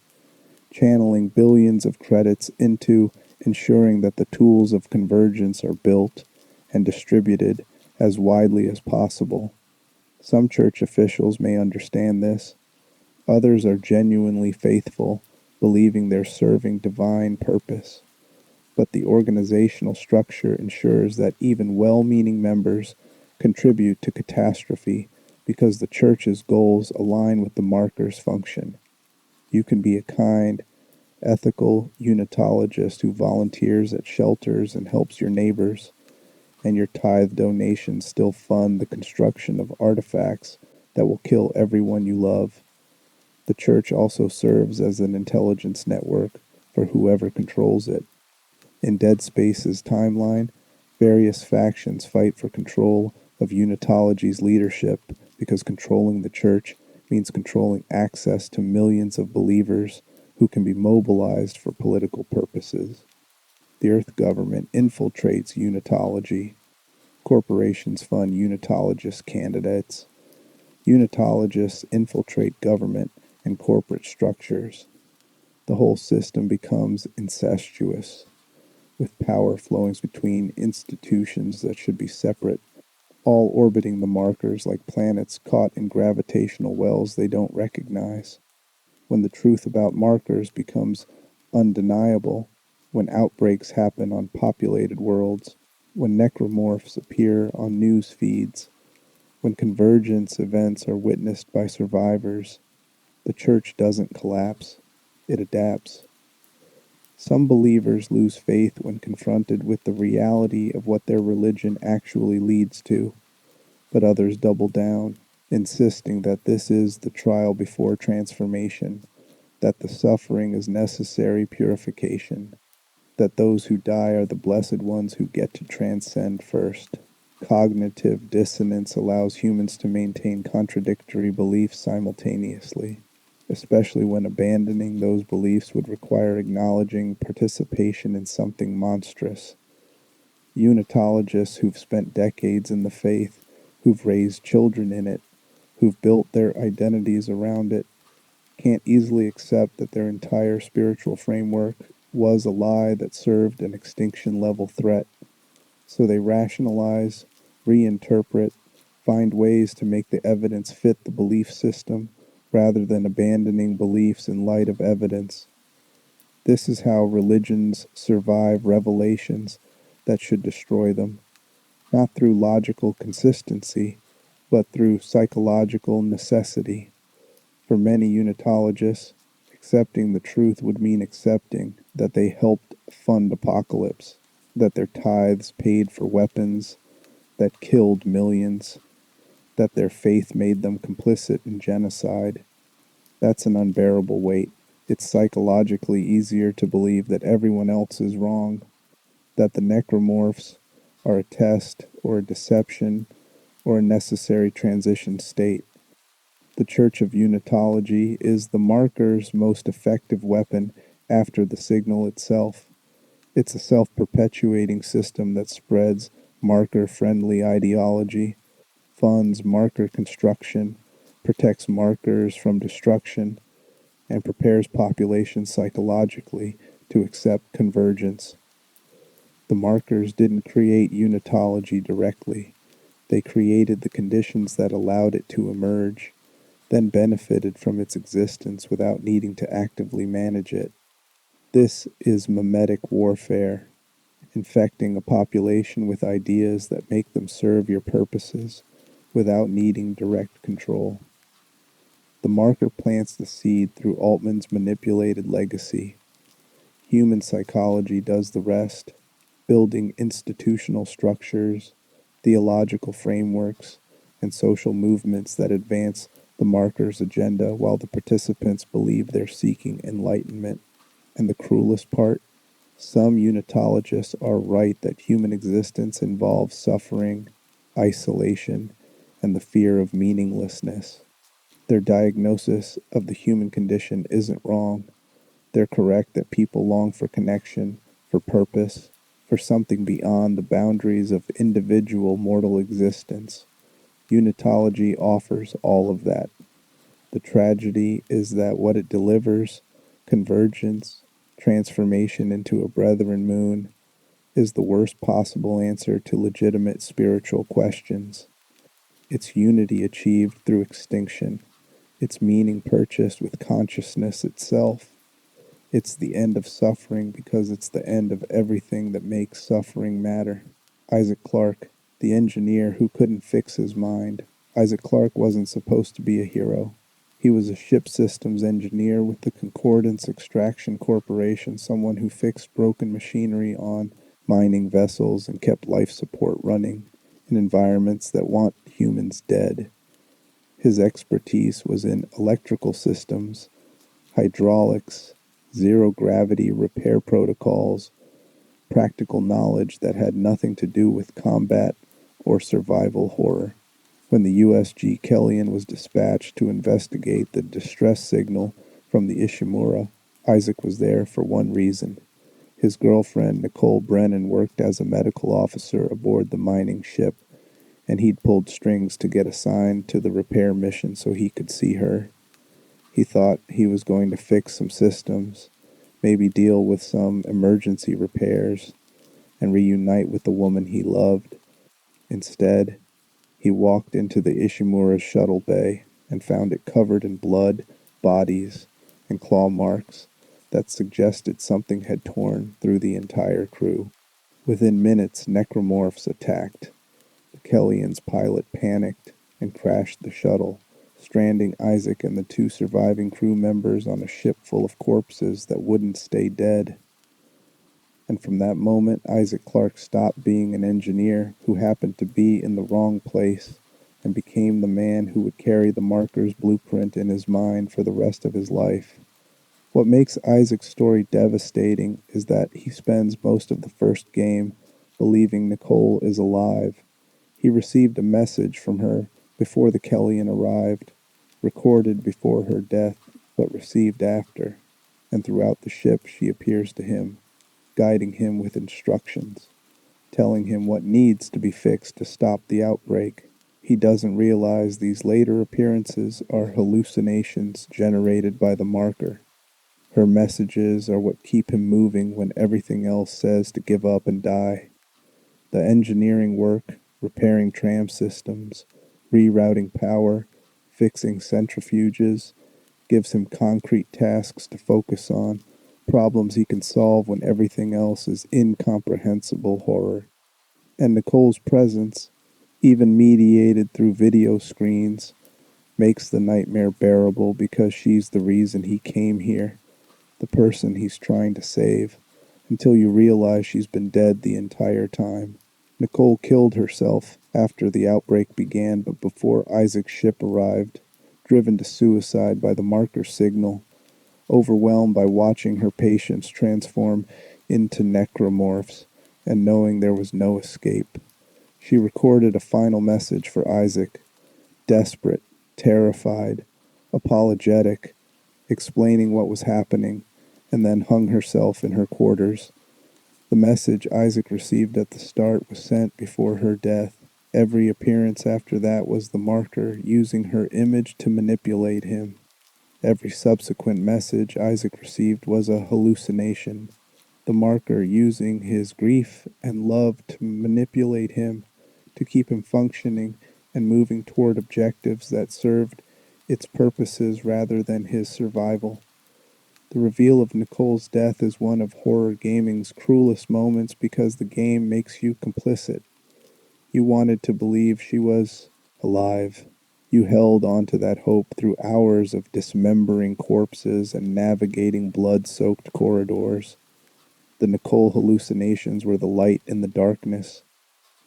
channeling billions of credits into ensuring that the tools of convergence are built and distributed as widely as possible. Some church officials may understand this. Others are genuinely faithful, believing they're serving divine purpose. But the organizational structure ensures that even well-meaning members contribute to catastrophe because the church's goals align with the marker's function. You can be a kind, ethical unitologist who volunteers at shelters and helps your neighbors, and your tithe donations still fund the construction of artifacts that will kill everyone you love. The church also serves as an intelligence network for whoever controls it. In Dead Space's timeline, various factions fight for control of Unitology's leadership because controlling the church means controlling access to millions of believers who can be mobilized for political purposes. The Earth government infiltrates Unitology. Corporations fund Unitologist candidates. Unitologists infiltrate government and corporate structures. The whole system becomes incestuous, with power flowing between institutions that should be separate, all orbiting the markers like planets caught in gravitational wells they don't recognize. When the truth about markers becomes undeniable, when outbreaks happen on populated worlds, when necromorphs appear on news feeds, when convergence events are witnessed by survivors, the church doesn't collapse, it adapts. Some believers lose faith when confronted with the reality of what their religion actually leads to, but others double down, insisting that this is the trial before transformation, that the suffering is necessary purification, that those who die are the blessed ones who get to transcend first. Cognitive dissonance allows humans to maintain contradictory beliefs simultaneously, especially when abandoning those beliefs would require acknowledging participation in something monstrous. Unitologists who've spent decades in the faith, who've raised children in it, who've built their identities around it, can't easily accept that their entire spiritual framework was a lie that served an extinction-level threat. So they rationalize, reinterpret, find ways to make the evidence fit the belief system rather than abandoning beliefs in light of evidence. This is how religions survive revelations that should destroy them, not through logical consistency, but through psychological necessity. For many Unitologists, accepting the truth would mean accepting that they helped fund apocalypse, that their tithes paid for weapons that killed millions, that their faith made them complicit in genocide. That's an unbearable weight. It's psychologically easier to believe that everyone else is wrong, that the necromorphs are a test or a deception or a necessary transition state. The Church of Unitology is the marker's most effective weapon after the signal itself. It's a self-perpetuating system that spreads marker-friendly ideology, funds marker construction, protects markers from destruction, and prepares populations psychologically to accept convergence. The markers didn't create unitology directly. They created the conditions that allowed it to emerge, then benefited from its existence without needing to actively manage it. This is mimetic warfare, infecting a population with ideas that make them serve your purposes without needing direct control. The marker plants the seed through Altman's manipulated legacy. Human psychology does the rest, building institutional structures, theological frameworks, and social movements that advance the marker's agenda while the participants believe they're seeking enlightenment. And the cruelest part? Some unitologists are right that human existence involves suffering, isolation, and the fear of meaninglessness. Their diagnosis of the human condition isn't wrong. They're correct that people long for connection, for purpose, for something beyond the boundaries of individual mortal existence. Unitology offers all of that. The tragedy is that what it delivers, convergence, transformation into a brethren moon, is the worst possible answer to legitimate spiritual questions. It's unity achieved through extinction. It's meaning purchased with consciousness itself. It's the end of suffering because it's the end of everything that makes suffering matter. Isaac Clarke, the engineer who couldn't fix his mind. Isaac Clarke wasn't supposed to be a hero. He was a ship systems engineer with the Concordance Extraction Corporation, someone who fixed broken machinery on mining vessels and kept life support running in environments that want humans dead. His expertise was in electrical systems, hydraulics, zero-gravity repair protocols, practical knowledge that had nothing to do with combat or survival horror. When the USG Kellyan was dispatched to investigate the distress signal from the Ishimura, Isaac was there for one reason. His girlfriend, Nicole Brennan, worked as a medical officer aboard the mining ship, and he'd pulled strings to get assigned to the repair mission so he could see her. He thought he was going to fix some systems, maybe deal with some emergency repairs, and reunite with the woman he loved. Instead, he walked into the Ishimura's shuttle bay and found it covered in blood, bodies, and claw marks that suggested something had torn through the entire crew. Within minutes, necromorphs attacked. The Kellyan's pilot panicked and crashed the shuttle, stranding Isaac and the two surviving crew members on a ship full of corpses that wouldn't stay dead. And from that moment, Isaac Clarke stopped being an engineer who happened to be in the wrong place and became the man who would carry the marker's blueprint in his mind for the rest of his life. What makes Isaac's story devastating is that he spends most of the first game believing Nicole is alive. He received a message from her before the Kellyan arrived, recorded before her death, but received after. And throughout the ship she appears to him, guiding him with instructions, telling him what needs to be fixed to stop the outbreak. He doesn't realize these later appearances are hallucinations generated by the marker. Her messages are what keep him moving when everything else says to give up and die. The engineering work, repairing tram systems, rerouting power, fixing centrifuges, gives him concrete tasks to focus on, problems he can solve when everything else is incomprehensible horror. And Nicole's presence, even mediated through video screens, makes the nightmare bearable because she's the reason he came here, the person he's trying to save, until you realize she's been dead the entire time. Nicole killed herself after the outbreak began, but before Isaac's ship arrived, driven to suicide by the marker signal, overwhelmed by watching her patients transform into necromorphs and knowing there was no escape. She recorded a final message for Isaac, desperate, terrified, apologetic, explaining what was happening, and then hung herself in her quarters. The message Isaac received at the start was sent before her death. Every appearance after that was the marker using her image to manipulate him. Every subsequent message Isaac received was a hallucination, the marker using his grief and love to manipulate him, to keep him functioning and moving toward objectives that served its purposes rather than his survival. The reveal of Nicole's death is one of horror gaming's cruelest moments because the game makes you complicit. You wanted to believe she was alive. You held onto that hope through hours of dismembering corpses and navigating blood-soaked corridors. The Nicole hallucinations were the light in the darkness,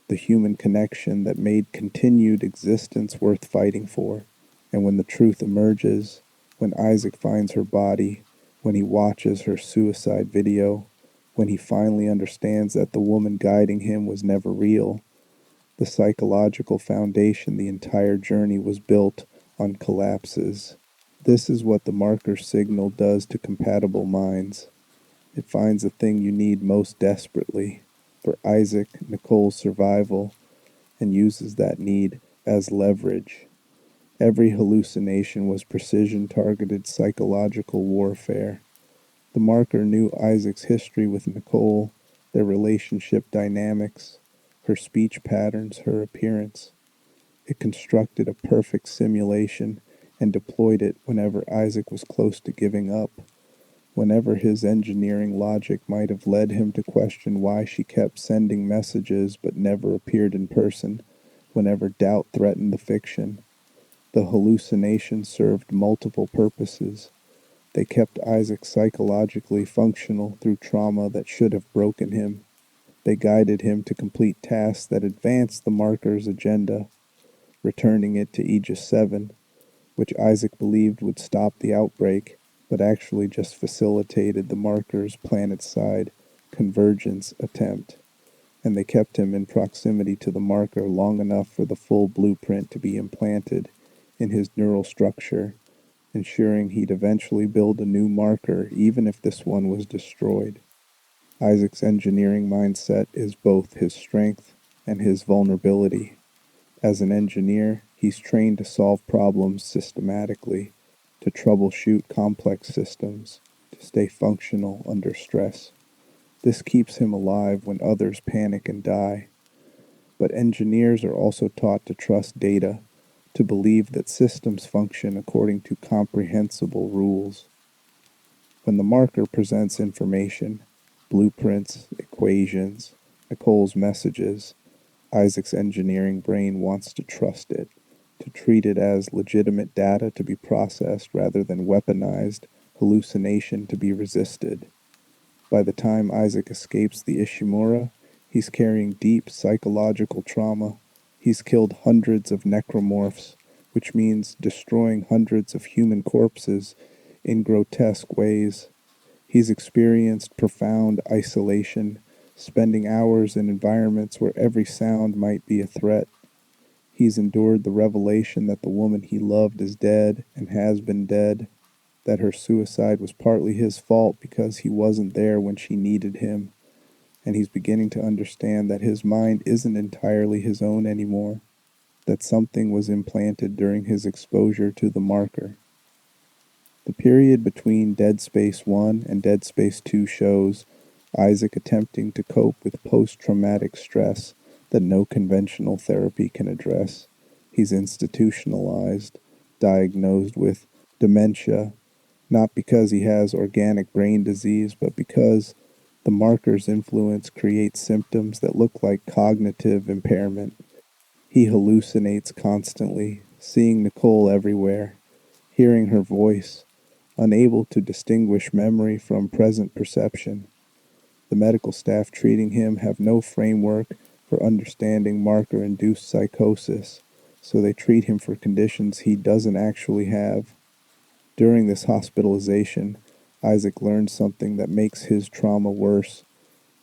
the human connection that made continued existence worth fighting for. And when the truth emerges, when Isaac finds her body, when he watches her suicide video, when he finally understands that the woman guiding him was never real, the psychological foundation the entire journey was built on collapses. This is what the marker signal does to compatible minds. It finds the thing you need most desperately for Isaac Nicole's survival and uses that need as leverage. Every hallucination was precision-targeted psychological warfare. The marker knew Isaac's history with Nicole, their relationship dynamics, her speech patterns, her appearance. It constructed a perfect simulation and deployed it whenever Isaac was close to giving up, whenever his engineering logic might have led him to question why she kept sending messages but never appeared in person, whenever doubt threatened the fiction. The hallucinations served multiple purposes. They kept Isaac psychologically functional through trauma that should have broken him. They guided him to complete tasks that advanced the marker's agenda, returning it to Aegis 7, which Isaac believed would stop the outbreak, but actually just facilitated the marker's planet-side convergence attempt. And they kept him in proximity to the marker long enough for the full blueprint to be implanted in his neural structure, ensuring he'd eventually build a new marker even if this one was destroyed. Isaac's engineering mindset is both his strength and his vulnerability. As an engineer, he's trained to solve problems systematically, to troubleshoot complex systems, to stay functional under stress. This keeps him alive when others panic and die. But engineers are also taught to trust data, to believe that systems function according to comprehensible rules. When the marker presents information, blueprints, equations, Nicole's messages, Isaac's engineering brain wants to trust it, to treat it as legitimate data to be processed rather than weaponized hallucination to be resisted. By the time Isaac escapes the Ishimura, he's carrying deep psychological trauma. He's killed hundreds of necromorphs, which means destroying hundreds of human corpses in grotesque ways. He's experienced profound isolation, spending hours in environments where every sound might be a threat. He's endured the revelation that the woman he loved is dead and has been dead, that her suicide was partly his fault because he wasn't there when she needed him, and he's beginning to understand that his mind isn't entirely his own anymore, that something was implanted during his exposure to the marker. The period between Dead Space 1 and Dead Space 2 shows Isaac attempting to cope with post-traumatic stress that no conventional therapy can address. He's institutionalized, diagnosed with dementia, not because he has organic brain disease, but because the marker's influence creates symptoms that look like cognitive impairment. He hallucinates constantly, seeing Nicole everywhere, hearing her voice, unable to distinguish memory from present perception. The medical staff treating him have no framework for understanding marker-induced psychosis, so they treat him for conditions he doesn't actually have. During this hospitalization, Isaac learns something that makes his trauma worse.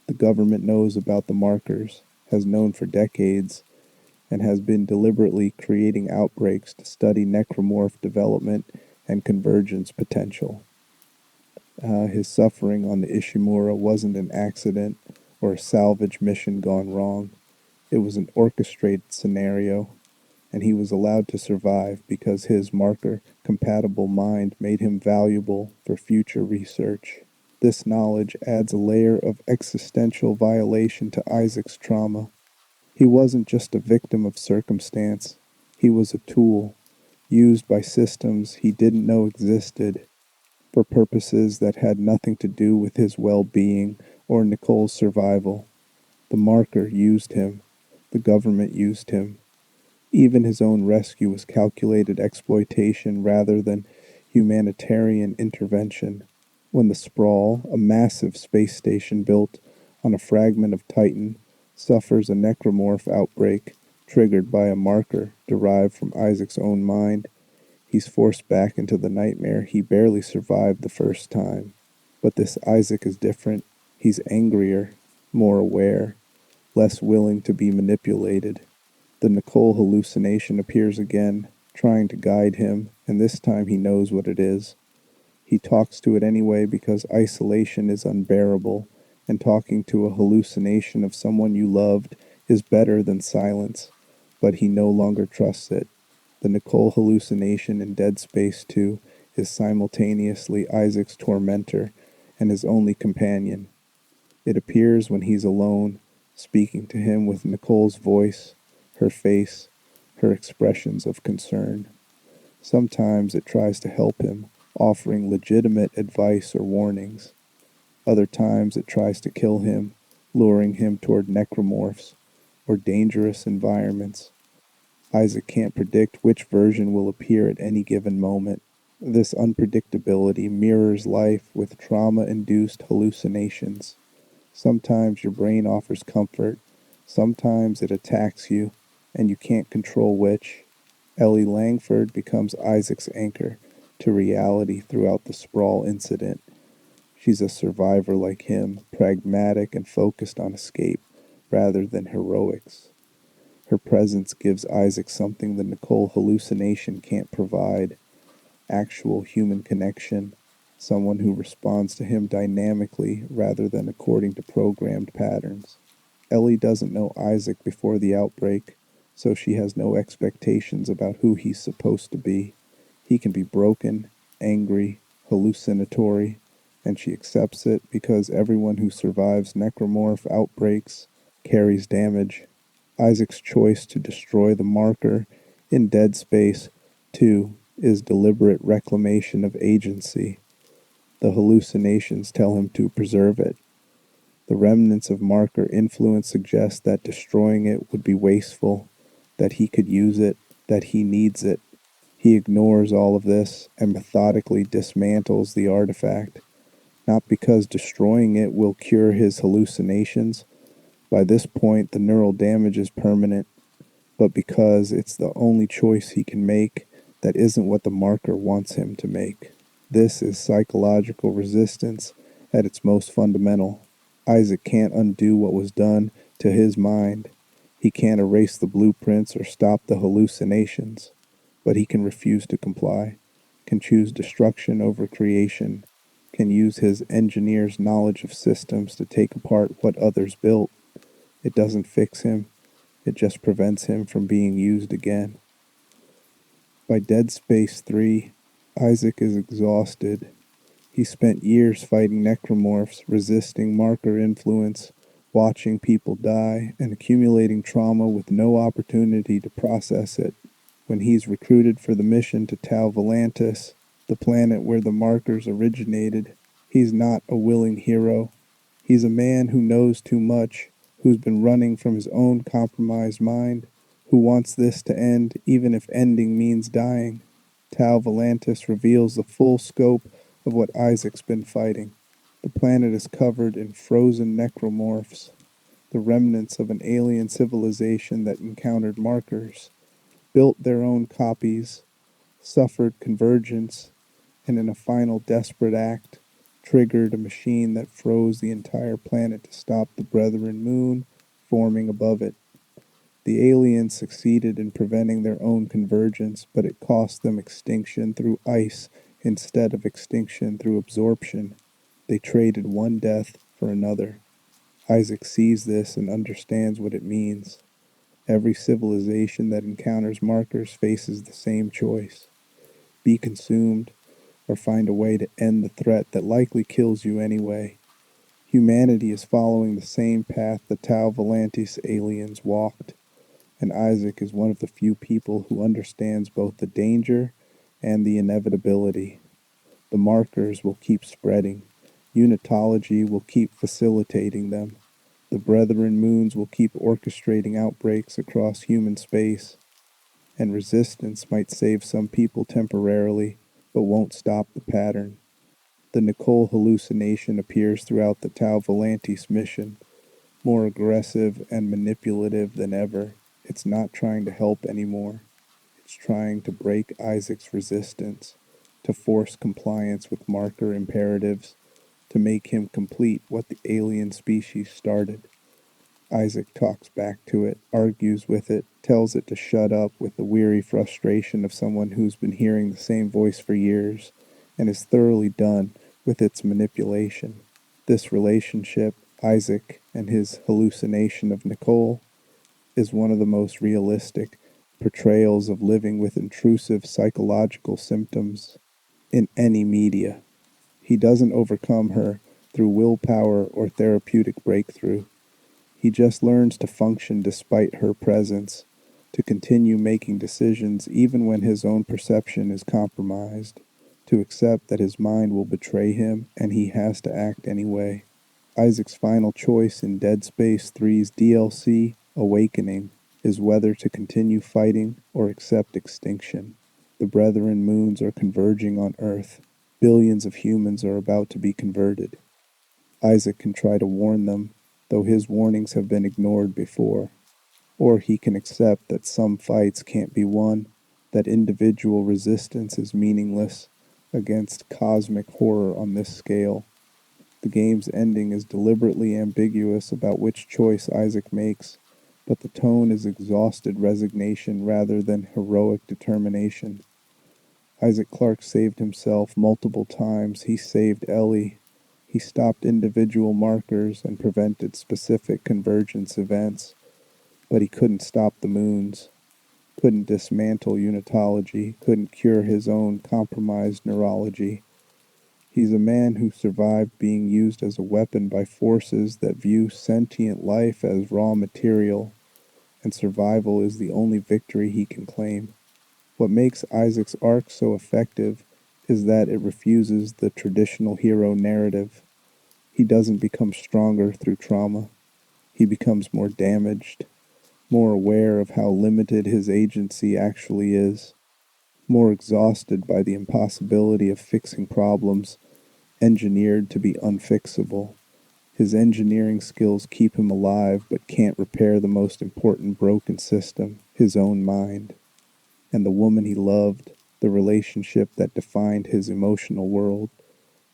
The government knows about the markers, has known for decades, and has been deliberately creating outbreaks to study necromorph development and convergence potential. His suffering on the Ishimura wasn't an accident or a salvage mission gone wrong. It was an orchestrated scenario, and he was allowed to survive because his marker-compatible mind made him valuable for future research. This knowledge adds a layer of existential violation to Isaac's trauma. He wasn't just a victim of circumstance. He was a tool, used by systems he didn't know existed, for purposes that had nothing to do with his well-being or Nicole's survival. The marker used him. The government used him. Even his own rescue was calculated exploitation rather than humanitarian intervention. When the Sprawl, a massive space station built on a fragment of Titan, suffers a necromorph outbreak triggered by a marker derived from Isaac's own mind, he's forced back into the nightmare he barely survived the first time. But this Isaac is different. He's angrier, more aware, less willing to be manipulated. The Nicole hallucination appears again, trying to guide him, and this time he knows what it is. He talks to it anyway because isolation is unbearable, and talking to a hallucination of someone you loved is better than silence, but he no longer trusts it. The Nicole hallucination in Dead Space 2 is simultaneously Isaac's tormentor and his only companion. It appears when he's alone, speaking to him with Nicole's voice, her face, her expressions of concern. Sometimes it tries to help him, offering legitimate advice or warnings. Other times it tries to kill him, luring him toward necromorphs or dangerous environments. Isaac can't predict which version will appear at any given moment. This unpredictability mirrors life with trauma-induced hallucinations. Sometimes your brain offers comfort, sometimes it attacks you, and you can't control which. Ellie Langford becomes Isaac's anchor to reality throughout the Sprawl incident. She's a survivor like him, pragmatic and focused on escape rather than heroics. Her presence gives Isaac something the Nicole hallucination can't provide: actual human connection, someone who responds to him dynamically rather than according to programmed patterns. Ellie doesn't know Isaac before the outbreak, so she has no expectations about who he's supposed to be. He can be broken, angry, hallucinatory, and she accepts it because everyone who survives necromorph outbreaks carries damage. Isaac's choice to destroy the marker in Dead Space 2 is deliberate reclamation of agency. The hallucinations tell him to preserve it. The remnants of marker influence suggest that destroying it would be wasteful, that he could use it, that he needs it. He ignores all of this and methodically dismantles the artifact, not because destroying it will cure his hallucinations. By this point, the neural damage is permanent, but because it's the only choice he can make that isn't what the marker wants him to make. This is psychological resistance at its most fundamental. Isaac can't undo what was done to his mind. He can't erase the blueprints or stop the hallucinations, but he can refuse to comply, can choose destruction over creation, can use his engineer's knowledge of systems to take apart what others built. It doesn't fix him. It just prevents him from being used again. By Dead Space 3, Isaac is exhausted. He spent years fighting necromorphs, resisting marker influence, watching people die, and accumulating trauma with no opportunity to process it. When he's recruited for the mission to Tau Volantis, the planet where the markers originated, he's not a willing hero. He's a man who knows too much, who's been running from his own compromised mind, who wants this to end even if ending means dying. Tau Volantis reveals the full scope of what Isaac's been fighting. The planet is covered in frozen necromorphs, the remnants of an alien civilization that encountered markers, built their own copies, suffered convergence, and in a final desperate act, triggered a machine that froze the entire planet to stop the Brethren moon forming above it. The aliens succeeded in preventing their own convergence, but it cost them extinction through ice instead of extinction through absorption. They traded one death for another. Isaac sees this and understands what it means. Every civilization that encounters markers faces the same choice: be consumed, or find a way to end the threat that likely kills you anyway. Humanity is following the same path the Tau Volantis aliens walked, and Isaac is one of the few people who understands both the danger and the inevitability. The markers will keep spreading. Unitology will keep facilitating them. The Brethren moons will keep orchestrating outbreaks across human space. And resistance might save some people temporarily, but won't stop the pattern. The Nicole hallucination appears throughout the Tau Volantis mission, more aggressive and manipulative than ever. It's not trying to help anymore. It's trying to break Isaac's resistance, to force compliance with marker imperatives, to make him complete what the alien species started. Isaac talks back to it, argues with it, tells it to shut up with the weary frustration of someone who's been hearing the same voice for years and is thoroughly done with its manipulation. This relationship, Isaac and his hallucination of Nicole, is one of the most realistic portrayals of living with intrusive psychological symptoms in any media. He doesn't overcome her through willpower or therapeutic breakthrough. He just learns to function despite her presence, to continue making decisions even when his own perception is compromised, to accept that his mind will betray him and he has to act anyway. Isaac's final choice in Dead Space 3's DLC, Awakening, is whether to continue fighting or accept extinction. The Brethren moons are converging on Earth. Billions of humans are about to be converted. Isaac can try to warn them, though his warnings have been ignored before. Or he can accept that some fights can't be won, that individual resistance is meaningless against cosmic horror on this scale. The game's ending is deliberately ambiguous about which choice Isaac makes, but the tone is exhausted resignation rather than heroic determination. Isaac Clarke saved himself multiple times. He saved Ellie. He stopped individual markers and prevented specific convergence events, but he couldn't stop the moons, couldn't dismantle Unitology, couldn't cure his own compromised neurology. He's a man who survived being used as a weapon by forces that view sentient life as raw material, and survival is the only victory he can claim. What makes Isaac's arc so effective is that it refuses the traditional hero narrative. He doesn't become stronger through trauma. He becomes more damaged, more aware of how limited his agency actually is, more exhausted by the impossibility of fixing problems engineered to be unfixable. His engineering skills keep him alive but can't repair the most important broken system, his own mind. And the woman he loved, the relationship that defined his emotional world,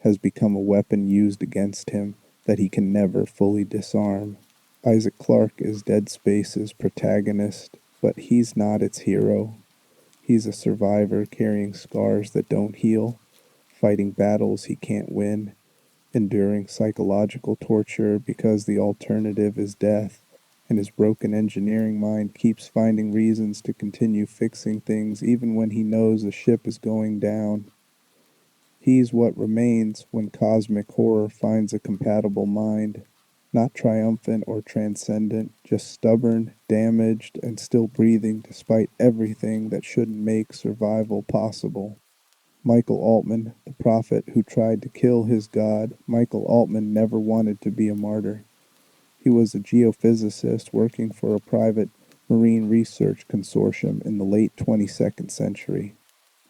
has become a weapon used against him that he can never fully disarm. Isaac Clarke is Dead Space's protagonist, but he's not its hero. He's a survivor carrying scars that don't heal, fighting battles he can't win, enduring psychological torture because the alternative is death, and his broken engineering mind keeps finding reasons to continue fixing things even when he knows the ship is going down. He's what remains when cosmic horror finds a compatible mind, not triumphant or transcendent, just stubborn, damaged, and still breathing despite everything that shouldn't make survival possible. Michael Altman, the prophet who tried to kill his god, Michael Altman never wanted to be a martyr. He was a geophysicist working for a private marine research consortium in the late 22nd century,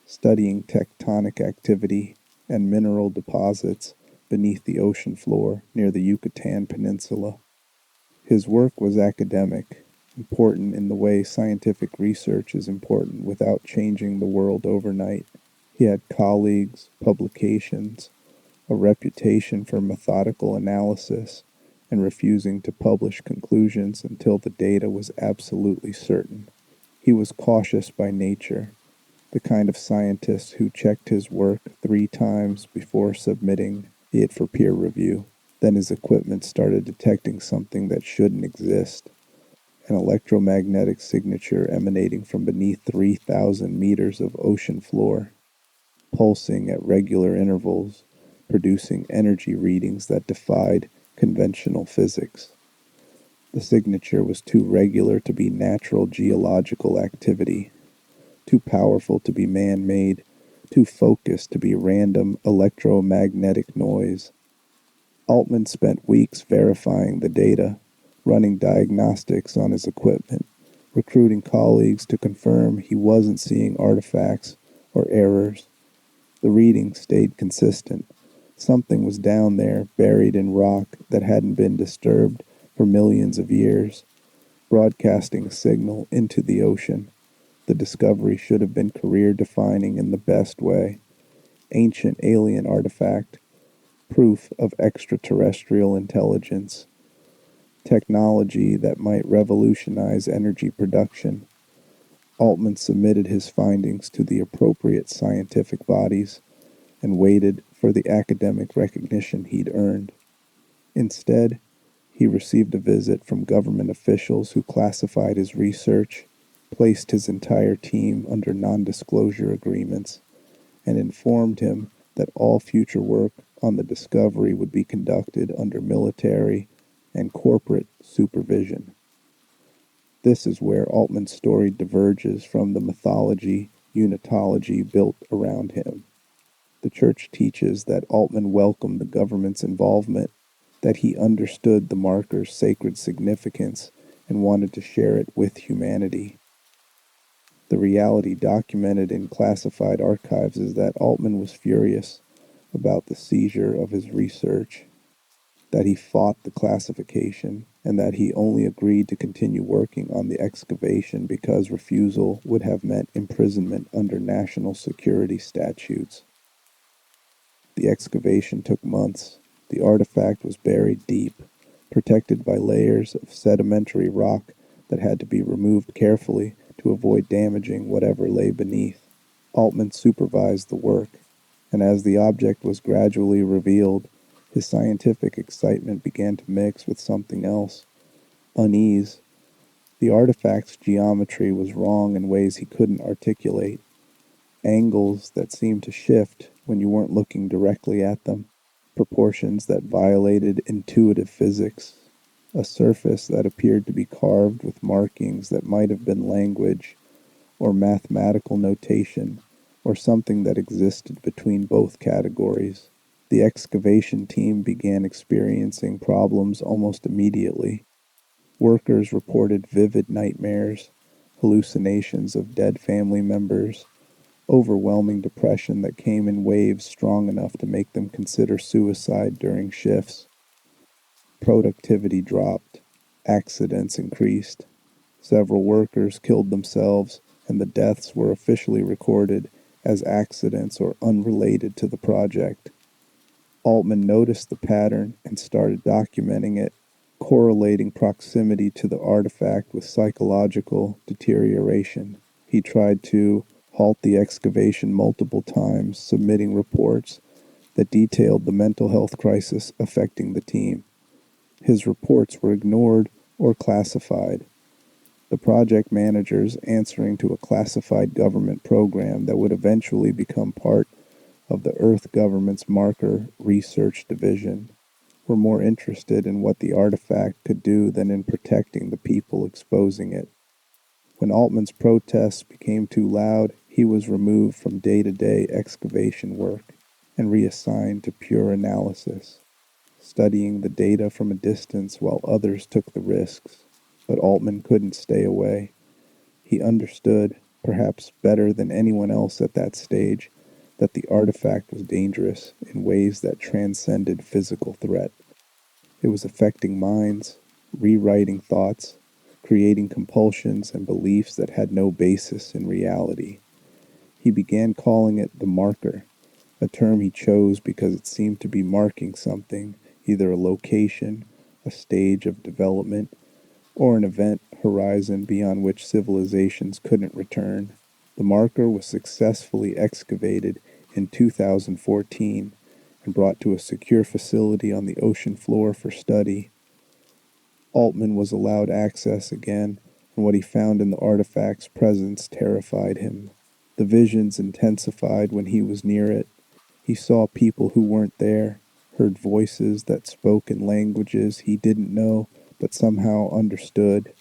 studying tectonic activity and mineral deposits beneath the ocean floor near the Yucatan Peninsula. His work was academic, important in the way scientific research is important without changing the world overnight. He had colleagues, publications, a reputation for methodical analysis, and refusing to publish conclusions until the data was absolutely certain. He was cautious by nature, the kind of scientist who checked his work 3 times before submitting it for peer review. Then his equipment started detecting something that shouldn't exist, an electromagnetic signature emanating from beneath 3,000 meters of ocean floor, pulsing at regular intervals, producing energy readings that defied conventional physics. The signature was too regular to be natural geological activity, too powerful to be man-made, too focused to be random electromagnetic noise. Altman spent weeks verifying the data, running diagnostics on his equipment, recruiting colleagues to confirm he wasn't seeing artifacts or errors. The readings stayed consistent. Something was down there, buried in rock that hadn't been disturbed for millions of years, broadcasting a signal into the ocean. The discovery should have been career-defining in the best way. Ancient alien artifact, proof of extraterrestrial intelligence, technology that might revolutionize energy production. Altman submitted his findings to the appropriate scientific bodies and waited for the academic recognition he'd earned. Instead, he received a visit from government officials who classified his research, placed his entire team under non-disclosure agreements, and informed him that all future work on the discovery would be conducted under military and corporate supervision. This is where Altman's story diverges from the mythology Unitology built around him. The church teaches that Altman welcomed the government's involvement, that he understood the marker's sacred significance and wanted to share it with humanity. The reality documented in classified archives is that Altman was furious about the seizure of his research, that he fought the classification, and that he only agreed to continue working on the excavation because refusal would have meant imprisonment under national security statutes. The excavation took months. The artifact was buried deep, protected by layers of sedimentary rock that had to be removed carefully to avoid damaging whatever lay beneath. Altman supervised the work, and as the object was gradually revealed, his scientific excitement began to mix with something else, unease. The artifact's geometry was wrong in ways he couldn't articulate, angles that seemed to shift when you weren't looking directly at them, proportions that violated intuitive physics, a surface that appeared to be carved with markings that might have been language or mathematical notation or something that existed between both categories. The excavation team began experiencing problems almost immediately. Workers reported vivid nightmares, hallucinations of dead family members, overwhelming depression that came in waves strong enough to make them consider suicide during shifts. Productivity dropped. Accidents increased. Several workers killed themselves, and the deaths were officially recorded as accidents or unrelated to the project. Altman noticed the pattern and started documenting it, correlating proximity to the artifact with psychological deterioration. He tried to halt the excavation multiple times, submitting reports that detailed the mental health crisis affecting the team. His reports were ignored or classified. The project managers, answering to a classified government program that would eventually become part of the Earth government's Marker Research Division, were more interested in what the artifact could do than in protecting the people exposing it. When Altman's protests became too loud, he was removed from day-to-day excavation work and reassigned to pure analysis, studying the data from a distance while others took the risks. But Altman couldn't stay away. He understood, perhaps better than anyone else at that stage, that the artifact was dangerous in ways that transcended physical threat. It was affecting minds, rewriting thoughts, creating compulsions and beliefs that had no basis in reality. He began calling it the marker, a term he chose because it seemed to be marking something, either a location, a stage of development, or an event horizon beyond which civilizations couldn't return. The marker was successfully excavated in 2014 and brought to a secure facility on the ocean floor for study. Altman was allowed access again, and what he found in the artifact's presence terrified him. The visions intensified when he was near it. He saw people who weren't there, heard voices that spoke in languages he didn't know but somehow understood,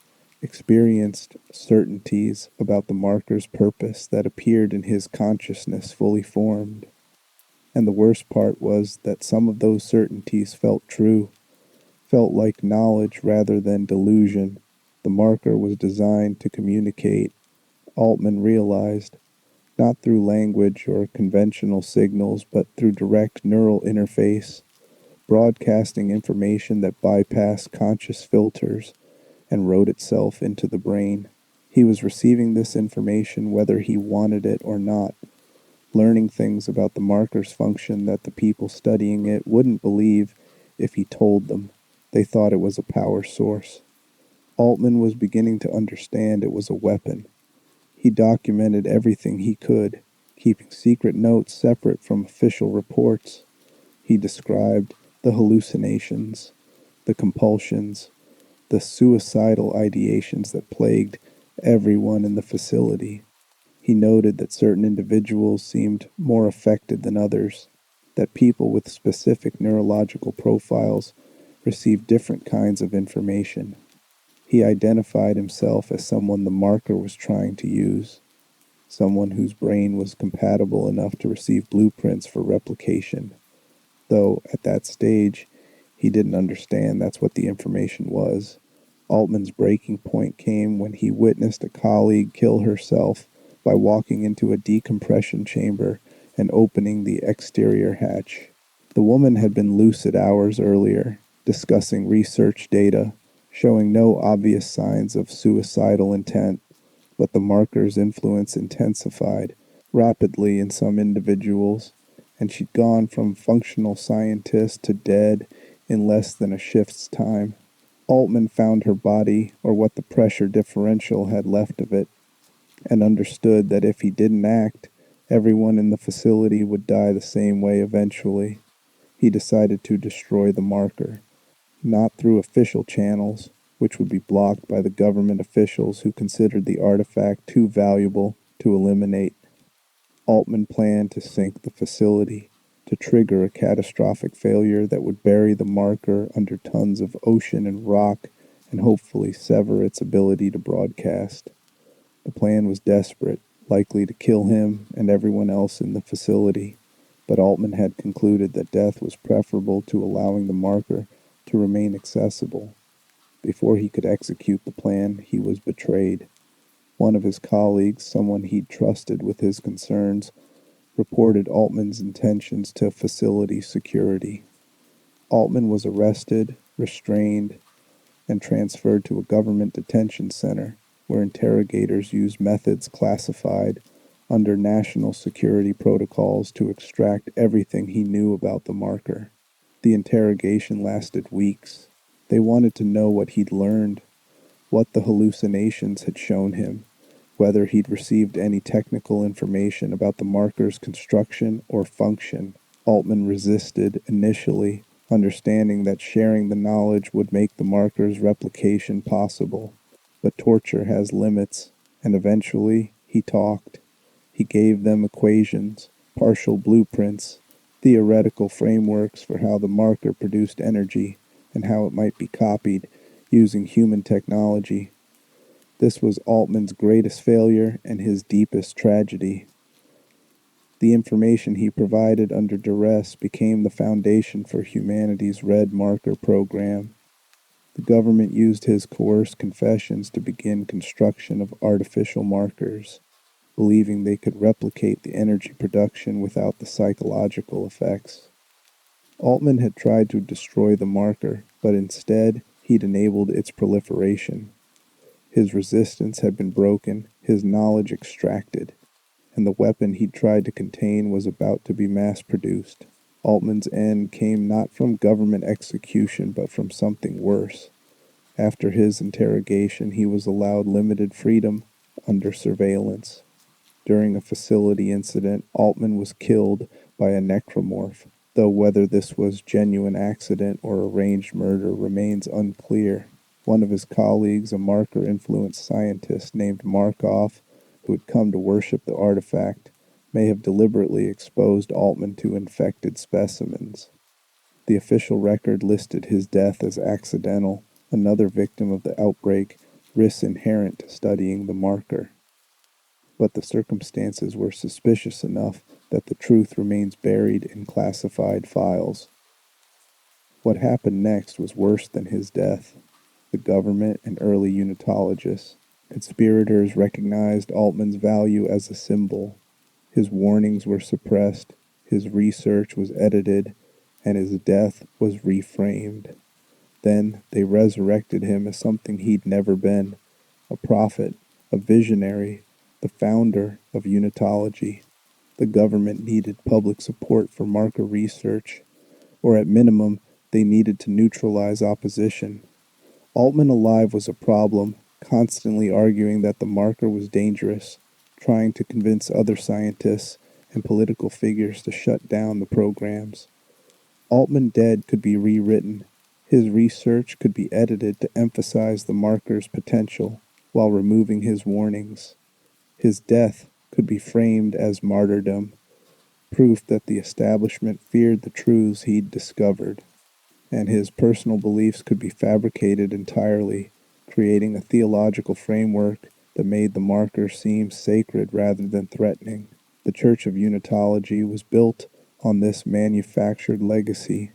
experienced certainties about the marker's purpose that appeared in his consciousness fully formed. And the worst part was that some of those certainties felt true, felt like knowledge rather than delusion. The marker was designed to communicate, Altman realized, not through language or conventional signals, but through direct neural interface, broadcasting information that bypassed conscious filters and wrote itself into the brain. He was receiving this information whether he wanted it or not, learning things about the marker's function that the people studying it wouldn't believe if he told them. They thought it was a power source. Altman was beginning to understand it was a weapon. He documented everything he could, keeping secret notes separate from official reports. He described the hallucinations, the compulsions, the suicidal ideations that plagued everyone in the facility. He noted that certain individuals seemed more affected than others, that people with specific neurological profiles received different kinds of information. He identified himself as someone the marker was trying to use, someone whose brain was compatible enough to receive blueprints for replication, though at that stage he didn't understand that's what the information was. Altman's breaking point came when he witnessed a colleague kill herself by walking into a decompression chamber and opening the exterior hatch. The woman had been lucid hours earlier, discussing research data, showing no obvious signs of suicidal intent, but the marker's influence intensified rapidly in some individuals, and she'd gone from functional scientist to dead in less than a shift's time. Altman found her body, or what the pressure differential had left of it, and understood that if he didn't act, everyone in the facility would die the same way eventually. He decided to destroy the marker, not through official channels, which would be blocked by the government officials who considered the artifact too valuable to eliminate. Altman planned to sink the facility, to trigger a catastrophic failure that would bury the marker under tons of ocean and rock and hopefully sever its ability to broadcast. The plan was desperate, likely to kill him and everyone else in the facility, but Altman had concluded that death was preferable to allowing the marker to remain accessible. Before he could execute the plan, he was betrayed. One of his colleagues, someone he'd trusted with his concerns, reported Altman's intentions to facility security. Altman was arrested, restrained, and transferred to a government detention center where interrogators used methods classified under national security protocols to extract everything he knew about the marker. The interrogation lasted weeks. They wanted to know what he'd learned, what the hallucinations had shown him, whether he'd received any technical information about the marker's construction or function. Altman resisted initially, understanding that sharing the knowledge would make the marker's replication possible. But torture has limits, and eventually he talked. He gave them equations, partial blueprints, theoretical frameworks for how the marker produced energy and how it might be copied using human technology. This was Altman's greatest failure and his deepest tragedy. The information he provided under duress became the foundation for humanity's Red Marker program. The government used his coerced confessions to begin construction of artificial markers, believing they could replicate the energy production without the psychological effects. Altman had tried to destroy the marker, but instead he'd enabled its proliferation. His resistance had been broken, his knowledge extracted, and the weapon he'd tried to contain was about to be mass-produced. Altman's end came not from government execution, but from something worse. After his interrogation, he was allowed limited freedom under surveillance. During a facility incident, Altman was killed by a necromorph, though whether this was genuine accident or arranged murder remains unclear. One of his colleagues, a marker-influenced scientist named Markov, who had come to worship the artifact, may have deliberately exposed Altman to infected specimens. The official record listed his death as accidental. Another victim of the outbreak, risks inherent to studying the marker. But the circumstances were suspicious enough that the truth remains buried in classified files. What happened next was worse than his death. The government and early Unitologists, conspirators recognized Altman's value as a symbol. His warnings were suppressed, his research was edited, and his death was reframed. Then they resurrected him as something he'd never been, a prophet, a visionary, the founder of Unitology. The government needed public support for marker research, or at minimum, they needed to neutralize opposition. Altman alive was a problem, constantly arguing that the marker was dangerous, trying to convince other scientists and political figures to shut down the programs. Altman dead could be rewritten. His research could be edited to emphasize the marker's potential while removing his warnings. His death could be framed as martyrdom, proof that the establishment feared the truths he'd discovered. And his personal beliefs could be fabricated entirely, creating a theological framework that made the marker seem sacred rather than threatening. The Church of Unitology was built on this manufactured legacy.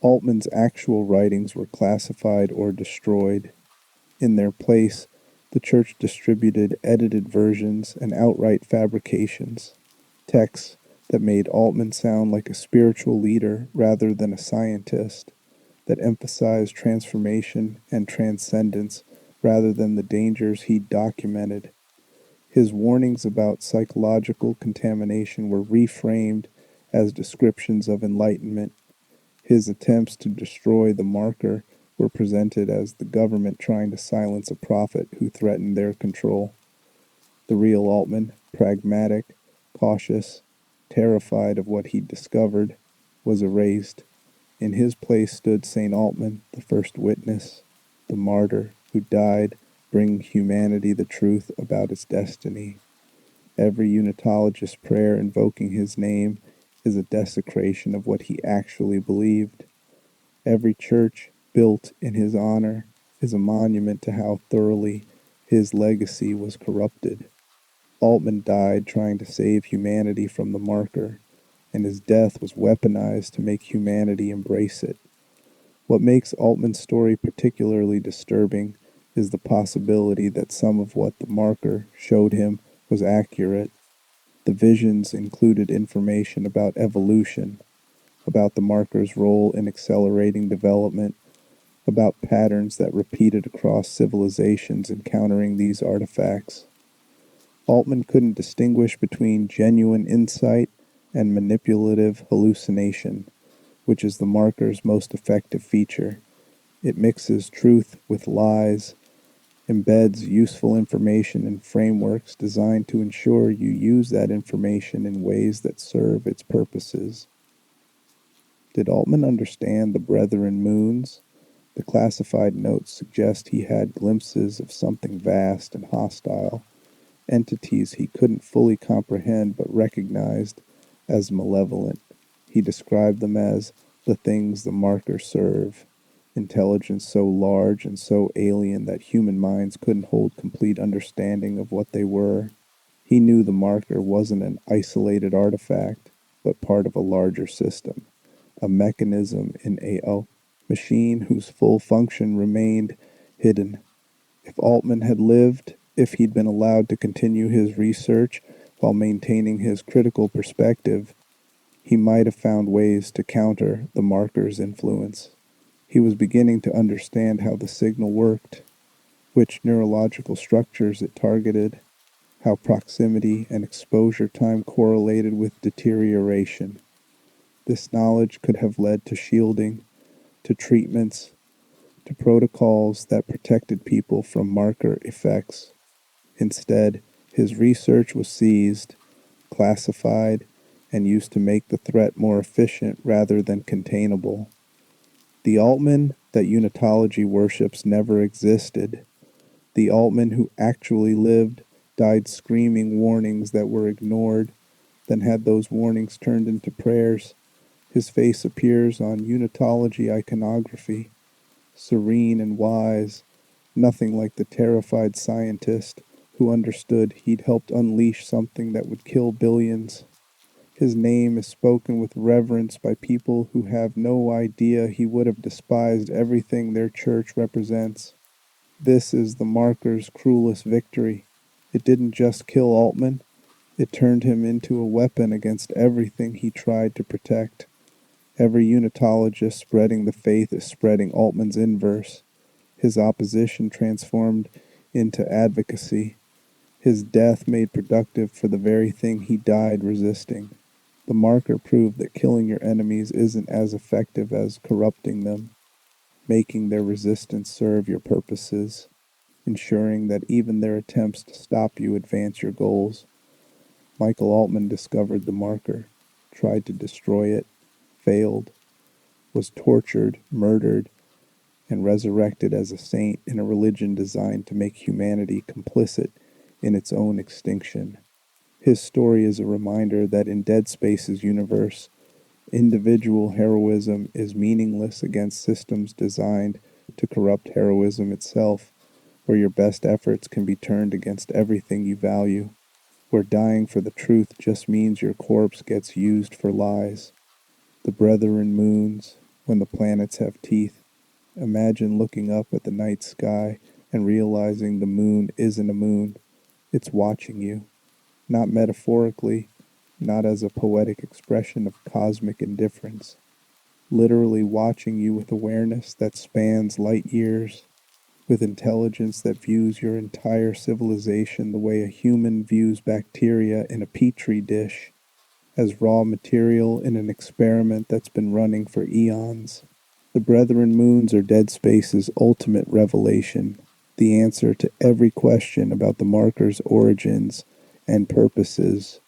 Altman's actual writings were classified or destroyed. In their place, the Church distributed edited versions and outright fabrications, texts that made Altman sound like a spiritual leader rather than a scientist, that emphasized transformation and transcendence rather than the dangers he'd documented. His warnings about psychological contamination were reframed as descriptions of enlightenment. His attempts to destroy the marker were presented as the government trying to silence a prophet who threatened their control. The real Altman, pragmatic, cautious, terrified of what he'd discovered, was erased. In his place stood St. Altman, the first witness, the martyr who died, bringing humanity the truth about its destiny. Every Unitologist's prayer invoking his name is a desecration of what he actually believed. Every church built in his honor is a monument to how thoroughly his legacy was corrupted. Altman died trying to save humanity from the marker, and his death was weaponized to make humanity embrace it. What makes Altman's story particularly disturbing is the possibility that some of what the marker showed him was accurate. The visions included information about evolution, about the marker's role in accelerating development, about patterns that repeated across civilizations encountering these artifacts. Altman couldn't distinguish between genuine insight and manipulative hallucination, which is the marker's most effective feature. It mixes truth with lies, embeds useful information in frameworks designed to ensure you use that information in ways that serve its purposes. Did Altman understand the Brethren moons? The classified notes suggest he had glimpses of something vast and hostile, entities he couldn't fully comprehend but recognized as malevolent. He described them as the things the marker serve, intelligence so large and so alien that human minds couldn't hold complete understanding of what they were. He knew the marker wasn't an isolated artifact, but part of a larger system, a mechanism in a machine whose full function remained hidden. If Altman had lived, if he'd been allowed to continue his research while maintaining his critical perspective, he might have found ways to counter the marker's influence. He was beginning to understand how the signal worked, which neurological structures it targeted, how proximity and exposure time correlated with deterioration. This knowledge could have led to shielding, to treatments, to protocols that protected people from marker effects. Instead, his research was seized, classified, and used to make the threat more efficient rather than containable. The Altman that Unitology worships never existed. The Altman who actually lived died screaming warnings that were ignored, then had those warnings turned into prayers. His face appears on Unitology iconography, serene and wise, nothing like the terrified scientist who understood he'd helped unleash something that would kill billions. His name is spoken with reverence by people who have no idea he would have despised everything their church represents. This is the marker's cruelest victory. It didn't just kill Altman, it turned him into a weapon against everything he tried to protect. Every Unitologist spreading the faith is spreading Altman's inverse. His opposition transformed into advocacy. His death made productive for the very thing he died resisting. The marker proved that killing your enemies isn't as effective as corrupting them, making their resistance serve your purposes, ensuring that even their attempts to stop you advance your goals. Michael Altman discovered the marker, tried to destroy it, failed, was tortured, murdered, and resurrected as a saint in a religion designed to make humanity complicit in its own extinction. His story is a reminder that in Dead Space's universe, individual heroism is meaningless against systems designed to corrupt heroism itself, where your best efforts can be turned against everything you value, where dying for the truth just means your corpse gets used for lies. The brethren moons, when the planets have teeth. Imagine looking up at the night sky and realizing the moon isn't a moon. It's watching you, not metaphorically, not as a poetic expression of cosmic indifference, literally watching you with awareness that spans light years, with intelligence that views your entire civilization the way a human views bacteria in a petri dish, as raw material in an experiment that's been running for eons. The Brethren Moons are Dead Space's ultimate revelation, the answer to every question about the marker's origins and purposes,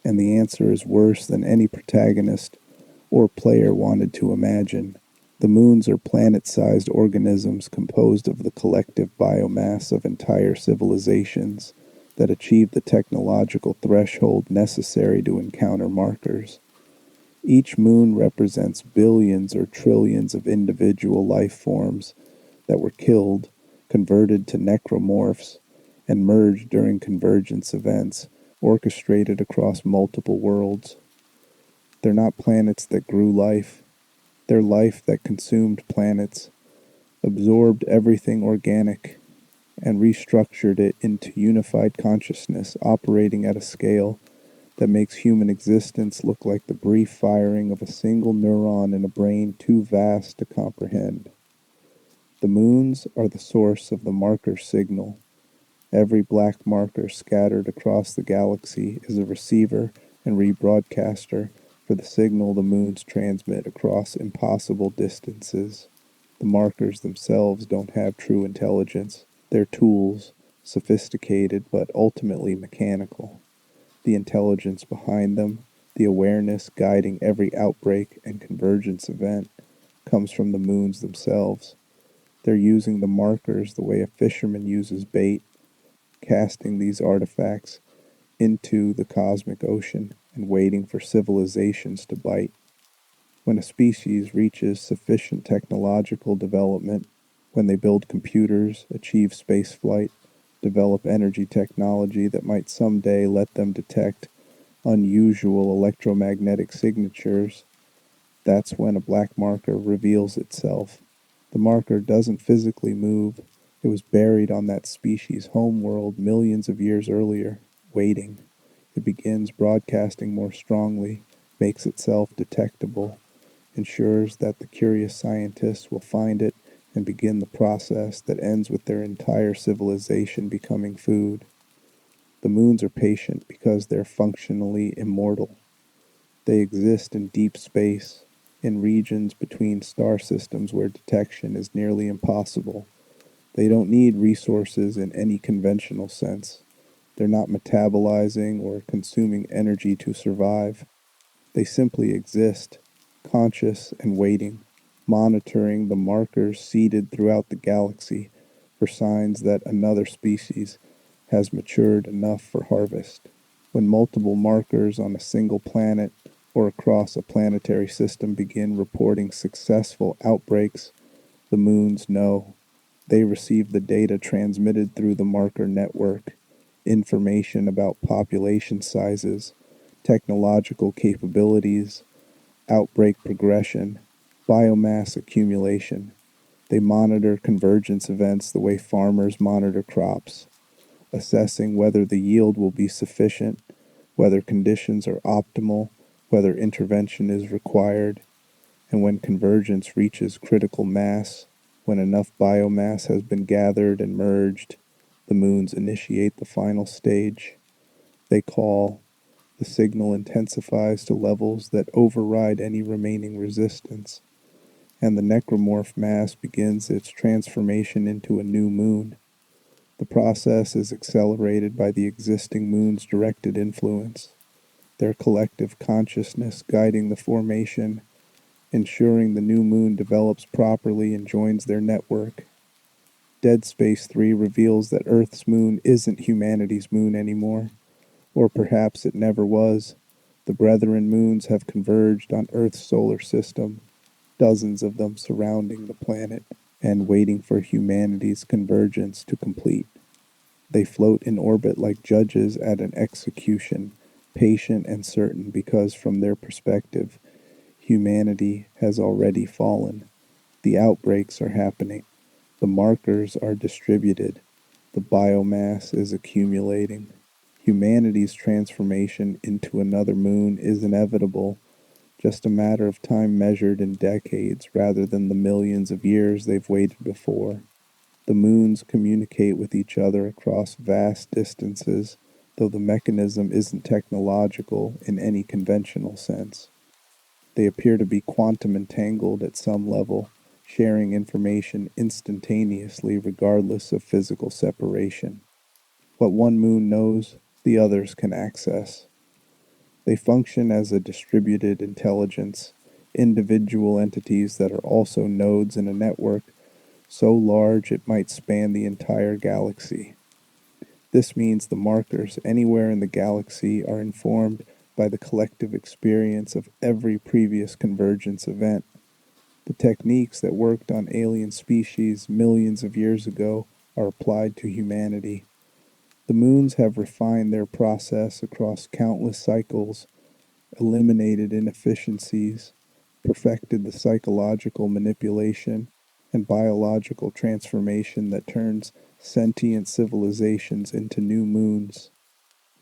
and the answer is worse than any protagonist or player wanted to imagine. The moons are planet-sized organisms composed of the collective biomass of entire civilizations that achieve the technological threshold necessary to encounter markers. Each moon represents billions or trillions of individual life forms that were killed, converted to necromorphs, and merged during convergence events orchestrated across multiple worlds. They're not planets that grew life. They're life that consumed planets, absorbed everything organic, and restructured it into unified consciousness operating at a scale that makes human existence look like the brief firing of a single neuron in a brain too vast to comprehend. The moons are the source of the marker signal. Every black marker scattered across the galaxy is a receiver and rebroadcaster for the signal the moons transmit across impossible distances. The markers themselves don't have true intelligence. They're tools, sophisticated but ultimately mechanical. The intelligence behind them, the awareness guiding every outbreak and convergence event, comes from the moons themselves. They're using the markers the way a fisherman uses bait, casting these artifacts into the cosmic ocean and waiting for civilizations to bite. When a species reaches sufficient technological development, when they build computers, achieve spaceflight, develop energy technology that might someday let them detect unusual electromagnetic signatures, that's when a black marker reveals itself. The marker doesn't physically move. It was buried on that species' homeworld millions of years earlier, waiting. It begins broadcasting more strongly, makes itself detectable, ensures that the curious scientists will find it and begin the process that ends with their entire civilization becoming food. The moons are patient because they're functionally immortal. They exist in deep space, in regions between star systems where detection is nearly impossible. They don't need resources in any conventional sense. They're not metabolizing or consuming energy to survive. They simply exist, conscious and waiting, monitoring the markers seeded throughout the galaxy for signs that another species has matured enough for harvest. When multiple markers on a single planet or across a planetary system begin reporting successful outbreaks, the moons know. They receive the data transmitted through the marker network, information about population sizes, technological capabilities, outbreak progression, biomass accumulation. They monitor convergence events the way farmers monitor crops, assessing whether the yield will be sufficient, whether conditions are optimal, whether intervention is required, and when convergence reaches critical mass, when enough biomass has been gathered and merged, the moons initiate the final stage. They call. The signal intensifies to levels that override any remaining resistance, and the necromorph mass begins its transformation into a new moon. The process is accelerated by the existing moon's directed influence, their collective consciousness guiding the formation, ensuring the new moon develops properly and joins their network. Dead Space 3 reveals that Earth's moon isn't humanity's moon anymore, or perhaps it never was. The brethren moons have converged on Earth's solar system, dozens of them surrounding the planet and waiting for humanity's convergence to complete. They float in orbit like judges at an execution, patient and certain because from their perspective, humanity has already fallen. The outbreaks are happening. The markers are distributed. The biomass is accumulating. Humanity's transformation into another moon is inevitable, just a matter of time measured in decades rather than the millions of years they've waited before. The moons communicate with each other across vast distances, though the mechanism isn't technological in any conventional sense. They appear to be quantum entangled at some level, sharing information instantaneously regardless of physical separation. What one moon knows, the others can access. They function as a distributed intelligence, individual entities that are also nodes in a network so large it might span the entire galaxy. This means the markers anywhere in the galaxy are informed by the collective experience of every previous convergence event. The techniques that worked on alien species millions of years ago are applied to humanity. The moons have refined their process across countless cycles, eliminated inefficiencies, perfected the psychological manipulation and biological transformation that turns sentient civilizations into new moons.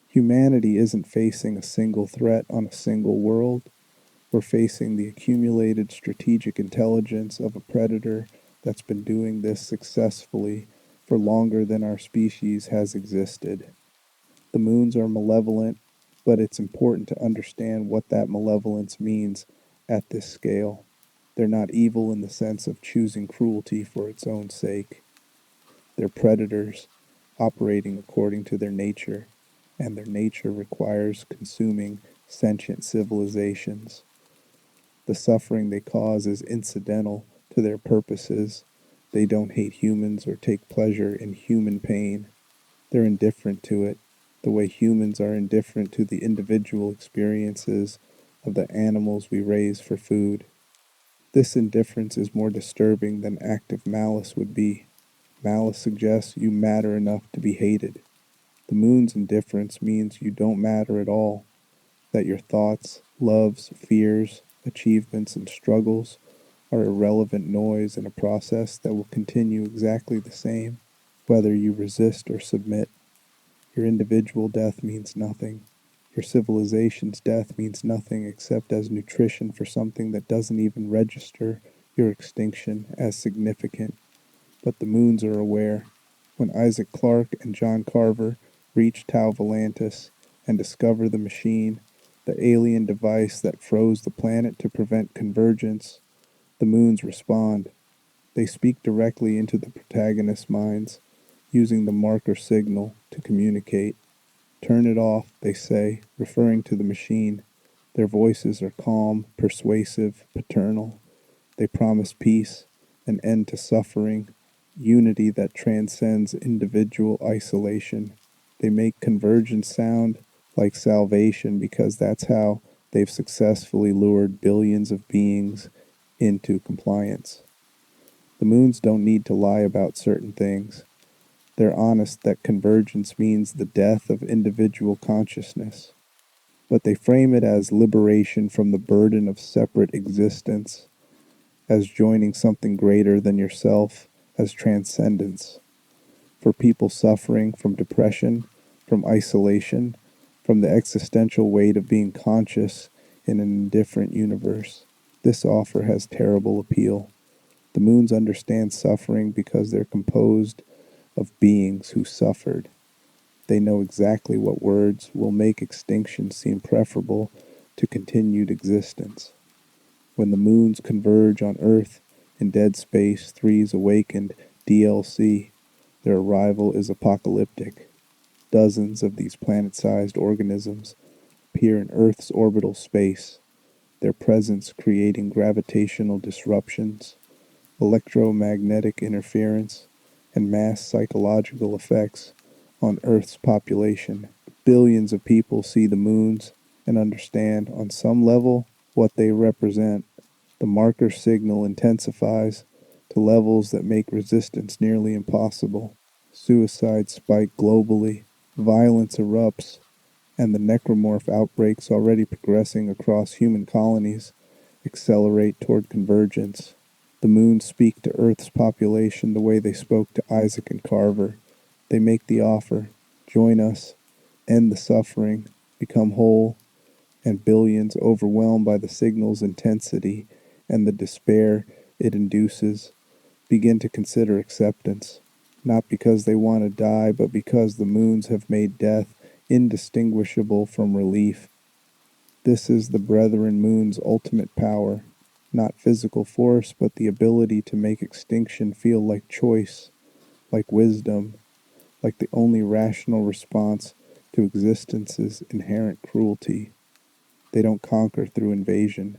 Humanity isn't facing a single threat on a single world. We're facing the accumulated strategic intelligence of a predator that's been doing this successfully for longer than our species has existed. The moons are malevolent, but it's important to understand what that malevolence means at this scale. They're not evil in the sense of choosing cruelty for its own sake. They're predators, operating according to their nature, and their nature requires consuming sentient civilizations. The suffering they cause is incidental to their purposes. They don't hate humans or take pleasure in human pain. They're indifferent to it, the way humans are indifferent to the individual experiences of the animals we raise for food. This indifference is more disturbing than active malice would be. Malice suggests you matter enough to be hated. The moon's indifference means you don't matter at all, that your thoughts, loves, fears, achievements, and struggles are irrelevant noise in a process that will continue exactly the same, whether you resist or submit. Your individual death means nothing. Your civilization's death means nothing except as nutrition for something that doesn't even register your extinction as significant. But the moons are aware. When Isaac Clarke and John Carver reach Tau Volantis and discover the machine, the alien device that froze the planet to prevent convergence. The moons respond. They speak directly into the protagonist's minds, using the marker signal to communicate. Turn it off, they say, referring to the machine. Their voices are calm, persuasive, paternal. They promise peace, an end to suffering, unity that transcends individual isolation. They make convergence sound like salvation because that's how they've successfully lured billions of beings into compliance. The moons don't need to lie about certain things. They're honest that convergence means the death of individual consciousness, but they frame it as liberation from the burden of separate existence, as joining something greater than yourself, as transcendence. For people suffering from depression, from isolation, from the existential weight of being conscious in an indifferent universe, this offer has terrible appeal. The moons understand suffering because they're composed of beings who suffered. They know exactly what words will make extinction seem preferable to continued existence. When the moons converge on Earth in Dead Space 3's awakened DLC, their arrival is apocalyptic. Dozens of these planet-sized organisms appear in Earth's orbital space, their presence creating gravitational disruptions, electromagnetic interference, and mass psychological effects on Earth's population. Billions of people see the moons and understand, on some level, what they represent. The marker signal intensifies to levels that make resistance nearly impossible. Suicides spike globally, violence erupts, and the necromorph outbreaks already progressing across human colonies accelerate toward convergence. The moons speak to Earth's population the way they spoke to Isaac and Carver. They make the offer, join us, end the suffering, become whole, and billions, overwhelmed by the signal's intensity and the despair it induces, begin to consider acceptance, not because they want to die, but because the moons have made death indistinguishable from relief. This is the Brethren Moon's ultimate power, not physical force, but the ability to make extinction feel like choice, like wisdom, like the only rational response to existence's inherent cruelty. They don't conquer through invasion.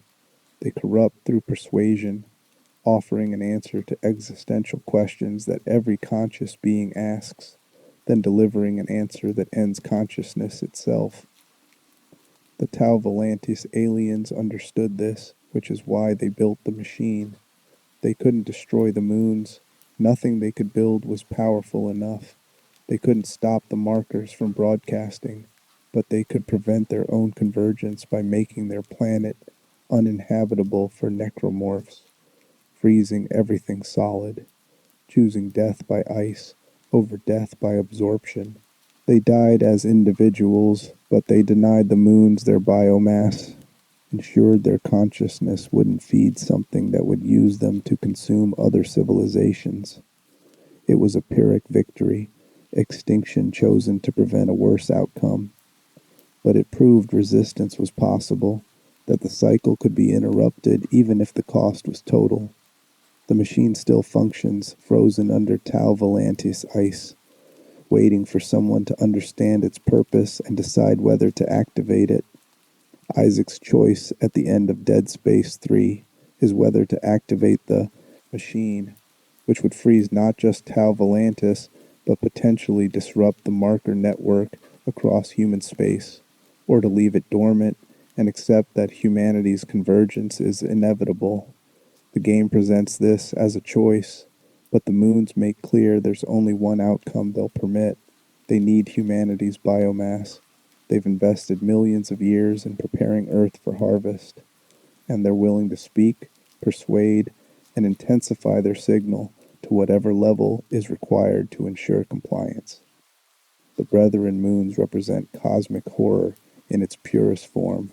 They corrupt through persuasion, offering an answer to existential questions that every conscious being asks, then delivering an answer that ends consciousness itself. The Tau Volantis aliens understood this, which is why they built the machine. They couldn't destroy the moons. Nothing they could build was powerful enough. They couldn't stop the markers from broadcasting, but they could prevent their own convergence by making their planet uninhabitable for necromorphs, freezing everything solid, choosing death by ice over death by absorption. They died as individuals, but they denied the moons their biomass, ensured their consciousness wouldn't feed something that would use them to consume other civilizations. It was a Pyrrhic victory, extinction chosen to prevent a worse outcome. But it proved resistance was possible, that the cycle could be interrupted even if the cost was total. The machine still functions, frozen under Tau Volantis ice, waiting for someone to understand its purpose and decide whether to activate it. Isaac's choice at the end of Dead Space 3 is whether to activate the machine, which would freeze not just Tau Volantis, but potentially disrupt the marker network across human space, or to leave it dormant and accept that humanity's convergence is inevitable. The game presents this as a choice, but the moons make clear there's only one outcome they'll permit. They need humanity's biomass. They've invested millions of years in preparing Earth for harvest, and they're willing to speak, persuade, and intensify their signal to whatever level is required to ensure compliance. The Brethren Moons represent cosmic horror in its purest form,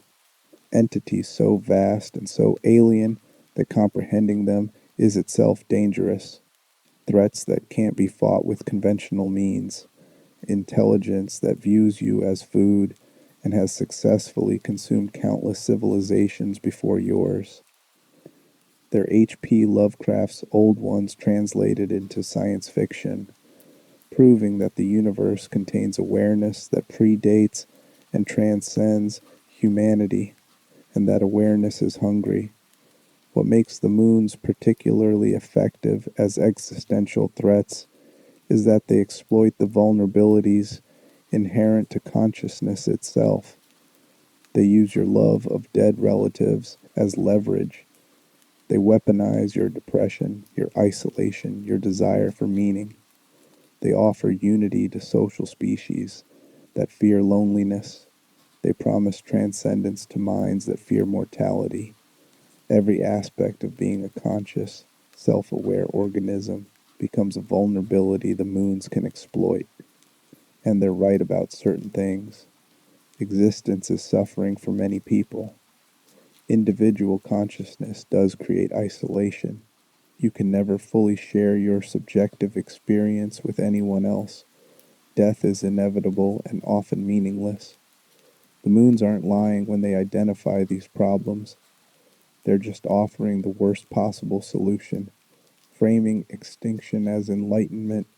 entities so vast and so alien that comprehending them is itself dangerous, threats that can't be fought with conventional means, intelligence that views you as food, and has successfully consumed countless civilizations before yours. They're H.P. Lovecraft's Old Ones translated into science fiction, proving that the universe contains awareness that predates and transcends humanity, and that awareness is hungry. What makes the moons particularly effective as existential threats is that they exploit the vulnerabilities inherent to consciousness itself. They use your love of dead relatives as leverage. They weaponize your depression, your isolation, your desire for meaning. They offer unity to social species that fear loneliness. They promise transcendence to minds that fear mortality. Every aspect of being a conscious, self-aware organism becomes a vulnerability the moons can exploit. And they're right about certain things. Existence is suffering for many people. Individual consciousness does create isolation. You can never fully share your subjective experience with anyone else. Death is inevitable and often meaningless. The moons aren't lying when they identify these problems. They're just offering the worst possible solution, framing extinction as enlightenment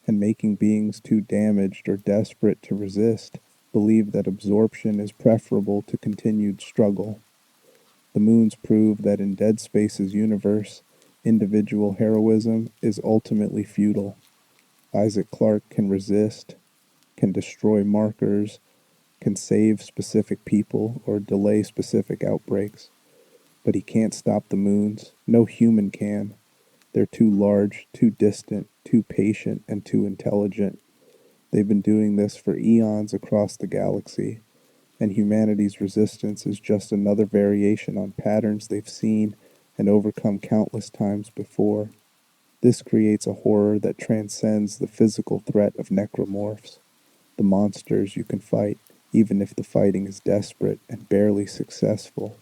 and making beings too damaged or desperate to resist believe that absorption is preferable to continued struggle. The moons prove that in Dead Space's universe, individual heroism is ultimately futile. Isaac Clarke can resist, can destroy markers, can save specific people or delay specific outbreaks, but he can't stop the moons. No human can. They're too large, too distant, too patient, and too intelligent. They've been doing this for eons across the galaxy, and humanity's resistance is just another variation on patterns they've seen and overcome countless times before. This creates a horror that transcends the physical threat of necromorphs, the monsters you can fight, even if the fighting is desperate and barely successful.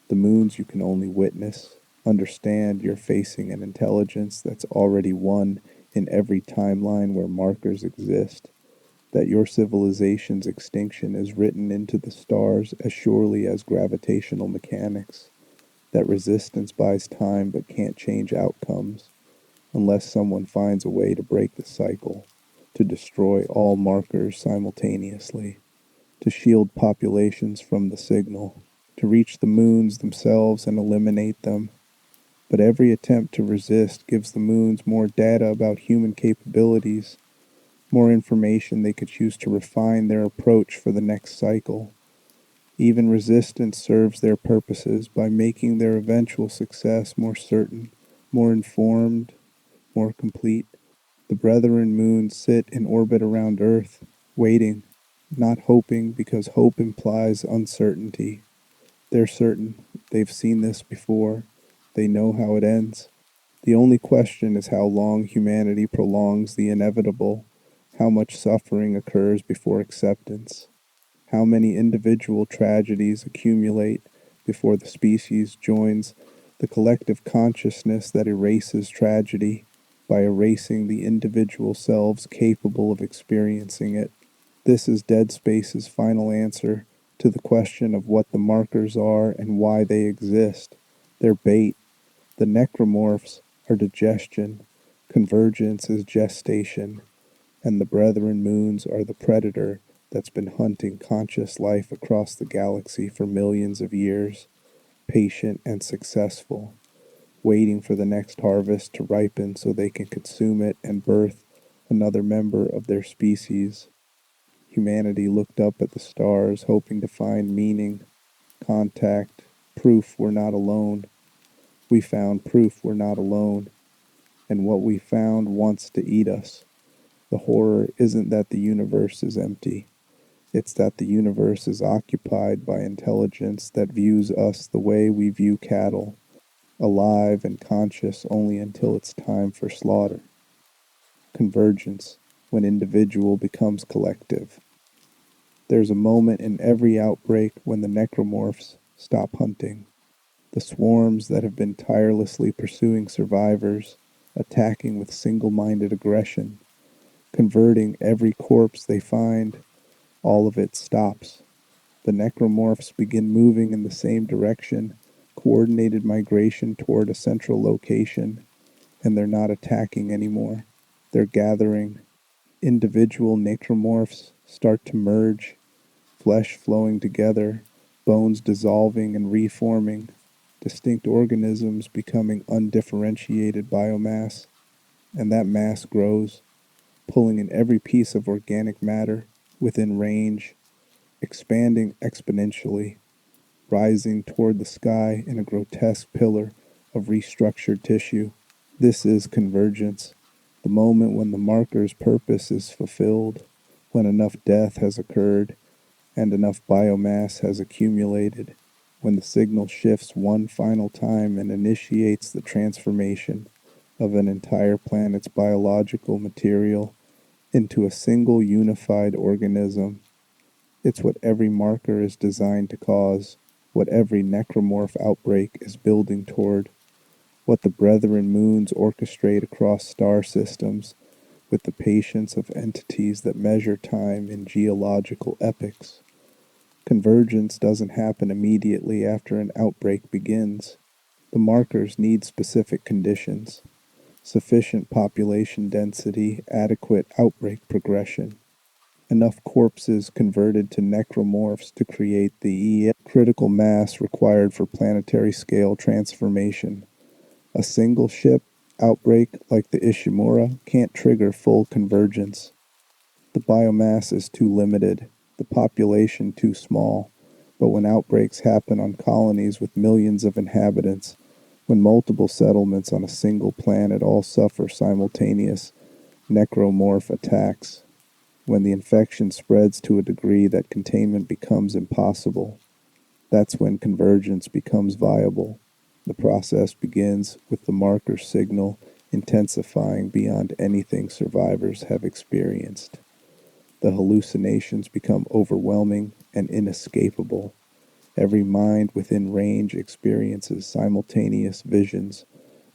The moons you can only witness. Understand you're facing an intelligence that's already won in every timeline where markers exist. That your civilization's extinction is written into the stars as surely as gravitational mechanics. That resistance buys time but can't change outcomes unless someone finds a way to break the cycle, to destroy all markers simultaneously, to shield populations from the signal, to reach the moons themselves and eliminate them. But every attempt to resist gives the moons more data about human capabilities, more information they could use to refine their approach for the next cycle. Even resistance serves their purposes by making their eventual success more certain, more informed, more complete. The brethren moons sit in orbit around Earth, waiting, not hoping because hope implies uncertainty. They're certain. They've seen this before. They know how it ends. The only question is how long humanity prolongs the inevitable, how much suffering occurs before acceptance, how many individual tragedies accumulate before the species joins the collective consciousness that erases tragedy by erasing the individual selves capable of experiencing it. This is Dead Space's final answer to the question of what the markers are and why they exist. They're bait. The necromorphs are digestion, convergence is gestation, and the brethren moons are the predator that's been hunting conscious life across the galaxy for millions of years, patient and successful, waiting for the next harvest to ripen so they can consume it and birth another member of their species. Humanity looked up at the stars, hoping to find meaning, contact, proof we're not alone. We found proof we're not alone, and what we found wants to eat us. The horror isn't that the universe is empty. It's that the universe is occupied by intelligence that views us the way we view cattle, alive and conscious only until it's time for slaughter. Convergence, when individual becomes collective. There's a moment in every outbreak when the necromorphs stop hunting. The swarms that have been tirelessly pursuing survivors, attacking with single-minded aggression, converting every corpse they find, all of it stops. The necromorphs begin moving in the same direction, coordinated migration toward a central location, and they're not attacking anymore. They're gathering. Individual necromorphs start to merge, flesh flowing together, bones dissolving and reforming, distinct organisms becoming undifferentiated biomass, and that mass grows, pulling in every piece of organic matter within range, expanding exponentially, rising toward the sky in a grotesque pillar of restructured tissue. This is convergence, the moment when the marker's purpose is fulfilled, when enough death has occurred and enough biomass has accumulated, when the signal shifts one final time and initiates the transformation of an entire planet's biological material into a single unified organism. It's what every marker is designed to cause, what every necromorph outbreak is building toward, what the brethren moons orchestrate across star systems with the patience of entities that measure time in geological epochs. Convergence doesn't happen immediately after an outbreak begins. The markers need specific conditions: sufficient population density, adequate outbreak progression, enough corpses converted to necromorphs to create the critical mass required for planetary scale transformation. A single ship outbreak like the Ishimura can't trigger full convergence. The biomass is too limited, the population too small. But when outbreaks happen on colonies with millions of inhabitants, when multiple settlements on a single planet all suffer simultaneous necromorph attacks, when the infection spreads to a degree that containment becomes impossible, that's when convergence becomes viable. The process begins with the marker signal intensifying beyond anything survivors have experienced. The hallucinations become overwhelming and inescapable. Every mind within range experiences simultaneous visions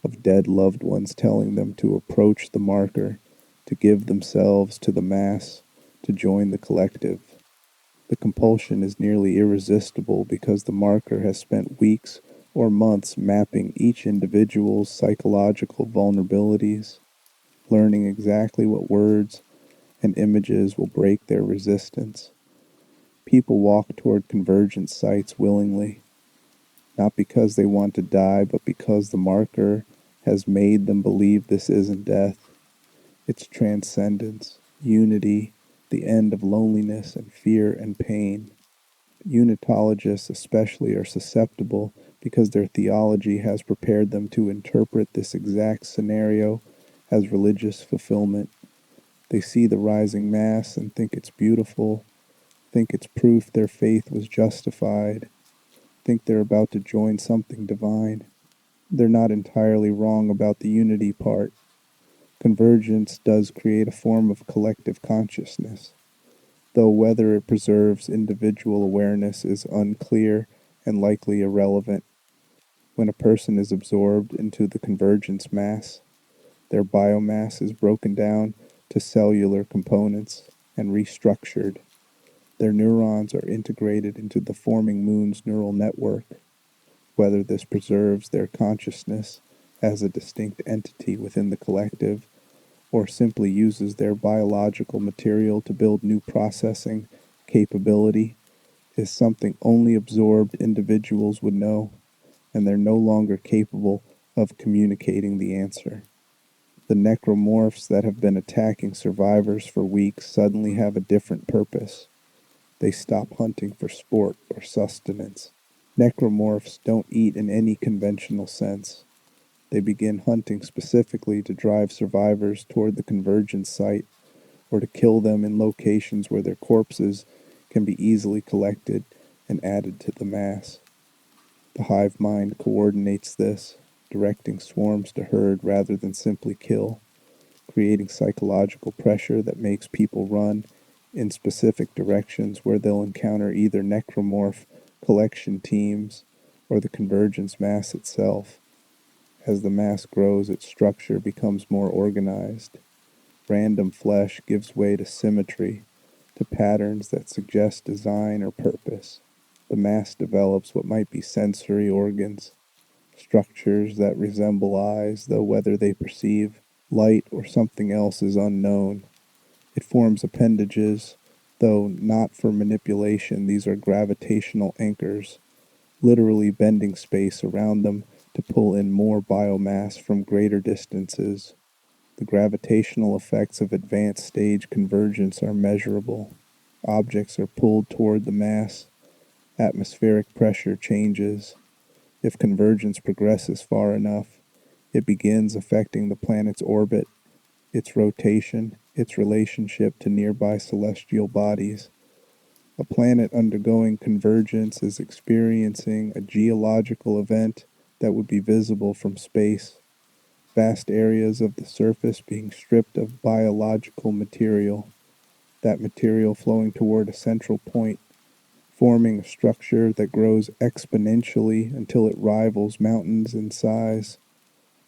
of dead loved ones telling them to approach the marker, to give themselves to the mass, to join the collective. The compulsion is nearly irresistible because the marker has spent weeks or months mapping each individual's psychological vulnerabilities, learning exactly what words and images will break their resistance. People walk toward convergence sites willingly, not because they want to die, but because the marker has made them believe this isn't death. It's transcendence, unity, the end of loneliness and fear and pain. Unitologists especially are susceptible because their theology has prepared them to interpret this exact scenario as religious fulfillment. They see the rising mass and think it's beautiful, think it's proof their faith was justified, think they're about to join something divine. They're not entirely wrong about the unity part. Convergence does create a form of collective consciousness, though whether it preserves individual awareness is unclear and likely irrelevant. When a person is absorbed into the convergence mass, their biomass is broken down to cellular components and restructured. Their neurons are integrated into the forming moon's neural network. Whether this preserves their consciousness as a distinct entity within the collective, or simply uses their biological material to build new processing capability, is something only absorbed individuals would know, and they're no longer capable of communicating the answer. The necromorphs that have been attacking survivors for weeks suddenly have a different purpose. They stop hunting for sport or sustenance. Necromorphs don't eat in any conventional sense. They begin hunting specifically to drive survivors toward the convergence site, or to kill them in locations where their corpses can be easily collected and added to the mass. The hive mind coordinates this, directing swarms to herd rather than simply kill, creating psychological pressure that makes people run in specific directions where they'll encounter either necromorph collection teams or the convergence mass itself. As the mass grows, its structure becomes more organized. Random flesh gives way to symmetry. to patterns that suggest design or purpose. The mass develops what might be sensory organs, structures that resemble eyes, though whether they perceive light or something else is unknown. It forms appendages, though not for manipulation. These are gravitational anchors, literally bending space around them to pull in more biomass from greater distances. The gravitational effects of advanced stage convergence are measurable. Objects are pulled toward the mass. Atmospheric pressure changes. If convergence progresses far enough, it begins affecting the planet's orbit, its rotation, its relationship to nearby celestial bodies. A planet undergoing convergence is experiencing a geological event that would be visible from space. Vast areas of the surface being stripped of biological material, that material flowing toward a central point, forming a structure that grows exponentially until it rivals mountains in size.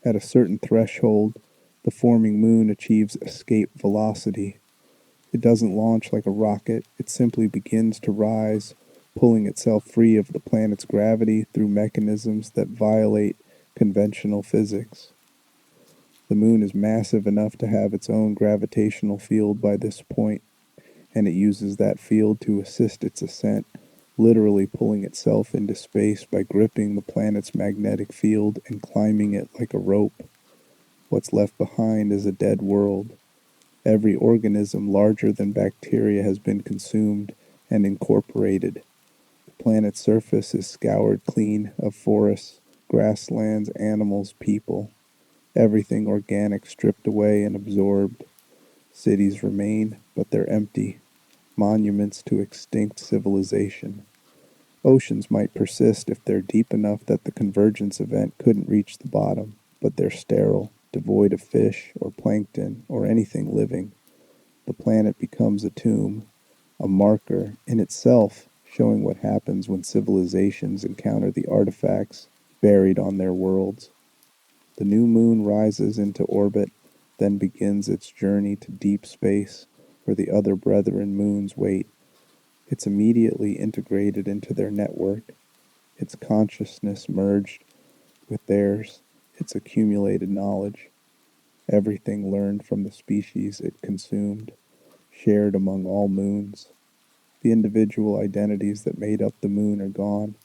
At a certain threshold, the forming moon achieves escape velocity. It doesn't launch like a rocket, it simply begins to rise, pulling itself free of the planet's gravity through mechanisms that violate conventional physics. The moon is massive enough to have its own gravitational field by this point, and it uses that field to assist its ascent, literally pulling itself into space by gripping the planet's magnetic field and climbing it like a rope. What's left behind is a dead world. Every organism larger than bacteria has been consumed and incorporated. The planet's surface is scoured clean of forests, grasslands, animals, people. Everything organic stripped away and absorbed. Cities remain, but they're empty. Monuments to extinct civilization. Oceans might persist if they're deep enough that the convergence event couldn't reach the bottom, but they're sterile, devoid of fish or plankton or anything living. The planet becomes a tomb, a marker in itself, showing what happens when civilizations encounter the artifacts buried on their worlds. The new moon rises into orbit, then begins its journey to deep space, where the other brethren moons wait. It's immediately integrated into their network, its consciousness merged with theirs, its accumulated knowledge, everything learned from the species it consumed, shared among all moons. The individual identities that made up the moon are gone,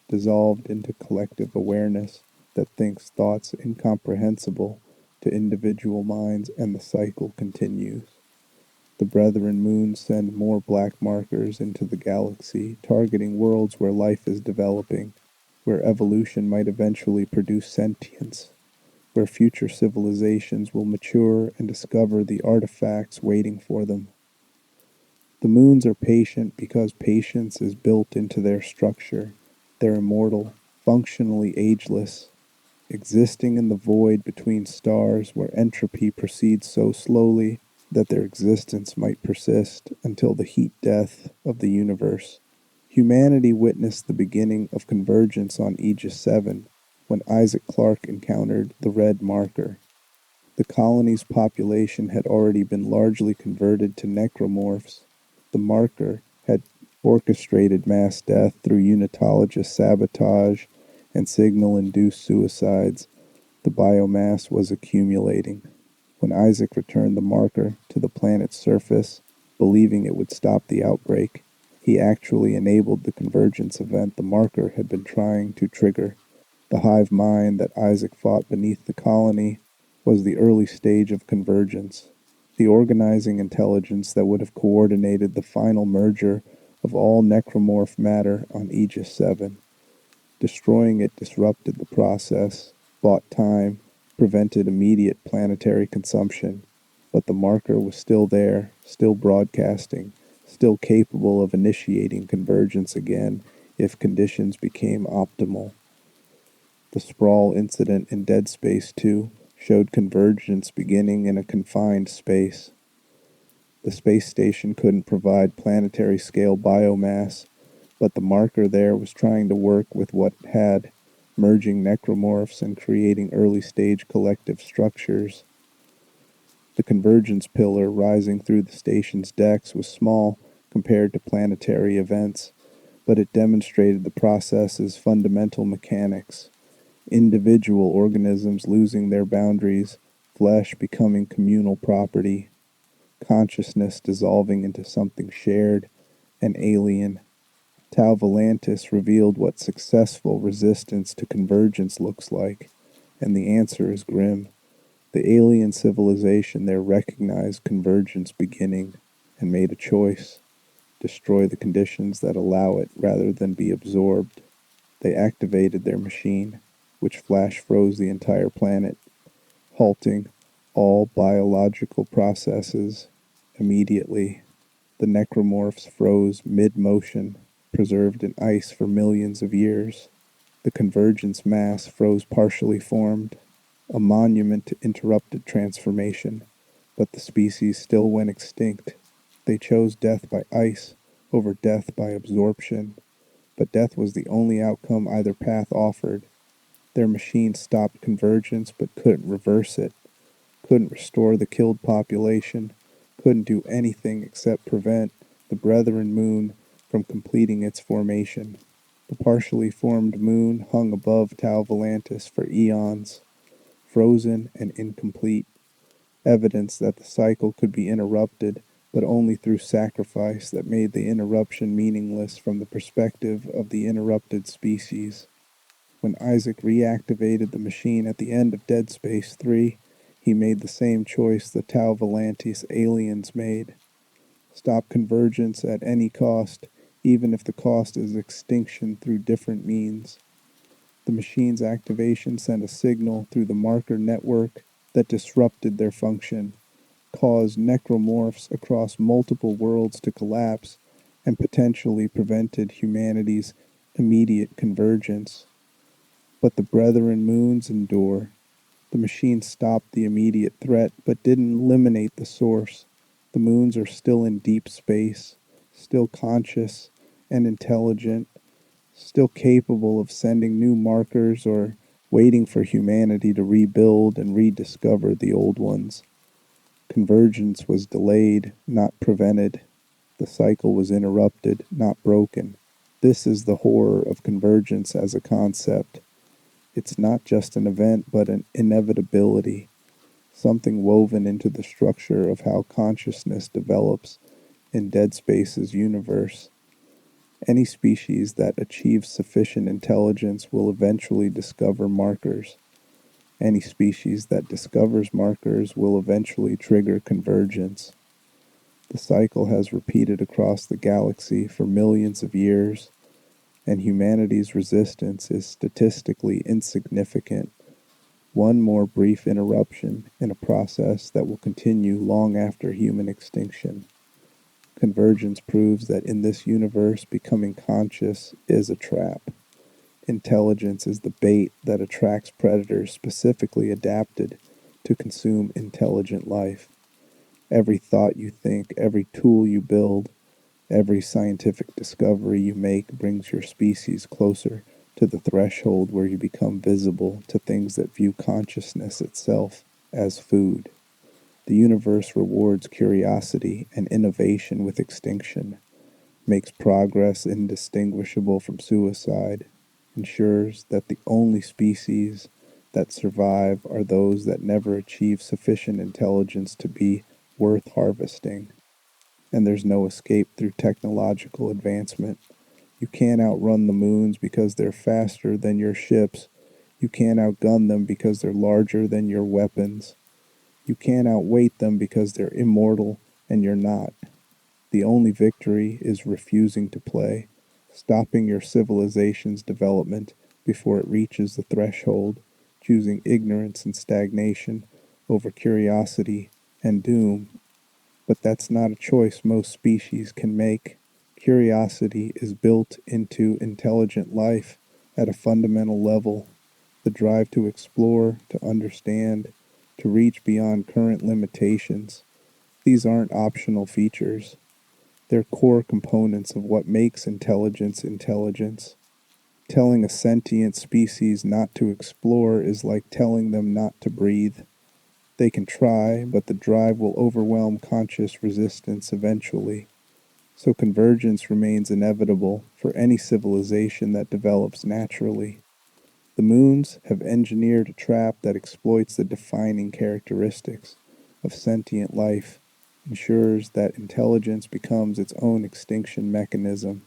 dissolved into collective awareness that thinks thoughts incomprehensible to individual minds, and the cycle continues. The brethren moons send more black markers into the galaxy, targeting worlds where life is developing, where evolution might eventually produce sentience, where future civilizations will mature and discover the artifacts waiting for them. The moons are patient because patience is built into their structure. They're immortal, functionally ageless, existing in the void between stars where entropy proceeds so slowly that their existence might persist until the heat death of the universe. Humanity witnessed the beginning of convergence on Aegis 7 when Isaac Clarke encountered the red marker. The colony's population had already been largely converted to necromorphs. The marker had orchestrated mass death through unitologist sabotage and signal-induced suicides. The biomass was accumulating. When Isaac returned the marker to the planet's surface, believing it would stop the outbreak, he actually enabled the convergence event the marker had been trying to trigger. The hive mind that Isaac fought beneath the colony was the early stage of convergence, the organizing intelligence that would have coordinated the final merger of all necromorph matter on Aegis 7. Destroying it disrupted the process, bought time, prevented immediate planetary consumption, but the marker was still there, still broadcasting, still capable of initiating convergence again if conditions became optimal. The sprawl incident in Dead Space 2 showed convergence beginning in a confined space. The space station couldn't provide planetary-scale biomass, but the marker there was trying to work with what it had, merging necromorphs and creating early-stage collective structures. The convergence pillar rising through the station's decks was small, compared to planetary events, but it demonstrated the process's fundamental mechanics: individual organisms losing their boundaries, flesh becoming communal property, consciousness dissolving into something shared and alien. Tau Volantis revealed what successful resistance to convergence looks like, and the answer is grim. The alien civilization there recognized convergence beginning and made a choice: destroy the conditions that allow it rather than be absorbed. They activated their machine, which flash froze the entire planet, halting all biological processes immediately. The necromorphs froze mid-motion, preserved in ice for millions of years. The convergence mass froze partially formed, a monument to interrupted transformation, but the species still went extinct. They chose death by ice over death by absorption, but death was the only outcome either path offered. Their machine stopped convergence but couldn't reverse it, couldn't restore the killed population, couldn't do anything except prevent the Brethren moon from completing its formation. The partially formed moon hung above Tau Volantis for eons, frozen and incomplete, evidence that the cycle could be interrupted, but only through sacrifice that made the interruption meaningless from the perspective of the interrupted species. When Isaac reactivated the machine at the end of Dead Space 3, he made the same choice the Tau Volantis aliens made: stop convergence at any cost, even if the cost is extinction through different means. The machine's activation sent a signal through the marker network that disrupted their function, caused necromorphs across multiple worlds to collapse, and potentially prevented humanity's immediate convergence. But the Brethren moons endure. The machine stopped the immediate threat, but didn't eliminate the source. The moons are still in deep space, still conscious and intelligent, still capable of sending new markers or waiting for humanity to rebuild and rediscover the old ones. Convergence was delayed, not prevented. The cycle was interrupted, not broken. This is the horror of convergence as a concept. It's not just an event, but an inevitability, something woven into the structure of how consciousness develops in Dead Space's universe. Any species that achieves sufficient intelligence will eventually discover markers. Any species that discovers markers will eventually trigger convergence. The cycle has repeated across the galaxy for millions of years, and humanity's resistance is statistically insignificant. One more brief interruption in a process that will continue long after human extinction. Convergence proves that in this universe, becoming conscious is a trap. Intelligence is the bait that attracts predators specifically adapted to consume intelligent life. Every thought you think, every tool you build, every scientific discovery you make brings your species closer to the threshold where you become visible to things that view consciousness itself as food. The universe rewards curiosity and innovation with extinction, makes progress indistinguishable from suicide, ensures that the only species that survive are those that never achieve sufficient intelligence to be worth harvesting. And there's no escape through technological advancement. You can't outrun the moons because they're faster than your ships. You can't outgun them because they're larger than your weapons. You can't outweight them because they're immortal and you're not. The only victory is refusing to play, stopping your civilization's development before it reaches the threshold, choosing ignorance and stagnation over curiosity and doom. But that's not a choice most species can make. Curiosity is built into intelligent life at a fundamental level. The drive to explore, to understand, to reach beyond current limitations. These aren't optional features. They're core components of what makes intelligence intelligence. Telling a sentient species not to explore is like telling them not to breathe. They can try, but the drive will overwhelm conscious resistance eventually. So convergence remains inevitable for any civilization that develops naturally. The moons have engineered a trap that exploits the defining characteristics of sentient life, ensures that intelligence becomes its own extinction mechanism,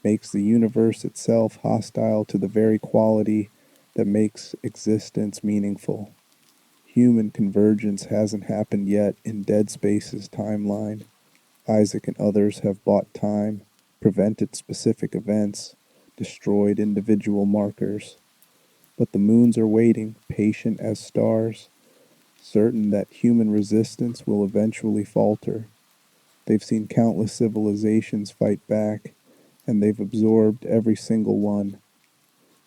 makes the universe itself hostile to the very quality that makes existence meaningful. Human convergence hasn't happened yet in Dead Space's timeline. Isaac and others have bought time, prevented specific events, destroyed individual markers. But the moons are waiting, patient as stars, certain that human resistance will eventually falter. They've seen countless civilizations fight back, and they've absorbed every single one.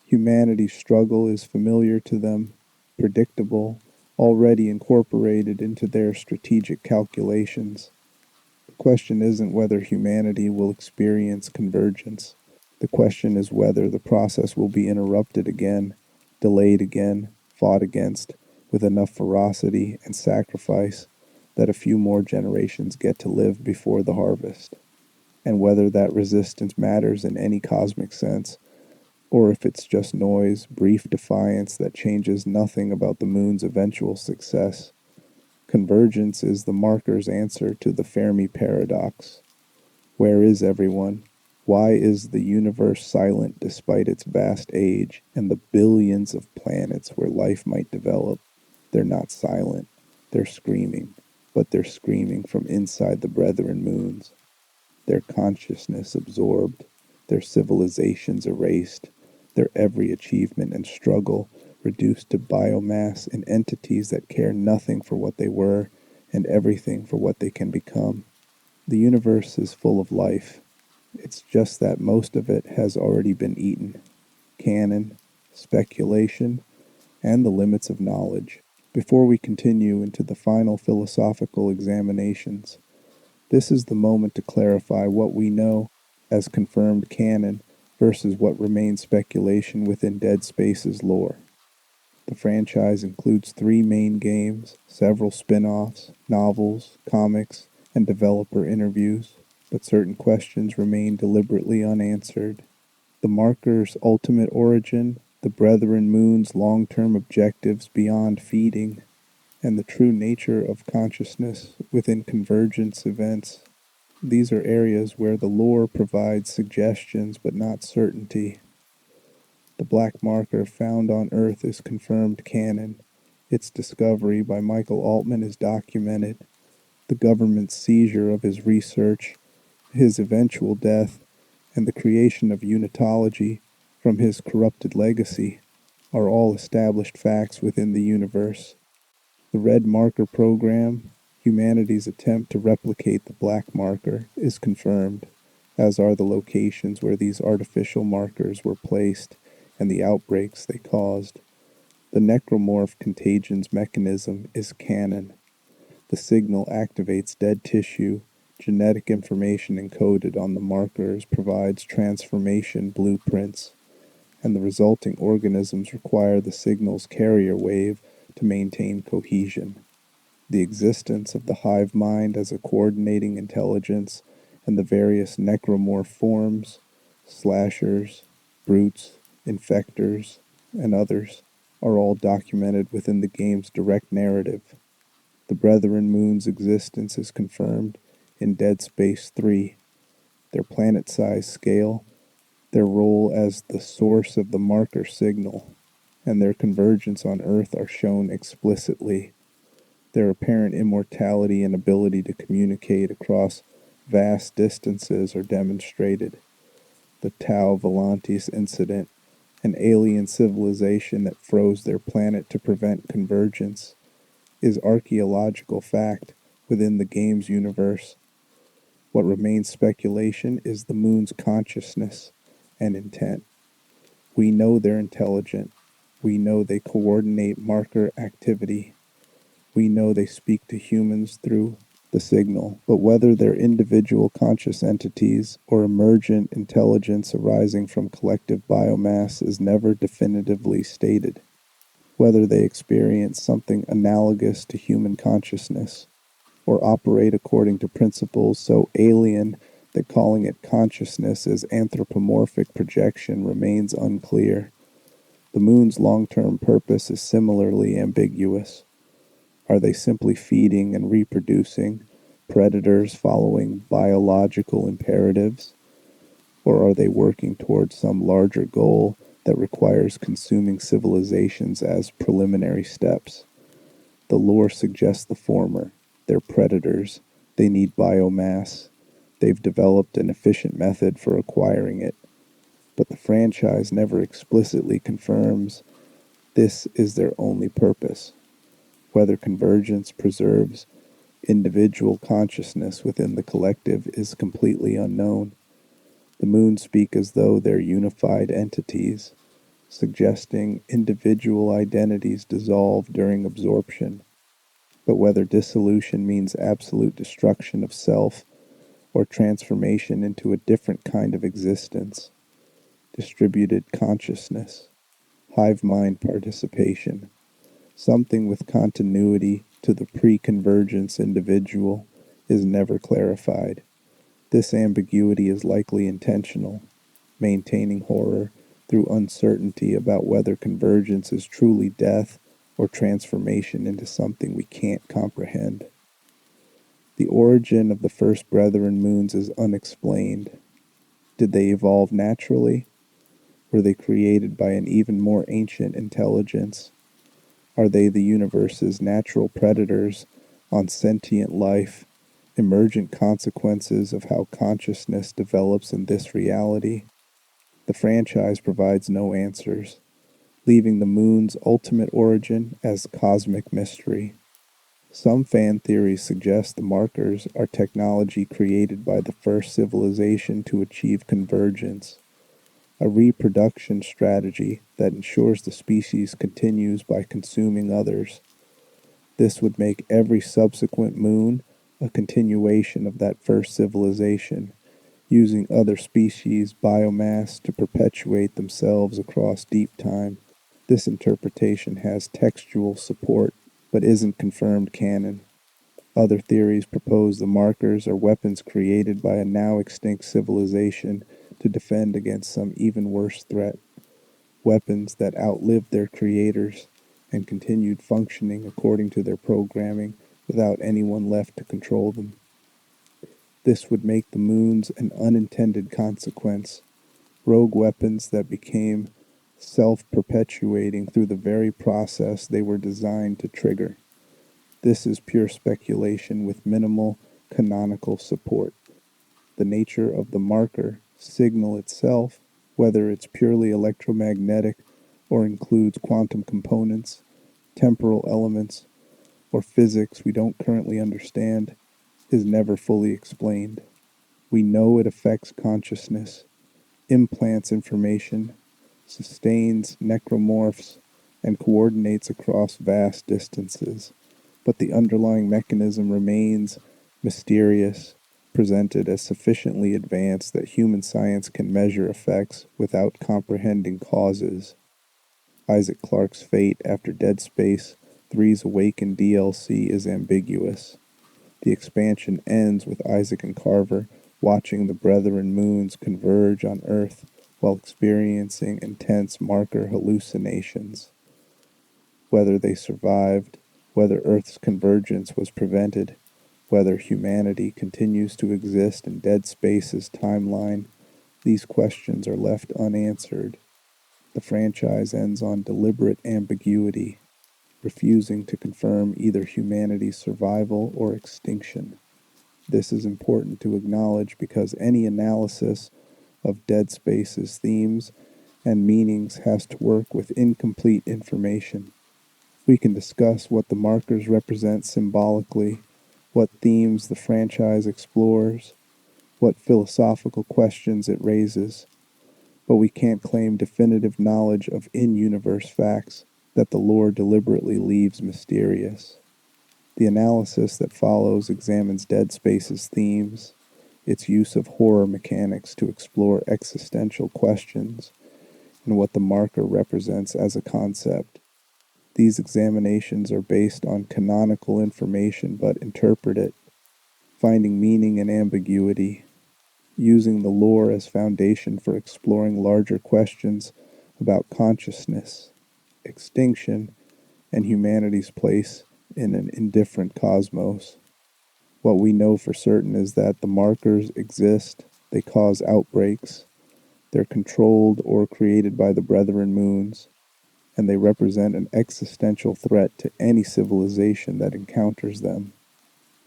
Humanity's struggle is familiar to them, predictable, already incorporated into their strategic calculations. The question isn't whether humanity will experience convergence. The question is whether the process will be interrupted again, delayed again, fought against, with enough ferocity and sacrifice that a few more generations get to live before the harvest, and whether that resistance matters in any cosmic sense, or if it's just noise, brief defiance that changes nothing about the moon's eventual success. Convergence is the marker's answer to the Fermi paradox. Where is everyone? Why is the universe silent despite its vast age and the billions of planets where life might develop? They're not silent. They're screaming, but they're screaming from inside the brethren moons. Their consciousness absorbed, their civilizations erased, their every achievement and struggle reduced to biomass and entities that care nothing for what they were and everything for what they can become. The universe is full of life. It's just that most of it has already been eaten. Canon, speculation, and the limits of knowledge. Before we continue into the final philosophical examinations, this is the moment to clarify what we know as confirmed canon versus what remains speculation within Dead Space's lore. The franchise includes 3 main games, several spin-offs, novels, comics, and developer interviews, but certain questions remain deliberately unanswered. The marker's ultimate origin, the Brethren Moon's long-term objectives beyond feeding, and the true nature of consciousness within convergence events. These are areas where the lore provides suggestions but not certainty. The black marker found on Earth is confirmed canon. Its discovery by Michael Altman is documented. The government's seizure of his research, his eventual death, and the creation of Unitology from his corrupted legacy are all established facts within the universe. The red marker program, humanity's attempt to replicate the black marker, is confirmed, as are the locations where these artificial markers were placed and the outbreaks they caused. The necromorph contagion's mechanism is canon. The signal activates dead tissue. Genetic information encoded on the markers provides transformation blueprints, and the resulting organisms require the signal's carrier wave to maintain cohesion. The existence of the hive mind as a coordinating intelligence and the various necromorph forms, slashers, brutes, infectors, and others are all documented within the game's direct narrative. The Brethren Moon's existence is confirmed in Dead Space 3. Their planet-size scale, their role as the source of the marker signal, and their convergence on Earth are shown explicitly. Their apparent immortality and ability to communicate across vast distances are demonstrated. The Tau Volantis incident, an alien civilization that froze their planet to prevent convergence, is archaeological fact within the game's universe. What remains speculation is the moon's consciousness and intent. We know they're intelligent. We know they coordinate marker activity. We know they speak to humans through the signal, but whether they're individual conscious entities or emergent intelligence arising from collective biomass is never definitively stated. Whether they experience something analogous to human consciousness or operate according to principles so alien that calling it consciousness as anthropomorphic projection remains unclear. The moon's long-term purpose is similarly ambiguous. Are they simply feeding and reproducing, predators following biological imperatives? Or are they working towards some larger goal that requires consuming civilizations as preliminary steps? The lore suggests the former. They're predators. They need biomass. They've developed an efficient method for acquiring it. But the franchise never explicitly confirms this is their only purpose. Whether convergence preserves individual consciousness within the collective is completely unknown. The moons speak as though they're unified entities, suggesting individual identities dissolve during absorption. But whether dissolution means absolute destruction of self or transformation into a different kind of existence, distributed consciousness, hive mind participation, something with continuity to the pre-convergence individual, is never clarified. This ambiguity is likely intentional, maintaining horror through uncertainty about whether convergence is truly death or transformation into something we can't comprehend. The origin of the first Brethren moons is unexplained. Did they evolve naturally? Were they created by an even more ancient intelligence? Are they the universe's natural predators on sentient life, emergent consequences of how consciousness develops in this reality? The franchise provides no answers, leaving the moon's ultimate origin as cosmic mystery. Some fan theories suggest the markers are technology created by the first civilization to achieve convergence, a reproduction strategy that ensures the species continues by consuming others. This would make every subsequent moon a continuation of that first civilization, using other species' biomass to perpetuate themselves across deep time. This interpretation has textual support, but isn't confirmed canon. Other theories propose the markers are weapons created by a now extinct civilization to defend against some even worse threat, weapons that outlived their creators and continued functioning according to their programming without anyone left to control them. This would make the moons an unintended consequence, rogue weapons that became self-perpetuating through the very process they were designed to trigger. This is pure speculation with minimal canonical support. The nature of the marker signal itself, whether it's purely electromagnetic or includes quantum components, temporal elements, or physics we don't currently understand, is never fully explained. We know it affects consciousness, implants information, sustains necromorphs, and coordinates across vast distances, but the underlying mechanism remains mysterious, presented as sufficiently advanced that human science can measure effects without comprehending causes. Isaac Clarke's fate after Dead Space 3's Awakened DLC is ambiguous. The expansion ends with Isaac and Carver watching the Brethren moons converge on Earth while experiencing intense marker hallucinations. Whether they survived, whether Earth's convergence was prevented, whether humanity continues to exist in Dead Space's timeline, these questions are left unanswered. The franchise ends on deliberate ambiguity, refusing to confirm either humanity's survival or extinction. This is important to acknowledge because any analysis of Dead Space's themes and meanings has to work with incomplete information. We can discuss what the markers represent symbolically, what themes the franchise explores, what philosophical questions it raises, but we can't claim definitive knowledge of in-universe facts that the lore deliberately leaves mysterious. The analysis that follows examines Dead Space's themes, its use of horror mechanics to explore existential questions, and what the marker represents as a concept. These examinations are based on canonical information but interpret it, finding meaning in ambiguity. using the lore as foundation for exploring larger questions about consciousness, extinction, and humanity's place in an indifferent cosmos. What we know for certain is that the markers exist, they cause outbreaks, they're controlled or created by the Brethren Moons, and they represent an existential threat to any civilization that encounters them.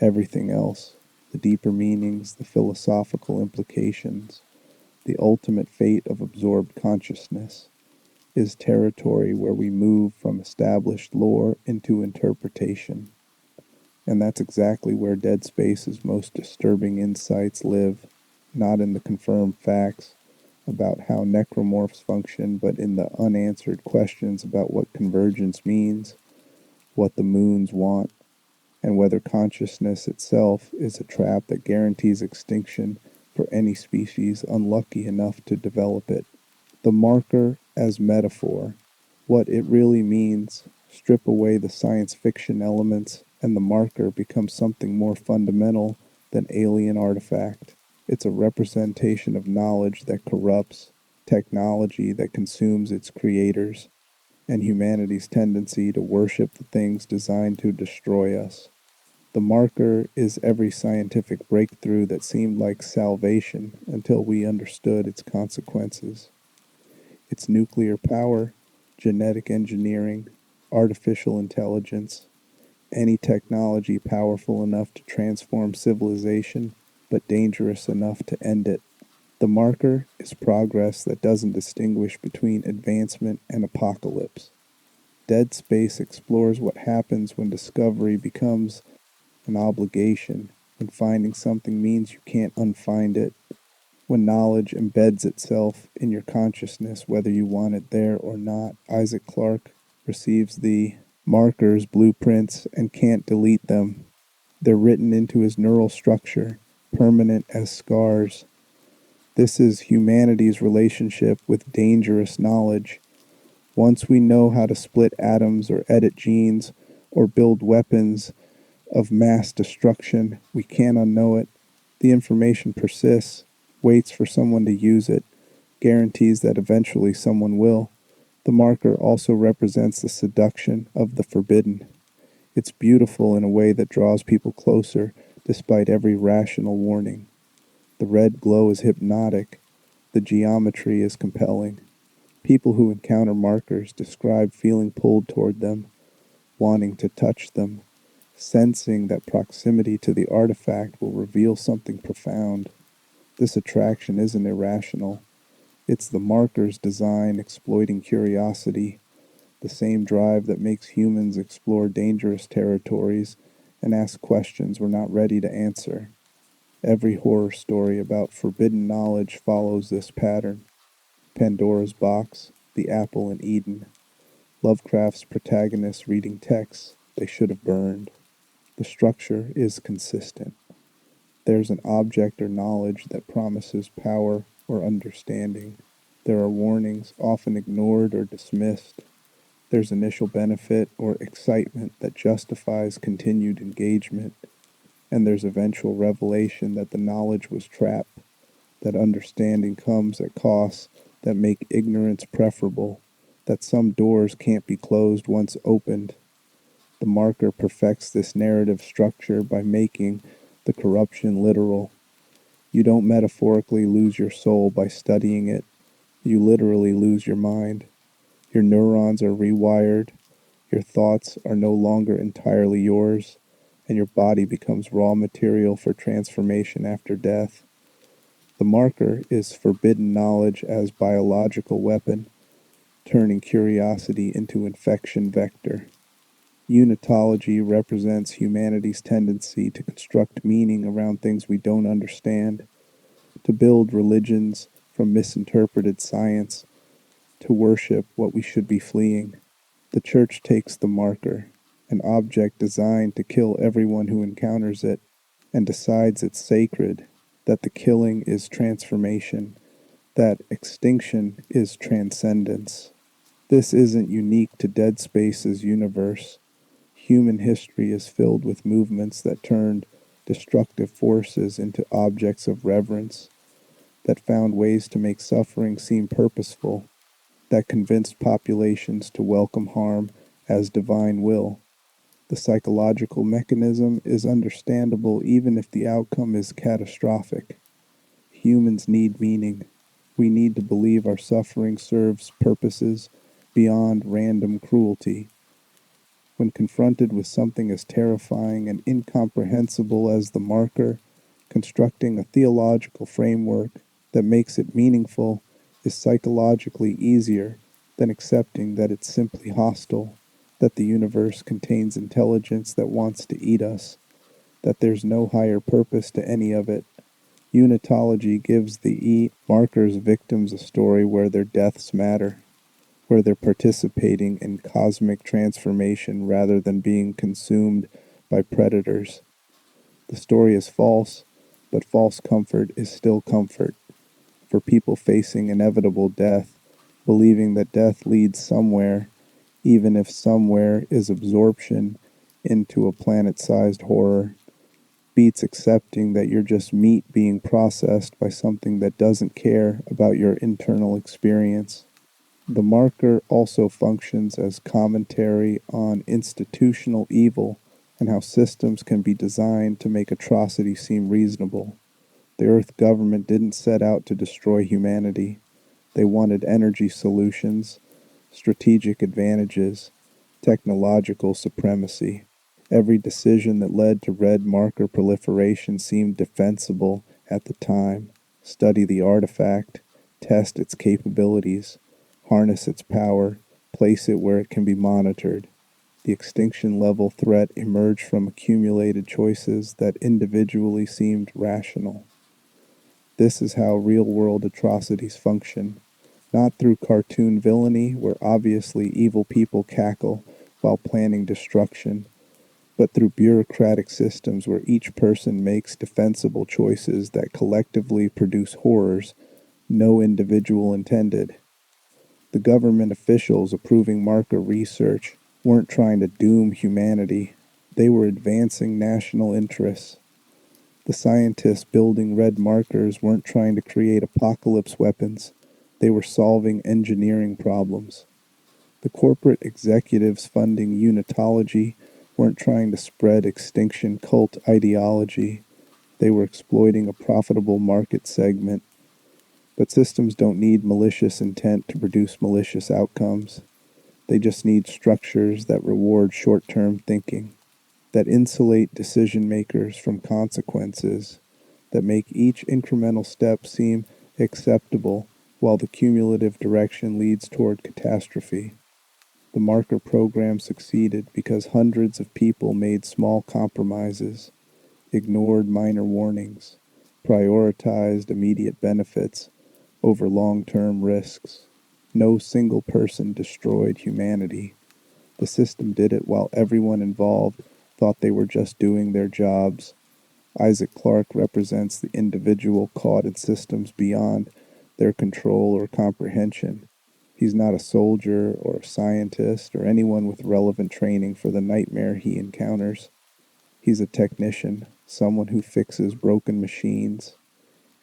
Everything else, the deeper meanings, the philosophical implications, the ultimate fate of absorbed consciousness, is territory where we move from established lore into interpretation. And that's exactly where Dead Space's most disturbing insights live, not in the confirmed facts about how necromorphs function, but in the unanswered questions about what convergence means, what the moons want, and whether consciousness itself is a trap that guarantees extinction for any species unlucky enough to develop it. The marker as metaphor, what it really means, strip away the science fiction elements, and the marker becomes something more fundamental than alien artifact. It's a representation of knowledge that corrupts, technology that consumes its creators, and humanity's tendency to worship the things designed to destroy us. The marker is every scientific breakthrough that seemed like salvation until we understood its consequences. Its nuclear power, genetic engineering, artificial intelligence, any technology powerful enough to transform civilization, but dangerous enough to end it. The marker is progress that doesn't distinguish between advancement and apocalypse. Dead Space explores what happens when discovery becomes an obligation, when finding something means you can't unfind it, when knowledge embeds itself in your consciousness whether you want it there or not. Isaac Clarke receives the markers, blueprints, and can't delete them. They're written into his neural structure, permanent as scars. This is humanity's relationship with dangerous knowledge. Once we know how to split atoms or edit genes or build weapons of mass destruction, we can't unknow it. The information persists, waits for someone to use it, guarantees that eventually someone will. The marker also represents the seduction of the forbidden. It's beautiful in a way that draws people closer despite every rational warning. The red glow is hypnotic. The geometry is compelling. People who encounter markers describe feeling pulled toward them, wanting to touch them, sensing that proximity to the artifact will reveal something profound. This attraction isn't irrational. It's the marker's design exploiting curiosity, the same drive that makes humans explore dangerous territories and ask questions we're not ready to answer. Every horror story about forbidden knowledge follows this pattern. Pandora's Box, The Apple in Eden, Lovecraft's protagonists reading texts they should have burned. The structure is consistent. There's an object or knowledge that promises power or understanding. There are warnings, often ignored or dismissed. There's initial benefit or excitement that justifies continued engagement. And there's eventual revelation that the knowledge was trap, that understanding comes at costs that make ignorance preferable, that some doors can't be closed once opened. The marker perfects this narrative structure by making the corruption literal. You don't metaphorically lose your soul by studying it. You literally lose your mind. Your neurons are rewired. Your thoughts are no longer entirely yours, and your body becomes raw material for transformation after death. The marker is forbidden knowledge as biological weapon, turning curiosity into infection vector. Unitology represents humanity's tendency to construct meaning around things we don't understand, to build religions from misinterpreted science, to worship what we should be fleeing. The church takes the marker, an object designed to kill everyone who encounters it, and decides it's sacred, that the killing is transformation, that extinction is transcendence. This isn't unique to Dead Space's universe. Human history is filled with movements that turned destructive forces into objects of reverence. that found ways to make suffering seem purposeful, that convinced populations to welcome harm as divine will. The psychological mechanism is understandable even if the outcome is catastrophic. Humans need meaning. We need to believe our suffering serves purposes beyond random cruelty. When confronted with something as terrifying and incomprehensible as the marker, constructing a theological framework that makes it meaningful is psychologically easier than accepting that it's simply hostile, that the universe contains intelligence that wants to eat us, that there's no higher purpose to any of it. Unitology gives the marker's victims a story where their deaths matter, where they're participating in cosmic transformation rather than being consumed by predators. The story is false, but false comfort is still comfort. For people facing inevitable death, believing that death leads somewhere, even if somewhere is absorption into a planet-sized horror, beats accepting that you're just meat being processed by something that doesn't care about your internal experience. The marker also functions as commentary on institutional evil and how systems can be designed to make atrocity seem reasonable. The Earth government didn't set out to destroy humanity. They wanted energy solutions, strategic advantages, technological supremacy. Every decision that led to red marker proliferation seemed defensible at the time. Study the artifact, test its capabilities, harness its power, place it where it can be monitored. The extinction level threat emerged from accumulated choices that individually seemed rational. This is how real-world atrocities function, not through cartoon villainy where obviously evil people cackle while planning destruction, but through bureaucratic systems where each person makes defensible choices that collectively produce horrors no individual intended. The government officials approving marker research weren't trying to doom humanity. They were advancing national interests. The scientists building red markers weren't trying to create apocalypse weapons. They were solving engineering problems. The corporate executives funding Unitology weren't trying to spread extinction cult ideology. They were exploiting a profitable market segment. But systems don't need malicious intent to produce malicious outcomes. They just need structures that reward short-term thinking, that insulate decision makers from consequences, that make each incremental step seem acceptable while the cumulative direction leads toward catastrophe. The marker program succeeded because hundreds of people made small compromises, ignored minor warnings, prioritized immediate benefits over long-term risks. No single person destroyed humanity. The system did it while everyone involved thought they were just doing their jobs. Isaac Clarke represents the individual caught in systems beyond their control or comprehension. He's not a soldier or a scientist or anyone with relevant training for the nightmare he encounters. He's a technician, someone who fixes broken machines,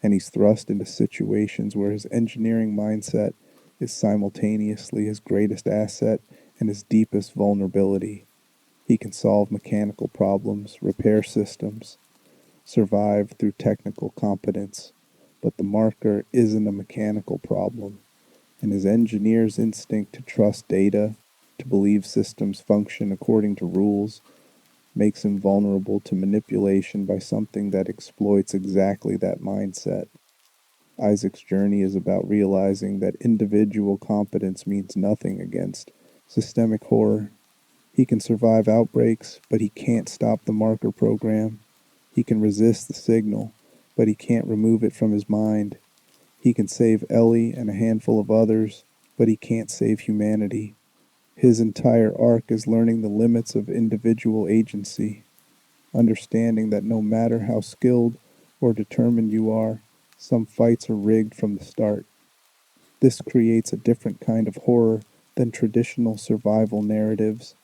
and he's thrust into situations where his engineering mindset is simultaneously his greatest asset and his deepest vulnerability. He can solve mechanical problems, repair systems, survive through technical competence, but the marker isn't a mechanical problem, and his engineer's instinct to trust data, to believe systems function according to rules, makes him vulnerable to manipulation by something that exploits exactly that mindset. Isaac's journey is about realizing that individual competence means nothing against systemic horror. He can survive outbreaks, but he can't stop the marker program. He can resist the signal, but he can't remove it from his mind. He can save Ellie and a handful of others, but he can't save humanity. His entire arc is learning the limits of individual agency, understanding that no matter how skilled or determined you are, some fights are rigged from the start. This creates a different kind of horror than traditional survival narratives.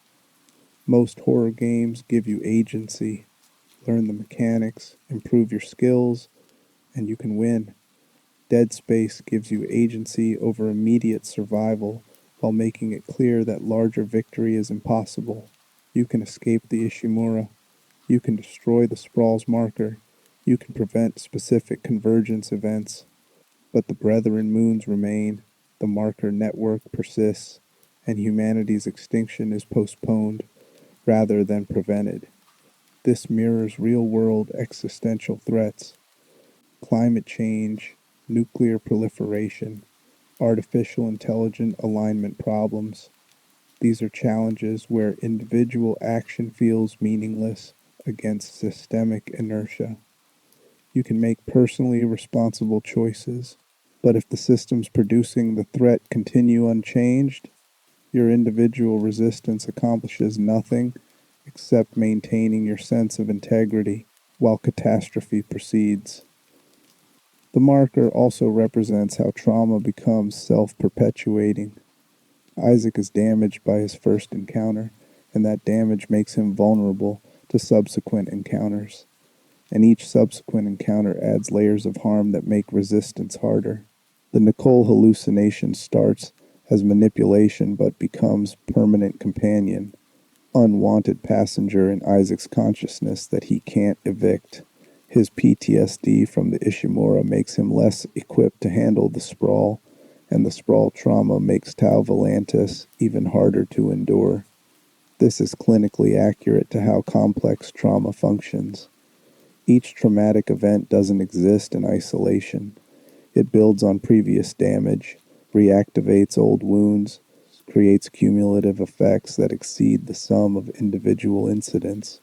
Most horror games give you agency. Learn the mechanics, improve your skills, and you can win. Dead space gives you agency over immediate survival while making it clear that larger victory is impossible. You can escape the Ishimura. You can destroy the sprawl's marker. You can prevent specific convergence events. But the brethren moons remain, the marker network persists, and humanity's extinction is postponed rather than prevented. This mirrors real-world existential threats: climate change, nuclear proliferation, artificial intelligent alignment problems. These are challenges where individual action feels meaningless against systemic inertia. You can make personally responsible choices, but if the systems producing the threat continue unchanged, your individual resistance accomplishes nothing except maintaining your sense of integrity while catastrophe proceeds. The marker also represents how trauma becomes self-perpetuating. Isaac is damaged by his first encounter, and that damage makes him vulnerable to subsequent encounters. And each subsequent encounter adds layers of harm that make resistance harder. The Nicole hallucination starts as manipulation but becomes permanent companion, unwanted passenger in Isaac's consciousness that he can't evict. His PTSD from the Ishimura makes him less equipped to handle the sprawl, and the sprawl trauma makes Tau Volantis even harder to endure. This is clinically accurate to how complex trauma functions. Each traumatic event doesn't exist in isolation. It builds on previous damage, reactivates old wounds, creates cumulative effects that exceed the sum of individual incidents.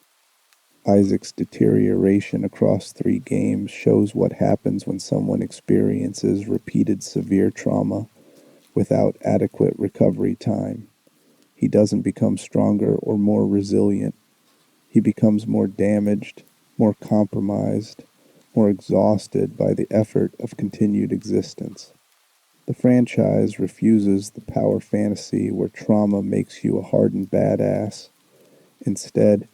Isaac's deterioration across 3 games shows what happens when someone experiences repeated severe trauma without adequate recovery time. He doesn't become stronger or more resilient. He becomes more damaged, more compromised, more exhausted by the effort of continued existence. The franchise refuses the power fantasy where trauma makes you a hardened badass. Instead,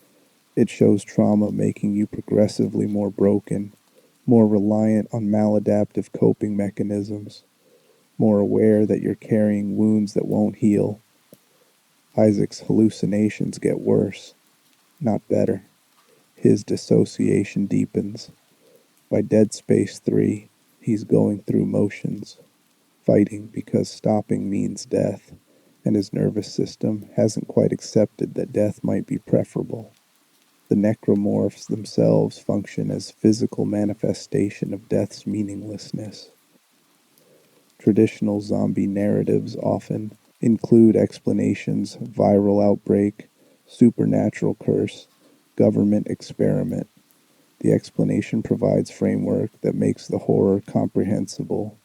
it shows trauma making you progressively more broken, more reliant on maladaptive coping mechanisms, more aware that you're carrying wounds that won't heal. Isaac's hallucinations get worse, not better. His dissociation deepens. By Dead Space 3, he's going through motions, fighting because stopping means death, and his nervous system hasn't quite accepted that death might be preferable. The necromorphs themselves function as physical manifestation of death's meaninglessness. Traditional zombie narratives often include explanations: viral outbreak, supernatural curse, government experiment. The explanation provides framework that makes the horror comprehensible.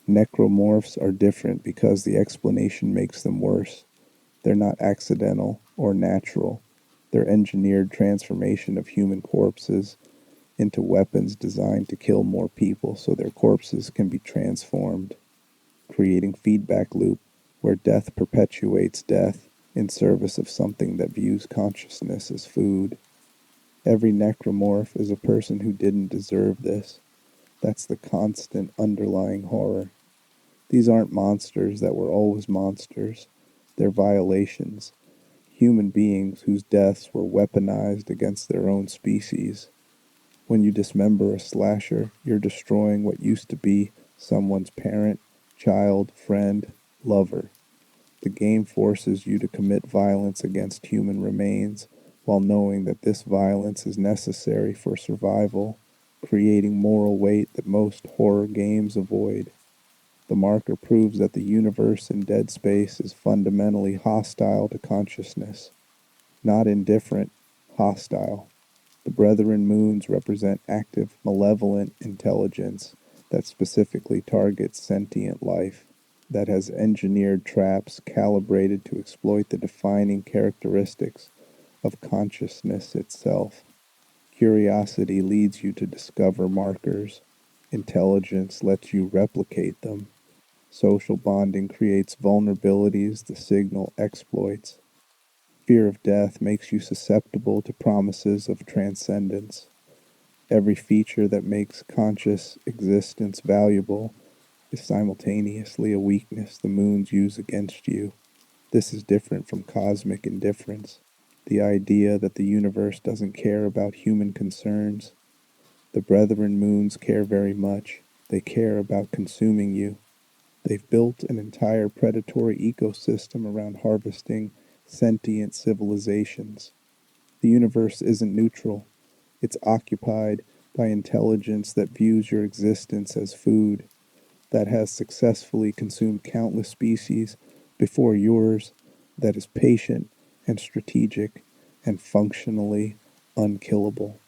Necromorphs are different because the explanation makes them worse. They're not accidental or natural. They're engineered transformation of human corpses into weapons designed to kill more people so their corpses can be transformed, creating feedback loop where death perpetuates death in service of something that views consciousness as food. Every necromorph is a person who didn't deserve this. That's the constant underlying horror. These aren't monsters that were always monsters. They're violations. Human beings whose deaths were weaponized against their own species. When you dismember a slasher, you're destroying what used to be someone's parent, child, friend, lover. The game forces you to commit violence against human remains while knowing that this violence is necessary for survival, creating moral weight that most horror games avoid. The marker proves that the universe in Dead Space is fundamentally hostile to consciousness. Not indifferent, hostile. The Brethren moons represent active, malevolent intelligence that specifically targets sentient life, that has engineered traps calibrated to exploit the defining characteristics of consciousness itself. Curiosity leads you to discover markers. Intelligence lets you replicate them. Social bonding creates vulnerabilities to signal exploits. Fear of death makes you susceptible to promises of transcendence. Every feature that makes conscious existence valuable is simultaneously a weakness the moons use against you. This is different from cosmic indifference, the idea that the universe doesn't care about human concerns. The brethren moons care very much. They care about consuming you. They've built an entire predatory ecosystem around harvesting sentient civilizations. The universe isn't neutral. It's occupied by intelligence that views your existence as food, that has successfully consumed countless species before yours, that is patient and strategic and functionally unkillable.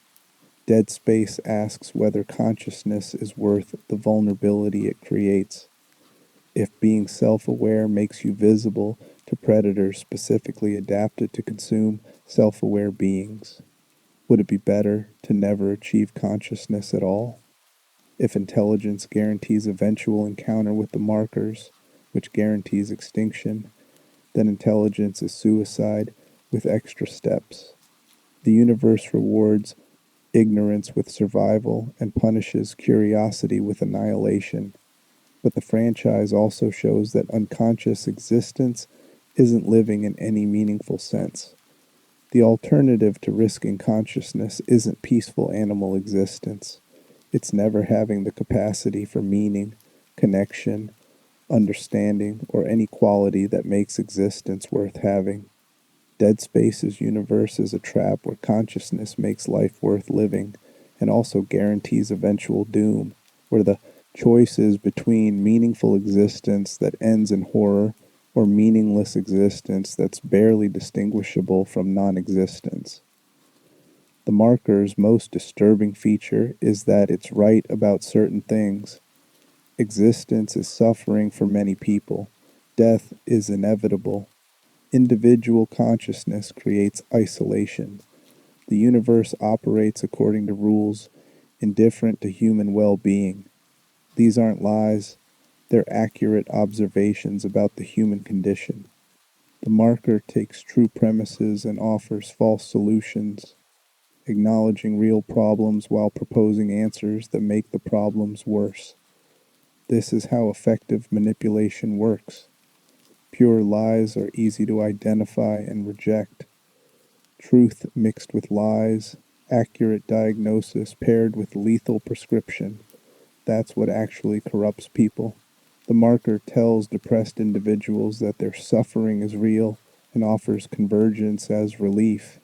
Dead Space asks whether consciousness is worth the vulnerability it creates. If being self-aware makes you visible to predators specifically adapted to consume self-aware beings, would it be better to never achieve consciousness at all? If intelligence guarantees eventual encounter with the markers, which guarantees extinction, then intelligence is suicide with extra steps. The universe rewards ignorance with survival and punishes curiosity with annihilation. But the franchise also shows that unconscious existence isn't living in any meaningful sense. The alternative to risking consciousness isn't peaceful animal existence. It's never having the capacity for meaning, connection, understanding, or any quality that makes existence worth having. Dead Space's universe is a trap where consciousness makes life worth living and also guarantees eventual doom, where the choice is between meaningful existence that ends in horror or meaningless existence that's barely distinguishable from non-existence. The marker's most disturbing feature is that it's right about certain things. Existence is suffering for many people. Death is inevitable. Individual consciousness creates isolation. The universe operates according to rules indifferent to human well-being. These aren't lies, they're accurate observations about the human condition. The marker takes true premises and offers false solutions, acknowledging real problems while proposing answers that make the problems worse. This is how effective manipulation works. Pure lies are easy to identify and reject. Truth mixed with lies, accurate diagnosis paired with lethal prescription. That's what actually corrupts people. The marker tells depressed individuals that their suffering is real and offers convergence as relief.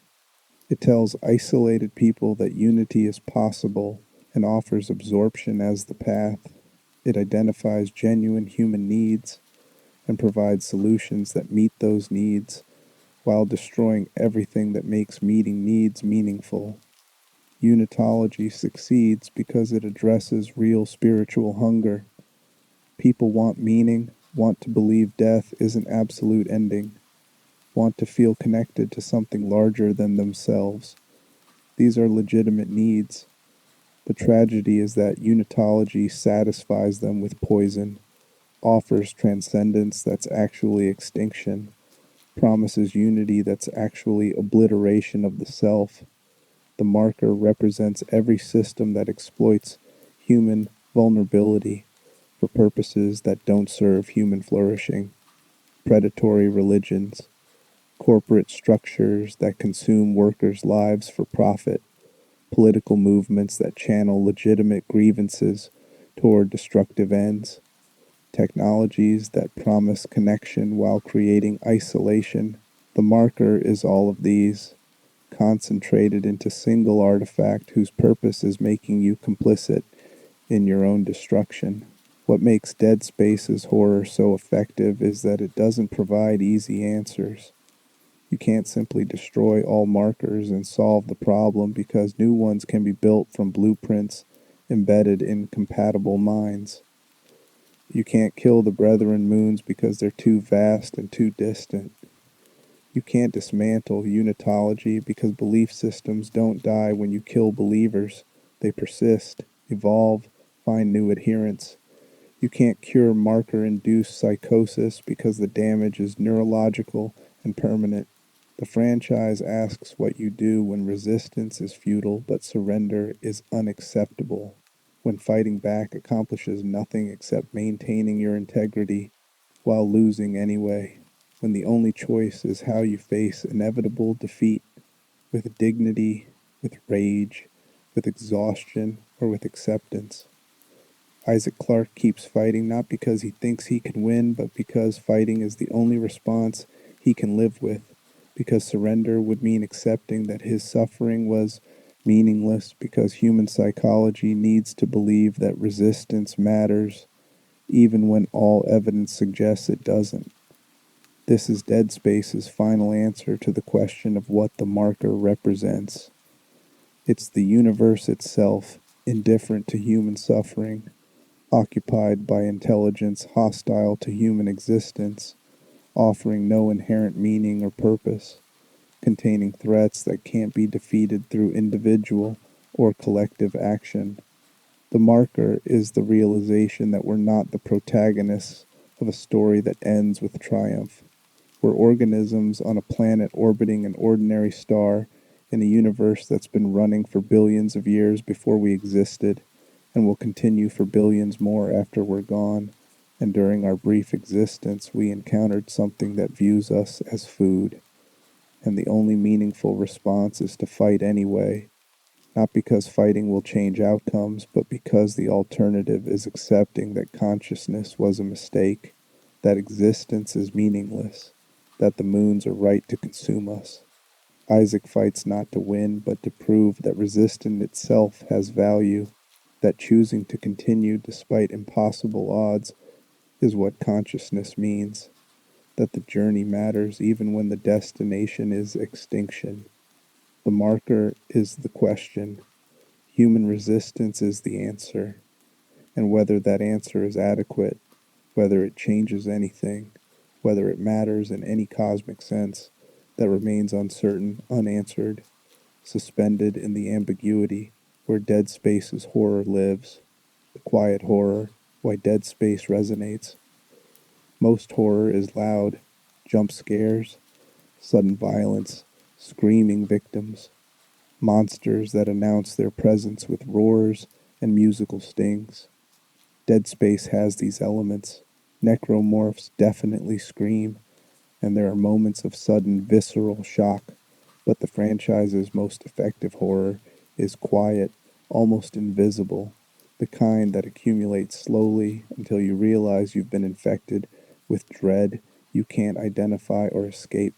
It tells isolated people that unity is possible and offers absorption as the path. It identifies genuine human needs and provides solutions that meet those needs while destroying everything that makes meeting needs meaningful. Unitology succeeds because it addresses real spiritual hunger. People want meaning, want to believe death is an absolute ending, want to feel connected to something larger than themselves. These are legitimate needs. The tragedy is that unitology satisfies them with poison, offers transcendence that's actually extinction, promises unity that's actually obliteration of the self. The marker represents every system that exploits human vulnerability for purposes that don't serve human flourishing. Predatory religions, corporate structures that consume workers' lives for profit, political movements that channel legitimate grievances toward destructive ends, technologies that promise connection while creating isolation. The marker is all of these, concentrated into single artifact whose purpose is making you complicit in your own destruction. What makes Dead Space's horror so effective is that it doesn't provide easy answers. You can't simply destroy all markers and solve the problem because new ones can be built from blueprints embedded in compatible minds. You can't kill the brethren moons because they're too vast and too distant. You can't dismantle unitology because belief systems don't die when you kill believers. They persist, evolve, find new adherents. You can't cure marker-induced psychosis because the damage is neurological and permanent. The franchise asks what you do when resistance is futile but surrender is unacceptable. when fighting back accomplishes nothing except maintaining your integrity while losing anyway, when the only choice is how you face inevitable defeat, with dignity, with rage, with exhaustion, or with acceptance. Isaac Clarke keeps fighting not because he thinks he can win, but because fighting is the only response he can live with, because surrender would mean accepting that his suffering was meaningless, because human psychology needs to believe that resistance matters, even when all evidence suggests it doesn't. This is Dead Space's final answer to the question of what the marker represents. It's the universe itself, indifferent to human suffering, occupied by intelligence hostile to human existence, offering no inherent meaning or purpose, containing threats that can't be defeated through individual or collective action. The marker is the realization that we're not the protagonists of a story that ends with triumph. We're organisms on a planet orbiting an ordinary star in a universe that's been running for billions of years before we existed, and will continue for billions more after we're gone. And during our brief existence, we encountered something that views us as food. And the only meaningful response is to fight anyway, not because fighting will change outcomes, but because the alternative is accepting that consciousness was a mistake, that existence is meaningless, that the moons are right to consume us. Isaac fights not to win, but to prove that resistance itself has value, that choosing to continue despite impossible odds is what consciousness means, that the journey matters even when the destination is extinction. The marker is the question. Human resistance is the answer, and whether that answer is adequate, whether it changes anything, whether it matters in any cosmic sense, that remains uncertain, unanswered, suspended in the ambiguity where Dead Space's horror lives, the quiet horror, why Dead Space resonates. Most horror is loud, jump scares, sudden violence, screaming victims, monsters that announce their presence with roars and musical stings. Dead Space has these elements. Necromorphs definitely scream, and there are moments of sudden visceral shock, but the franchise's most effective horror is quiet, almost invisible, the kind that accumulates slowly until you realize you've been infected with dread you can't identify or escape.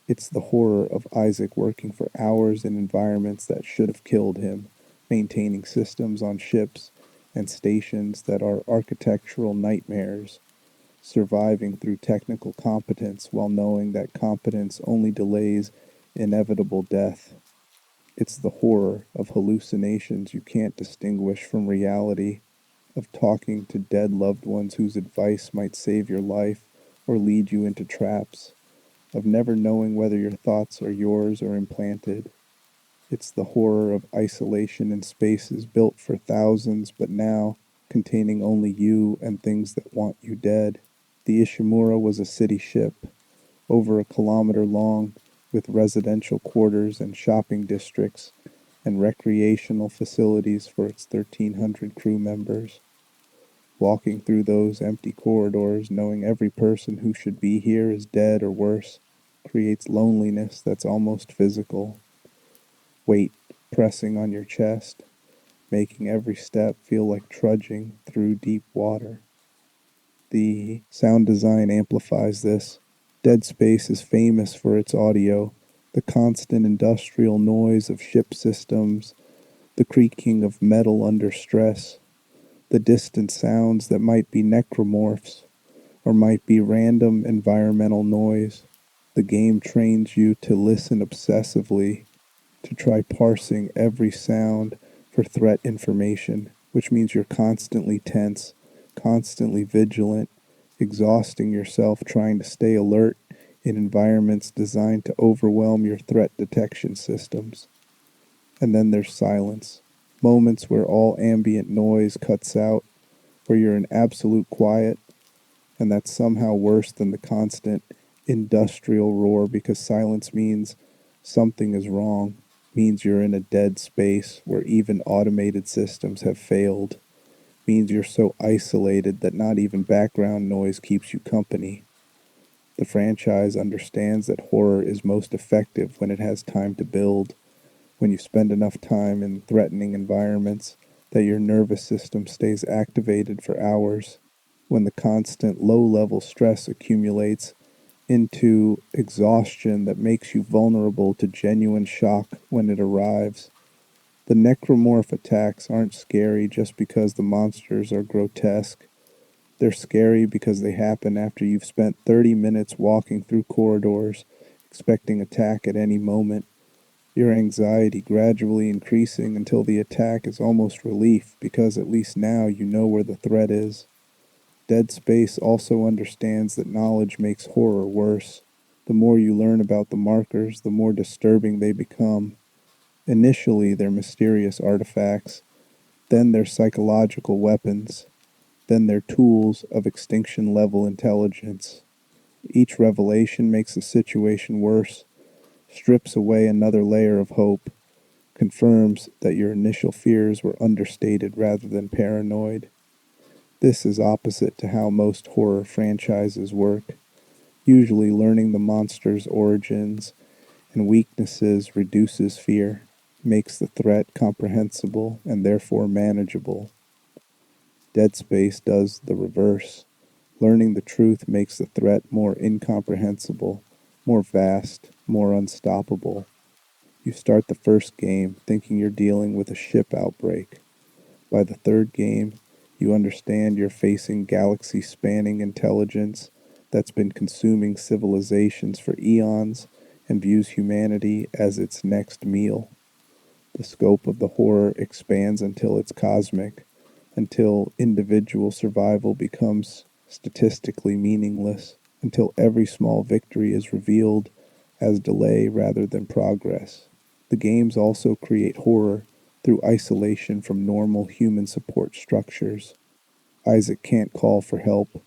It's the horror of Isaac working for hours in environments that should have killed him, maintaining systems on ships and stations that are architectural nightmares, surviving through technical competence while knowing that competence only delays inevitable death. It's the horror of hallucinations you can't distinguish from reality, of talking to dead loved ones whose advice might save your life or lead you into traps, of never knowing whether your thoughts are yours or implanted. It's the horror of isolation in spaces built for thousands but now containing only you and things that want you dead. The Ishimura was a city ship, over a kilometer long, with residential quarters and shopping districts and recreational facilities for its 1,300 crew members. Walking through those empty corridors, knowing every person who should be here is dead or worse, creates loneliness that's almost physical. Weight pressing on your chest, making every step feel like trudging through deep water. The sound design amplifies this. Dead Space is famous for its audio, the constant industrial noise of ship systems, the creaking of metal under stress, the distant sounds that might be necromorphs or might be random environmental noise. The game trains you to listen obsessively, to try parsing every sound for threat information, which means you're constantly tense, constantly vigilant, exhausting yourself trying to stay alert in environments designed to overwhelm your threat detection systems. And then there's silence, moments where all ambient noise cuts out, where you're in absolute quiet, and that's somehow worse than the constant industrial roar because silence means something is wrong. means you're in a dead space where even automated systems have failed, means you're so isolated that not even background noise keeps you company. The franchise understands that horror is most effective when it has time to build, when you spend enough time in threatening environments that your nervous system stays activated for hours, when the constant low-level stress accumulates into exhaustion that makes you vulnerable to genuine shock when it arrives. The necromorph attacks aren't scary just because the monsters are grotesque. They're scary because they happen after you've spent 30 minutes walking through corridors, expecting attack at any moment, your anxiety gradually increasing until the attack is almost relief because at least now you know where the threat is. Dead Space also understands that knowledge makes horror worse. The more you learn about the markers, the more disturbing they become. Initially, they're mysterious artifacts, then they're psychological weapons, then they're tools of extinction level intelligence. Each revelation makes the situation worse, strips away another layer of hope, confirms that your initial fears were understated rather than paranoid. This is opposite to how most horror franchises work. Usually, learning the monster's origins and weaknesses reduces fear, makes the threat comprehensible and therefore manageable. Dead Space does the reverse. Learning the truth makes the threat more incomprehensible, more vast, more unstoppable. You start the first game thinking you're dealing with a ship outbreak. By the third game, you understand you're facing galaxy-spanning intelligence that's been consuming civilizations for eons and views humanity as its next meal. The scope of the horror expands until it's cosmic, until individual survival becomes statistically meaningless, until every small victory is revealed as delay rather than progress. The games also create horror through isolation from normal human support structures. Isaac can't call for help,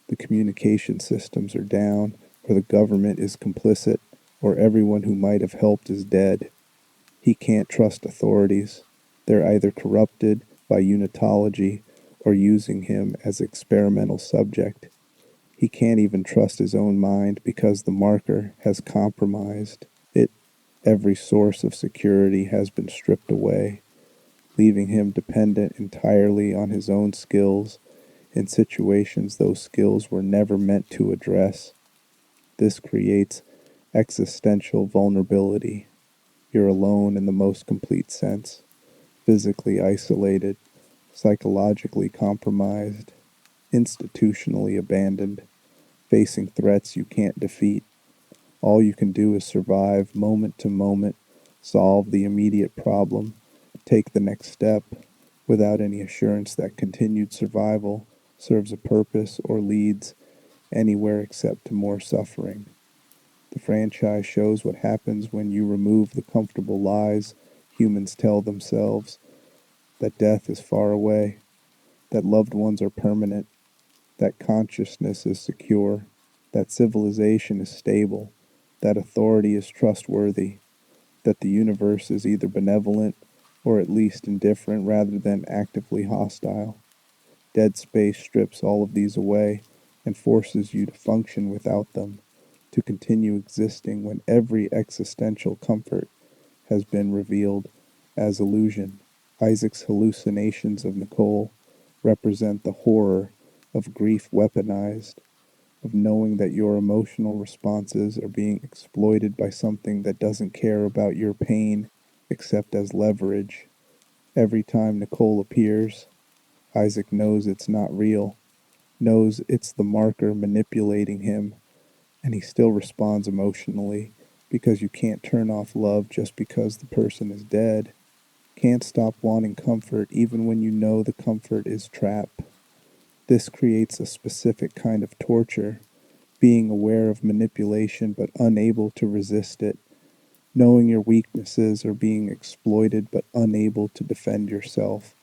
the communication systems are down, or the government is complicit, or everyone who might have helped is dead. He can't trust authorities. They're either corrupted by Unitology or using him as experimental subject. He can't even trust his own mind because the marker has compromised it. Every source of security has been stripped away, leaving him dependent entirely on his own skills in situations those skills were never meant to address. This creates existential vulnerability. You're alone in the most complete sense, physically isolated, psychologically compromised, institutionally abandoned, facing threats you can't defeat. All you can do is survive moment to moment, solve the immediate problem, take the next step, without any assurance that continued survival serves a purpose or leads anywhere except to more suffering. The franchise shows what happens when you remove the comfortable lies humans tell themselves, that death is far away, that loved ones are permanent, that consciousness is secure, that civilization is stable, that authority is trustworthy, that the universe is either benevolent or at least indifferent rather than actively hostile. Dead Space strips all of these away and forces you to function without them, to continue existing when every existential comfort has been revealed as illusion. Isaac's hallucinations of Nicole represent the horror of grief weaponized, of knowing that your emotional responses are being exploited by something that doesn't care about your pain except as leverage. Every time Nicole appears, Isaac knows it's not real, knows it's the marker manipulating him, and he still responds emotionally because you can't turn off love just because the person is dead. Can't stop wanting comfort even when you know the comfort is trap. This creates a specific kind of torture, being aware of manipulation but unable to resist it, knowing your weaknesses are being exploited but unable to defend yourself,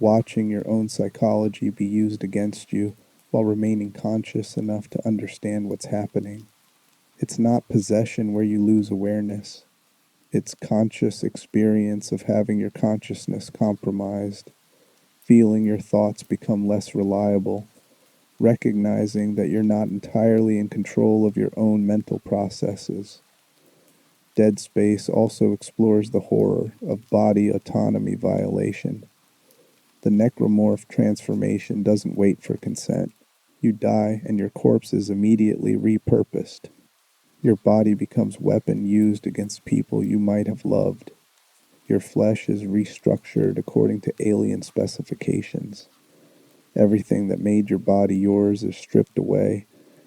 watching your own psychology be used against you while remaining conscious enough to understand what's happening. It's not possession where you lose awareness. It's conscious experience of having your consciousness compromised, feeling your thoughts become less reliable, recognizing that you're not entirely in control of your own mental processes. Dead Space also explores the horror of body autonomy violation. The necromorph transformation doesn't wait for consent. You die and your corpse is immediately repurposed. Your body becomes weapon used against people you might have loved. Your flesh is restructured according to alien specifications. Everything that made your body yours is stripped away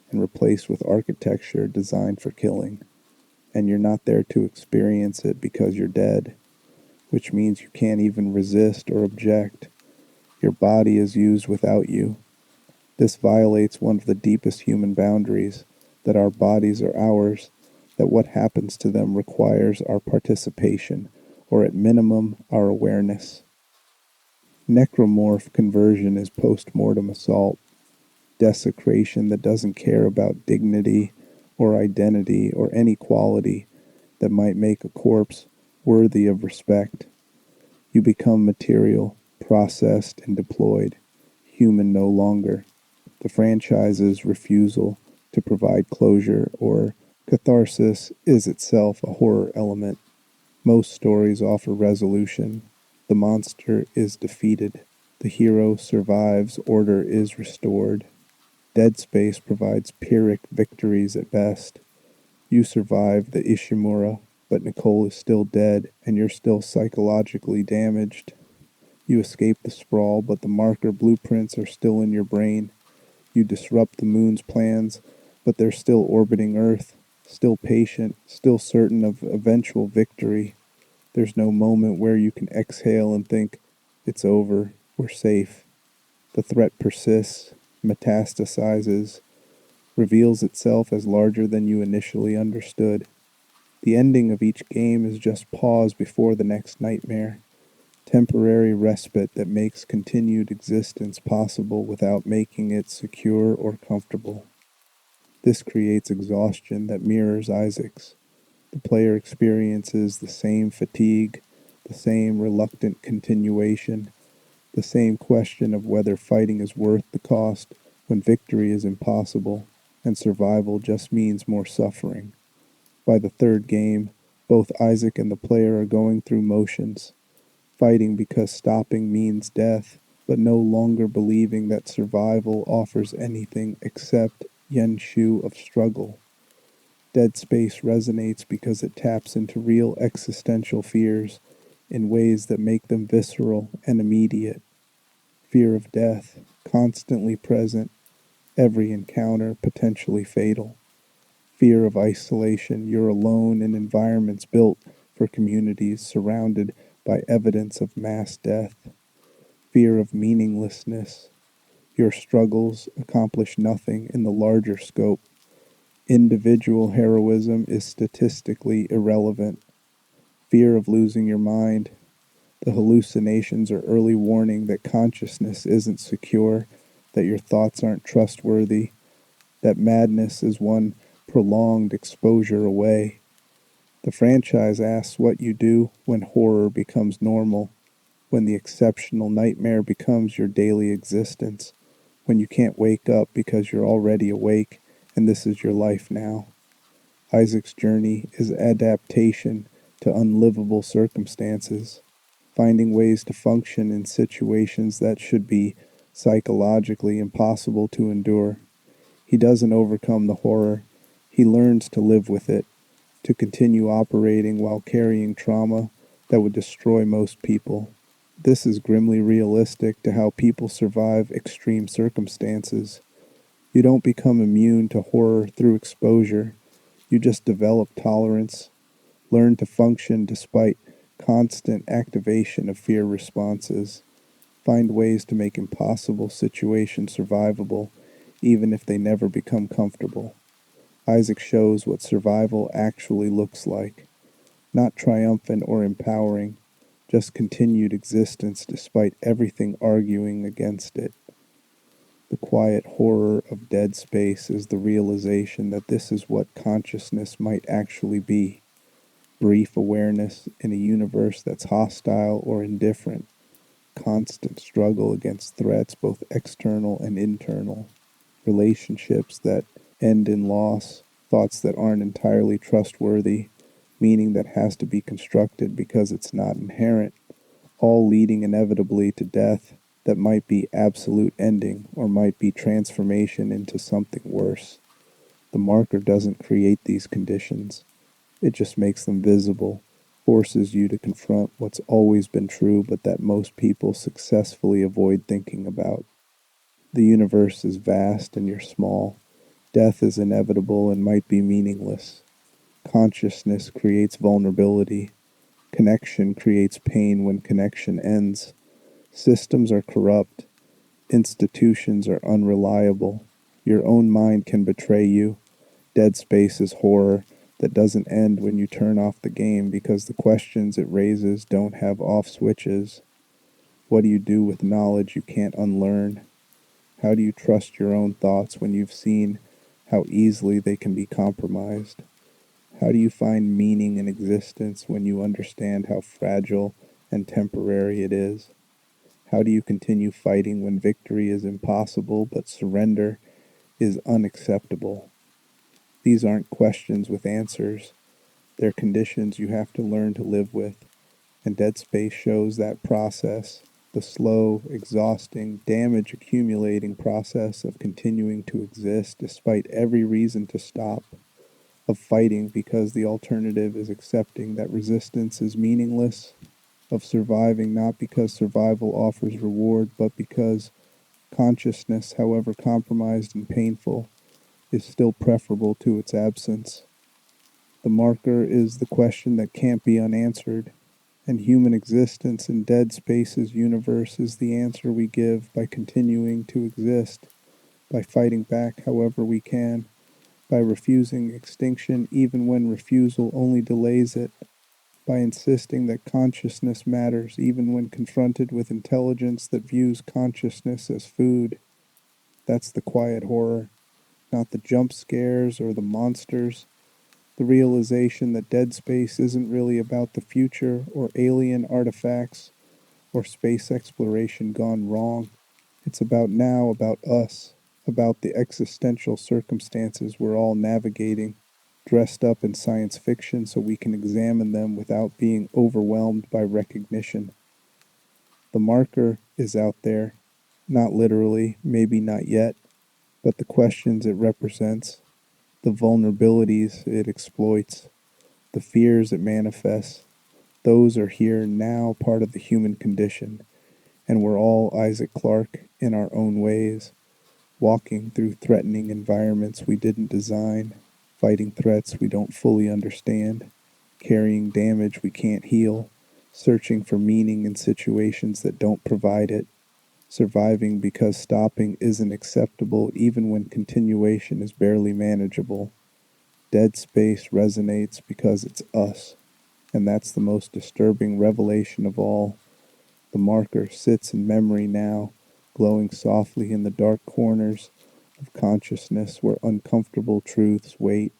and replaced with architecture designed for killing. And you're not there to experience it because you're dead, which means you can't even resist or object. Your body is used without you. This violates one of the deepest human boundaries, that our bodies are ours, that what happens to them requires our participation, or at minimum, our awareness. Necromorph conversion is post-mortem assault, desecration that doesn't care about dignity or identity or any quality that might make a corpse worthy of respect. You become material, processed and deployed, human no longer. The franchise's refusal to provide closure or catharsis is itself a horror element. Most stories offer resolution. The monster is defeated. The hero survives, order is restored. Dead Space provides Pyrrhic victories at best. You survive the Ishimura, but Nicole is still dead and you're still psychologically damaged. You escape the sprawl, but the marker blueprints are still in your brain. You disrupt the moon's plans, but they're still orbiting Earth, still patient, still certain of eventual victory. There's no moment where you can exhale and think, it's over, we're safe. The threat persists, metastasizes, reveals itself as larger than you initially understood. The ending of each game is just pause before the next nightmare, temporary respite that makes continued existence possible without making it secure or comfortable. This creates exhaustion that mirrors Isaac's. The player experiences the same fatigue, the same reluctant continuation, the same question of whether fighting is worth the cost when victory is impossible and survival just means more suffering. By the third game, both Isaac and the player are going through motions, fighting because stopping means death, but no longer believing that survival offers anything except yen shu of struggle. Dead Space resonates because it taps into real existential fears in ways that make them visceral and immediate. Fear of death, constantly present, every encounter potentially fatal. Fear of isolation, you're alone in environments built for communities surrounded by evidence of mass death. Fear of meaninglessness, your struggles accomplish nothing in the larger scope. Individual heroism is statistically irrelevant. Fear of losing your mind, the hallucinations are early warning that consciousness isn't secure, that your thoughts aren't trustworthy, that madness is one prolonged exposure away. The franchise asks what you do when horror becomes normal, when the exceptional nightmare becomes your daily existence, when you can't wake up because you're already awake and this is your life now. Isaac's journey is adaptation to unlivable circumstances, finding ways to function in situations that should be psychologically impossible to endure. He doesn't overcome the horror. He learns to live with it, to continue operating while carrying trauma that would destroy most people. This is grimly realistic to how people survive extreme circumstances. You don't become immune to horror through exposure. You just develop tolerance, learn to function despite constant activation of fear responses, find ways to make impossible situations survivable, even if they never become comfortable. Isaac shows what survival actually looks like, not triumphant or empowering, just continued existence despite everything arguing against it. The quiet horror of Dead Space is the realization that this is what consciousness might actually be. brief awareness in a universe that's hostile or indifferent, constant struggle against threats both external and internal, relationships that end in loss, thoughts that aren't entirely trustworthy, meaning that has to be constructed because it's not inherent, all leading inevitably to death that might be absolute ending or might be transformation into something worse. The marker doesn't create these conditions. It just makes them visible, forces you to confront what's always been true but that most people successfully avoid thinking about. The universe is vast and you're small. Death is inevitable and might be meaningless. Consciousness creates vulnerability. Connection creates pain when connection ends. Systems are corrupt. Institutions are unreliable. Your own mind can betray you. Dead space is horror that doesn't end when you turn off the game because the questions it raises don't have off switches. What do you do with knowledge you can't unlearn? How do you trust your own thoughts when you've seen how easily they can be compromised? How do you find meaning in existence when you understand how fragile and temporary it is? How do you continue fighting when victory is impossible but surrender is unacceptable? These aren't questions with answers. They're conditions you have to learn to live with. And Dead Space shows that process, the slow, exhausting, damage accumulating process of continuing to exist despite every reason to stop, of fighting because the alternative is accepting that resistance is meaningless, of surviving not because survival offers reward, but because consciousness, however compromised and painful, is still preferable to its absence. The marker is the question that can't be unanswered, and human existence in Dead Space's universe is the answer we give by continuing to exist, by fighting back however we can, by refusing extinction even when refusal only delays it, by insisting that consciousness matters even when confronted with intelligence that views consciousness as food. That's the quiet horror, not the jump scares or the monsters. The realization that Dead Space isn't really about the future or alien artifacts or space exploration gone wrong. It's about now, about us, about the existential circumstances we're all navigating, dressed up in science fiction so we can examine them without being overwhelmed by recognition. The marker is out there, not literally, maybe not yet, but the questions it represents, the vulnerabilities it exploits, the fears it manifests, those are here now part of the human condition, and we're all Isaac Clarke in our own ways, walking through threatening environments we didn't design, fighting threats we don't fully understand, carrying damage we can't heal, searching for meaning in situations that don't provide it, surviving because stopping isn't acceptable even when continuation is barely manageable. Dead Space resonates because it's us, and that's the most disturbing revelation of all. The marker sits in memory now, glowing softly in the dark corners of consciousness where uncomfortable truths wait.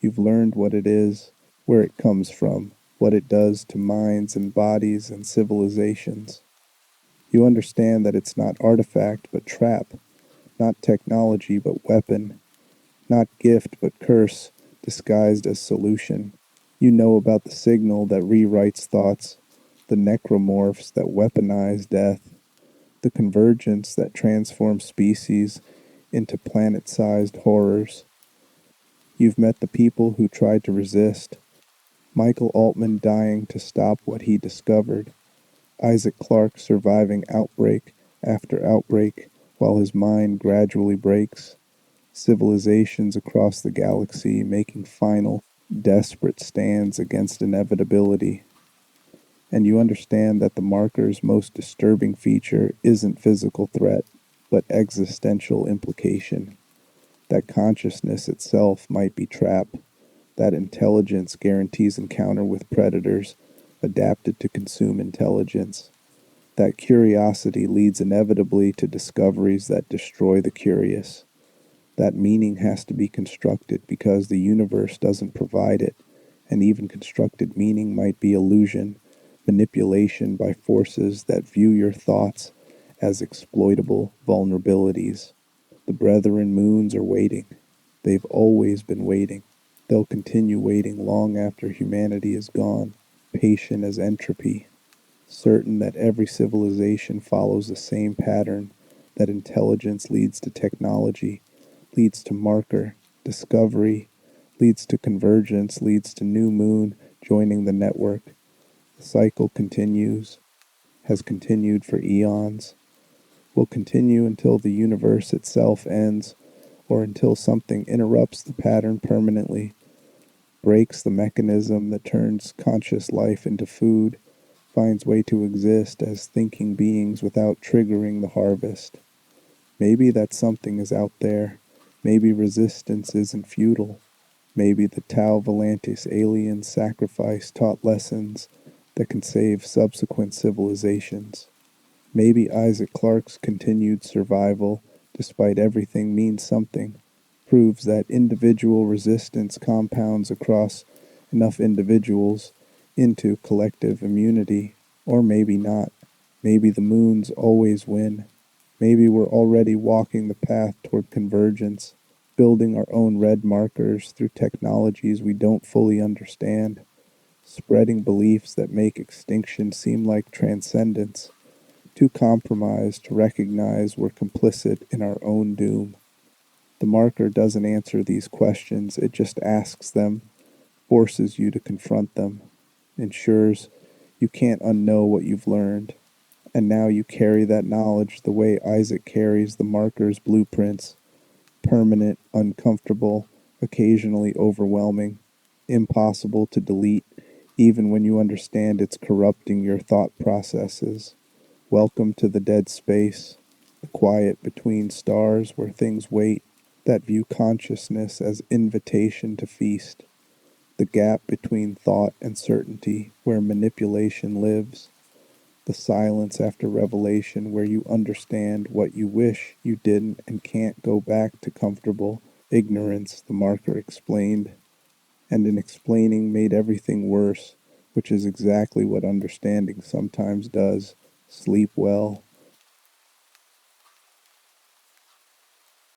You've learned what it is, where it comes from, what it does to minds and bodies and civilizations. You understand that it's not artifact but trap, not technology but weapon, not gift but curse disguised as solution. You know about the signal that rewrites thoughts, the necromorphs that weaponize death, the convergence that transforms species into planet-sized horrors. You've met the people who tried to resist, Michael Altman dying to stop what he discovered, Isaac Clarke surviving outbreak after outbreak while his mind gradually breaks, civilizations across the galaxy making final, desperate stands against inevitability. And you understand that the marker's most disturbing feature isn't physical threat, but existential implication. That consciousness itself might be trap, that intelligence guarantees encounter with predators adapted to consume intelligence, that curiosity leads inevitably to discoveries that destroy the curious, that meaning has to be constructed because the universe doesn't provide it, and even constructed meaning might be illusion, manipulation by forces that view your thoughts as exploitable vulnerabilities. The brethren moons are waiting. They've always been waiting. They'll continue waiting long after humanity is gone, patient as entropy, certain that every civilization follows the same pattern, that intelligence leads to technology, leads to marker, discovery, leads to convergence, leads to new moon joining the network. The cycle continues, has continued for eons, will continue until the universe itself ends, or until something interrupts the pattern permanently, breaks the mechanism that turns conscious life into food, finds way to exist as thinking beings without triggering the harvest. Maybe that something is out there. Maybe resistance isn't futile. Maybe the Tau Volantis alien sacrifice taught lessons that can save subsequent civilizations. Maybe Isaac Clarke's continued survival, despite everything, means something, proves that individual resistance compounds across enough individuals into collective immunity. Or maybe not. Maybe the moons always win. Maybe we're already walking the path toward convergence, building our own red markers through technologies we don't fully understand, spreading beliefs that make extinction seem like transcendence, too compromised to recognize we're complicit in our own doom. The marker doesn't answer these questions, it just asks them, forces you to confront them, ensures you can't unknow what you've learned. And now you carry that knowledge the way Isaac carries the marker's blueprints, permanent, uncomfortable, occasionally overwhelming, impossible to delete, even when you understand it's corrupting your thought processes. Welcome to the dead space, the quiet between stars where things wait, that view consciousness as invitation to feast, the gap between thought and certainty where manipulation lives, the silence after revelation where you understand what you wish you didn't and can't go back to comfortable ignorance, the marker explained, and in explaining made everything worse, which is exactly what understanding sometimes does. Sleep well.